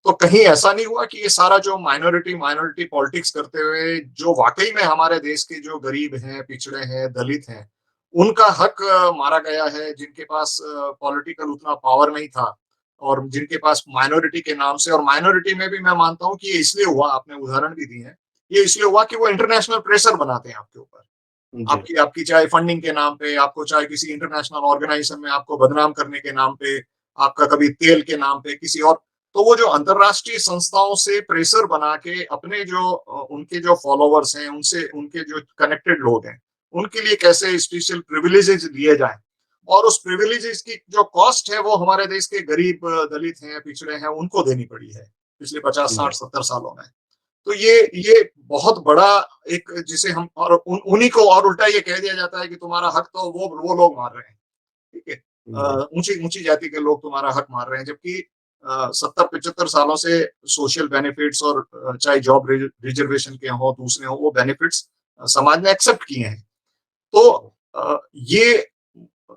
तो कहीं ऐसा नहीं हुआ कि ये सारा जो माइनॉरिटी पॉलिटिक्स करते हुए जो वाकई में हमारे देश के जो गरीब हैं, पिछड़े हैं, दलित हैं, उनका हक मारा गया है, जिनके पास पॉलिटिकल उतना पावर नहीं था, और जिनके पास माइनॉरिटी के नाम से, और माइनॉरिटी में भी मैं मानता हूँ कि ये इसलिए हुआ, आपने उदाहरण भी दिए हैं, ये इसलिए हुआ कि वो इंटरनेशनल प्रेशर बनाते हैं आपके ऊपर। आपकी आपकी चाहे फंडिंग के नाम पे, आपको चाहे किसी इंटरनेशनल ऑर्गेनाइजेशन में आपको बदनाम करने के नाम पे, आपका कभी तेल के नाम पे किसी और, तो वो जो अंतरराष्ट्रीय संस्थाओं से प्रेशर बना के अपने जो उनके जो फॉलोवर्स हैं, उनसे उनके जो कनेक्टेड लोग हैं, उनके लिए कैसे स्पेशल प्रिविलेजेस दिए जाएं, और उस प्रिविलेजेस की जो कॉस्ट है वो हमारे देश के गरीब, दलित हैं, पिछड़े हैं, उनको देनी पड़ी है पिछले 50, 60, 70 सालों में। तो ये बहुत बड़ा एक, जिसे हम, और उन्हीं को और उल्टा ये कह दिया जाता है कि तुम्हारा हक तो वो लोग मार रहे हैं, ठीक है, ऊंची ऊंची जाति के लोग तुम्हारा हक मार रहे हैं, जबकि 70-75 सालों से सोशल बेनिफिट्स और चाहे जॉब रिजर्वेशन के हो, दूसरे हो, वो बेनिफिट्स समाज ने एक्सेप्ट किए हैं। तो ये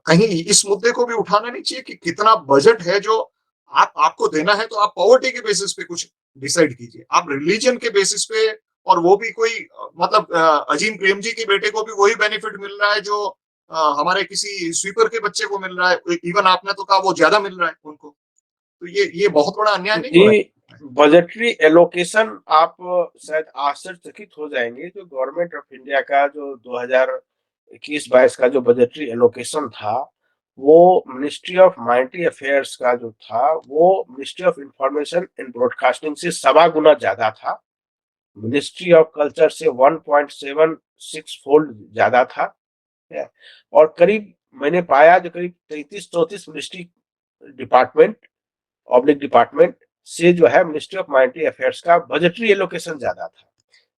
कहीं इस मुद्दे को भी उठाना नहीं चाहिए कि कितना बजट है जो आपको देना है, तो आप पॉवर्टी के बेसिस पे कुछ डिसाइड कीजिए। आप रिलीजन के बेसिस पे, और वो भी कोई मतलब अजीम प्रेम जी के बेटे को भी वही बेनिफिट मिल रहा है जो हमारे किसी स्वीपर के बच्चे को मिल रहा है, इवन आपने तो कहा वो ज्यादा मिल रहा है उनको। तो ये बहुत बड़ा अन्याय नहीं हो रहा है? बजटरी एलोकेशन, आप शायद आश्चर्यचकित हो जाएंगे, जो गवर्नमेंट ऑफ इंडिया का जो 2021-22 का जो बजटरी एलोकेशन था, वो मिनिस्ट्री ऑफ माइनॉरिटी अफेयर्स का जो था, वो ministry of information and broadcasting से 1.25 गुना ज्यादा था। मिनिस्ट्री ऑफ कल्चर से 1.76 फोल्ड ज्यादा था। और करीब मैंने पाया जो करीब 33-34 मिनिस्ट्री डिपार्टमेंट से जो है मिनिस्ट्री ऑफ माइनॉरिटी अफेयर्स का बजटरी एलोकेशन ज्यादा था।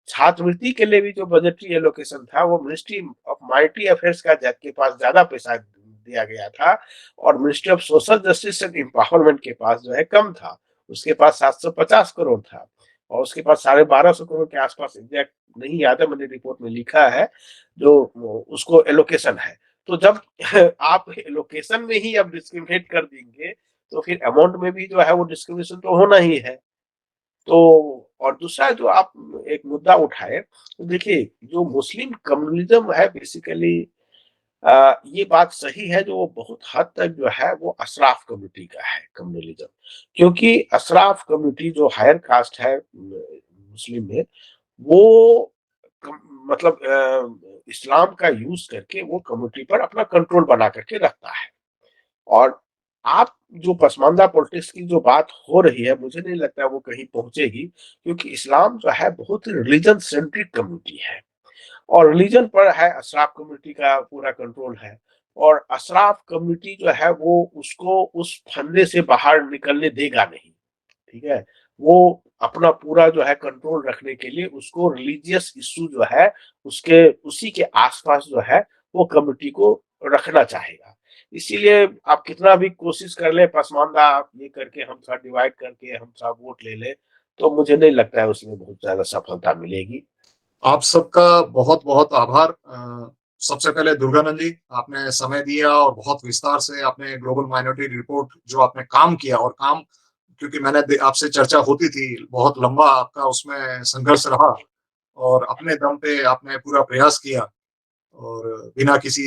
छात्रवृत्ति के लिए भी जो बजटरी एलोकेशन था, वो मिनिस्ट्री ऑफ माइनॉरिटी अफेयर्स के पास ज्यादा पैसा दिया गया था, और ministry of social justice and empowerment के पास जो है कम था। उसके पास 750 करोड़ था, और उसके पास 1250 करोड़ के आसपास, एग्जैक्ट नहीं याद है, मैंने रिपोर्ट में लिखा है, जो उसको एलोकेशन है। तो जब आप एलोकेशन में ही अब डिस्क्रिमिनेट कर देंगे, तो फिर अमाउंट में भी जो है वो डिस्क्रिमिनेशन तो होना ही है। तो और दूसरा जो आप एक मुद्दा उठाए, तो देखिए जो मुस्लिम कम्युनिज्म है बेसिकली, ये बात सही है, जो बहुत हद तक जो है वो अशराफ कम्युनिटी का है कम्युनलिज्म, क्योंकि अशराफ कम्युनिटी जो हायर कास्ट है मुस्लिम में, वो मतलब इस्लाम का यूज करके वो कम्युनिटी पर अपना कंट्रोल बना करके रखता है। और आप जो पसमानदा पॉलिटिक्स की जो बात हो रही है, मुझे नहीं लगता वो कहीं पहुंचेगी, क्योंकि इस्लाम जो है बहुत रिलीजन सेंट्रिक कम्युनिटी है, और रिलीजन पर है अशराफ कम्युनिटी का पूरा कंट्रोल है। और अशराफ कम्युनिटी जो है वो उसको उस फंदे से बाहर निकलने देगा नहीं, ठीक है। वो अपना पूरा जो है कंट्रोल रखने के लिए उसको रिलीजियस इशू जो है उसके उसी के आसपास जो है वो कम्युनिटी को रखना चाहेगा। इसीलिए आप कितना भी कोशिश कर ले पसमानदा आप ये करके हम सब डिवाइड करके हम सब वोट ले ले, तो मुझे नहीं लगता है उसमें बहुत ज्यादा सफलता मिलेगी। आप सबका बहुत बहुत आभार। सबसे पहले दुर्गानंद जी, आपने समय दिया और बहुत विस्तार से आपने ग्लोबल माइनॉरिटी रिपोर्ट जो आपने काम किया, और काम, क्योंकि मैंने आपसे चर्चा होती थी, बहुत लंबा आपका उसमें संघर्ष रहा, और अपने दम पे आपने पूरा प्रयास किया, और बिना किसी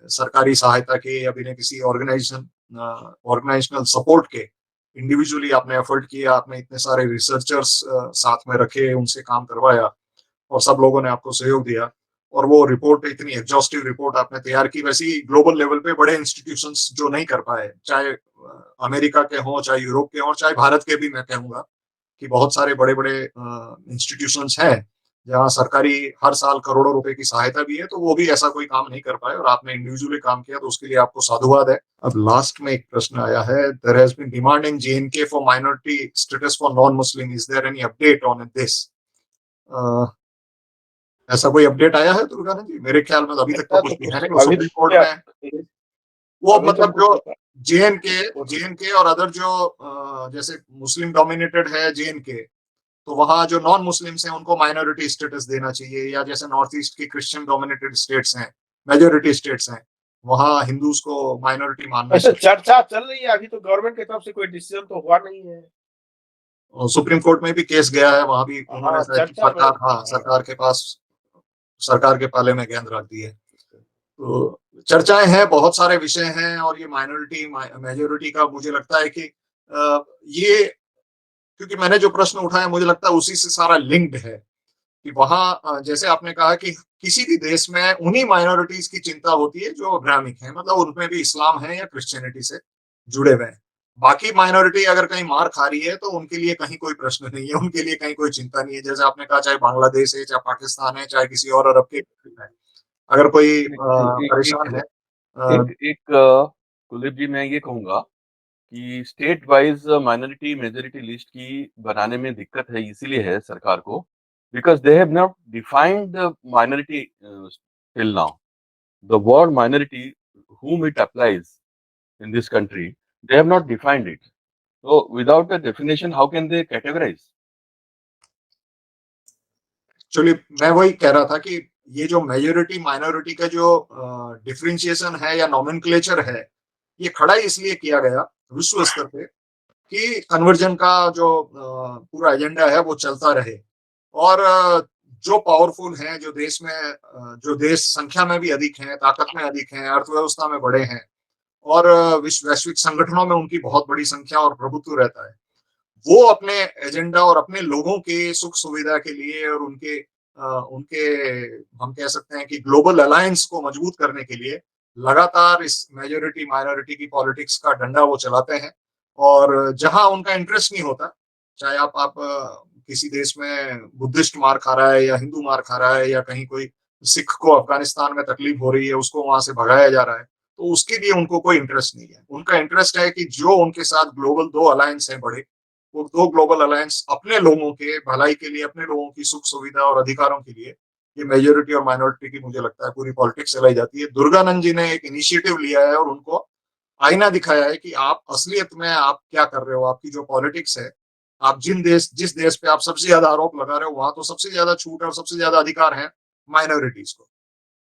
सरकारी सहायता के या बिना किसी ऑर्गेनाइजेशनल सपोर्ट के इंडिविजुअली आपने एफर्ट किया। आपने इतने सारे रिसर्चर्स साथ में रखे, उनसे काम करवाया, और सब लोगों ने आपको सहयोग दिया, और वो रिपोर्ट, इतनी एग्जॉस्टिव रिपोर्ट आपने तैयार की। वैसे ही ग्लोबल लेवल पे बड़े इंस्टीट्यूशंस जो नहीं कर पाए, चाहे अमेरिका के हों, चाहे यूरोप के हों, चाहे भारत के भी, मैं कहूंगा कि बहुत सारे बड़े बड़े इंस्टीट्यूशंस हैं जहाँ सरकारी हर साल करोड़ों रुपए की सहायता भी है, तो वो भी ऐसा कोई काम नहीं कर पाए और आपने इंडिविजुअली काम किया, तो उसके लिए आपको साधुवाद है। अब लास्ट में एक प्रश्न आया है, there has been demand in J and K for minority status for non Muslim, is there any update on this? ऐसा कोई अपडेट आया है दुर्गानंद जी? मेरे ख्याल में अभी तक तो कुछ भी है नहीं, वो अभी सुप्रीम कोर्ट में वो अभी तो मतलब कुछ जो पता- जेएनके और अदर जो जैसे मुस्लिम डोमिनेटेड है जेएनके, तो वहां जो नॉन मुस्लिम्स हैं उनको माइनॉरिटी स्टेटस देना चाहिए, या जैसे नॉर्थ ईस्ट की क्रिश्चियन डोमिनेटेड स्टेट्स हैं, मेजोरिटी स्टेट्स हैं, वहां हिंदूज को माइनॉरिटी मानना ऐसे चाहिए। चर्चा चल रही है, अभी तो गवर्नमेंट की तरफ से कोई डिसीजन तो हुआ नहीं है। और सुप्रीम कोर्ट में भी केस गया है, वहां भी उन्होंने हाँ, शायद चर्चा में। सरकार के पास, सरकार के पाले में गेंद रख दी है। तो चर्चाएं हैं, बहुत सारे विषय हैं, और ये माइनॉरिटी मेजोरिटी का मुझे लगता है कि ये, क्योंकि मैंने जो प्रश्न उठाया मुझे लगता है उसी से सारा लिंक्ड है कि वहां जैसे आपने कहा कि किसी भी देश में उन्हीं माइनॉरिटीज की चिंता होती है जो ब्राह्मिक है, मतलब उनमें भी इस्लाम है या क्रिश्चियनिटी से जुड़े हुए हैं। बाकी माइनॉरिटी अगर कहीं मार खा रही है तो उनके लिए कहीं कोई प्रश्न नहीं है, उनके लिए कहीं कोई चिंता नहीं है। जैसे आपने कहा, चाहे बांग्लादेश है, चाहे पाकिस्तान है, चाहे किसी और अरब के country है, अगर कोई एक परेशान है एक एक कुलदीप जी, मैं ये कहूंगा कि state wise minority majority list की बनाने में दिक्कत है, इसीलिए है सरकार को, because they have not defined the minority till now. The word minority whom it applies in this country, they have not defined it. So without a definition, how can they categorize? Actually मैं वही कह रहा था कि ये जो मेजोरिटी माइनॉरिटी का जो डिफरेंशिएशन है या नॉमेनक्लेचर है, ये खड़ा इसलिए किया गया विश्व स्तर पे कि कन्वर्जन का जो पूरा एजेंडा है वो चलता रहे, और जो पावरफुल हैं, जो देश में जो देश संख्या में भी अधिक हैं, ताकत में अधिक हैं, अर्थव्यवस्था में बड़े हैं, और विश्व वैश्विक संगठनों में उनकी बहुत बड़ी संख्या और प्रभुत्व रहता है, वो अपने एजेंडा और अपने लोगों के सुख सुविधा के लिए और उनके हम कह सकते हैं कि ग्लोबल अलायंस को मजबूत करने के लिए लगातार इस मेजोरिटी माइनॉरिटी की पॉलिटिक्स का डंडा वो चलाते हैं। और जहां उनका इंटरेस्ट नहीं होता, चाहे आप किसी देश में बुद्धिस्ट मार खा रहा है या हिंदू मार खा रहा है, या कहीं कोई सिख को अफगानिस्तान में तकलीफ हो रही है उसको वहां से भगाया जा रहा है, तो उसके लिए उनको कोई इंटरेस्ट नहीं है। उनका इंटरेस्ट है कि जो उनके साथ ग्लोबल दो अलायंस हैं बड़े, वो दो ग्लोबल अलायंस अपने लोगों के भलाई के लिए, अपने लोगों की सुख सुविधा और अधिकारों के लिए, ये मेजोरिटी और माइनॉरिटी की मुझे लगता है पूरी पॉलिटिक्स चलाई जाती है। दुर्गानंद जी ने एक इनिशिएटिव लिया है और उनको आईना दिखाया है कि आप असलियत में आप क्या कर रहे हो, आपकी जो पॉलिटिक्स है, आप जिस देश पे आप सबसे ज्यादा आरोप लगा रहे हो, वहां तो सबसे ज्यादा छूट और सबसे ज्यादा अधिकार है माइनॉरिटीज को।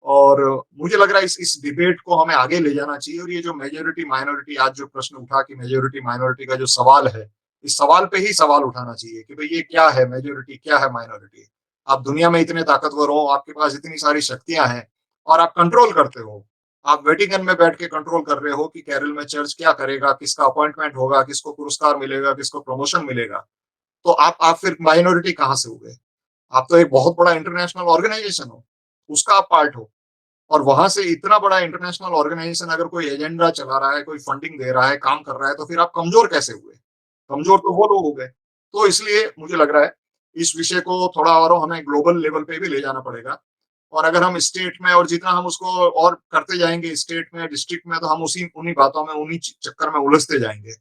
और मुझे लग रहा है इस डिबेट को हमें आगे ले जाना चाहिए, और ये जो मेजोरिटी माइनॉरिटी आज जो प्रश्न उठा कि मेजोरिटी माइनॉरिटी का जो सवाल है, इस सवाल पे ही सवाल उठाना चाहिए कि भाई ये क्या है मेजोरिटी, क्या है माइनॉरिटी। आप दुनिया में इतने ताकतवर हो, आपके पास इतनी सारी शक्तियां हैं, और आप कंट्रोल करते हो, आप वेटिकन में बैठ के कंट्रोल कर रहे हो कि केरल में चर्च क्या करेगा, किसका अपॉइंटमेंट होगा, किसको पुरस्कार मिलेगा, किसको प्रमोशन मिलेगा। तो आप फिर माइनॉरिटी कहाँ से हो गए? आप तो एक बहुत बड़ा इंटरनेशनल ऑर्गेनाइजेशन हो, उसका आप पार्ट हो। और वहां से इतना बड़ा इंटरनेशनल ऑर्गेनाइजेशन अगर कोई एजेंडा चला रहा है, कोई फंडिंग दे रहा है, काम कर रहा है, तो फिर आप कमजोर कैसे हुए? कमजोर तो वो लोग हो गए। तो इसलिए मुझे लग रहा है इस विषय को थोड़ा और हमें ग्लोबल लेवल पे भी ले जाना पड़ेगा। और अगर हम स्टेट में, और जितना हम उसको और करते जाएंगे स्टेट में, डिस्ट्रिक्ट में, तो हम उसी उन्हीं बातों में, उन्हीं चक्कर में उलझते जाएंगे,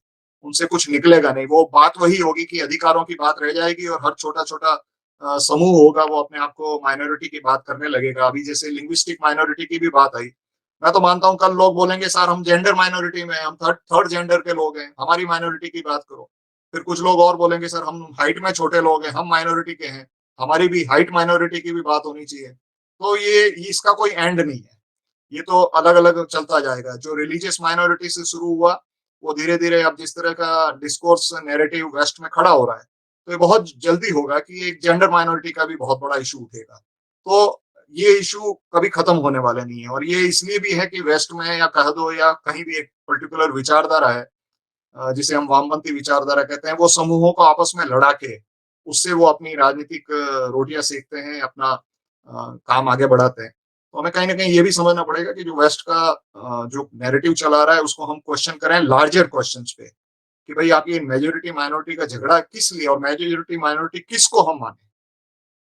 उनसे कुछ निकलेगा नहीं। वो बात वही होगी कि अधिकारों की बात रह जाएगी, और हर छोटा छोटा समूह होगा वो अपने आप को माइनॉरिटी की बात करने लगेगा। अभी जैसे लिंग्विस्टिक माइनॉरिटी की भी बात आई, मैं तो मानता हूँ कल लोग बोलेंगे सर हम जेंडर माइनॉरिटी में हैं, हम थर्ड जेंडर के लोग हैं, हमारी माइनॉरिटी की बात करो। फिर कुछ लोग और बोलेंगे सर हम हाइट में छोटे लोग हैं, हम माइनॉरिटी के हैं, हमारी भी हाइट माइनॉरिटी की भी बात होनी चाहिए। तो ये इसका कोई एंड नहीं है, ये तो अलग अलग चलता जाएगा। जो रिलीजियस माइनॉरिटी से शुरू हुआ, वो धीरे धीरे अब जिस तरह का डिस्कोर्स नैरेटिव वेस्ट में खड़ा हो रहा है, तो ये बहुत जल्दी होगा कि एक जेंडर माइनॉरिटी का भी बहुत बड़ा इशू उठेगा। तो ये इशू कभी खत्म होने वाले नहीं है, और ये इसलिए भी है कि वेस्ट में, या कह दो, या कहीं भी एक पर्टिकुलर विचारधारा है, जिसे हम वामपंथी विचारधारा कहते हैं, वो समूहों को आपस में लड़ा के उससे वो अपनी राजनीतिक रोटियां सेकते हैं, अपना काम आगे बढ़ाते हैं। तो हमें कहीं ना कहीं ये भी समझना पड़ेगा कि जो वेस्ट का जो नैरेटिव चला रहा है उसको हम क्वेश्चन करें लार्जर क्वेश्चंस पे, कि भाई आप ये मेजोरिटी माइनॉरिटी का झगड़ा किस लिए, और मेजोरिटी माइनॉरिटी किसको हम माने।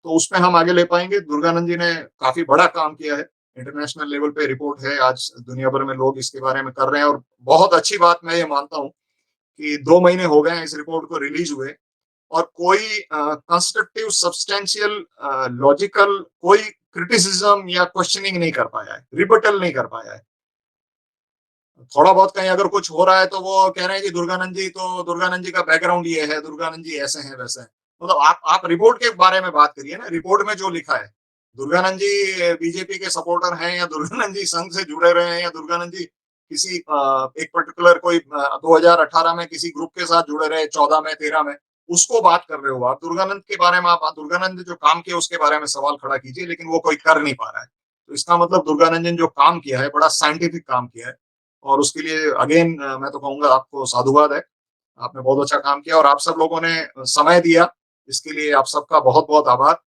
तो उसमें हम आगे ले पाएंगे। दुर्गानंद जी ने काफी बड़ा काम किया है, इंटरनेशनल लेवल पे रिपोर्ट है, आज दुनिया भर में लोग इसके बारे में कर रहे हैं। और बहुत अच्छी बात मैं ये मानता हूँ कि 2 महीने हो गए हैं इस रिपोर्ट को रिलीज हुए, और कोई कंस्ट्रक्टिव सब्सटेंशियल लॉजिकल कोई क्रिटिसिज्म या क्वेश्चनिंग नहीं कर पाया है, रिबटल नहीं कर पाया है। थोड़ा बहुत कहीं अगर कुछ हो रहा है तो वो कह रहे हैं कि दुर्गानंद जी का बैकग्राउंड ये है, दुर्गानंद जी ऐसे हैं वैसे हैं। मतलब आप रिपोर्ट के बारे में बात करिए ना, रिपोर्ट में जो लिखा है, दुर्गानंद जी बीजेपी के सपोर्टर हैं या दुर्गानंद जी संघ से जुड़े रहे हैं या दुर्गानंद जी किसी एक पर्टिकुलर कोई 2018 में किसी ग्रुप के साथ जुड़े रहे, 14 में 13 में, उसको बात कर रहे हो आप। दुर्गानंद के बारे में आप दुर्गानंद जो काम किया उसके बारे में सवाल खड़ा कीजिए, लेकिन वो कोई कर नहीं पा रहा है। तो इसका मतलब दुर्गानंद ने जो काम किया है बड़ा साइंटिफिक काम किया है, और उसके लिए अगेन मैं तो कहूंगा आपको साधुवाद है। आपने बहुत अच्छा काम किया और आप सब लोगों ने समय दिया, इसके लिए आप सबका बहुत बहुत आभार।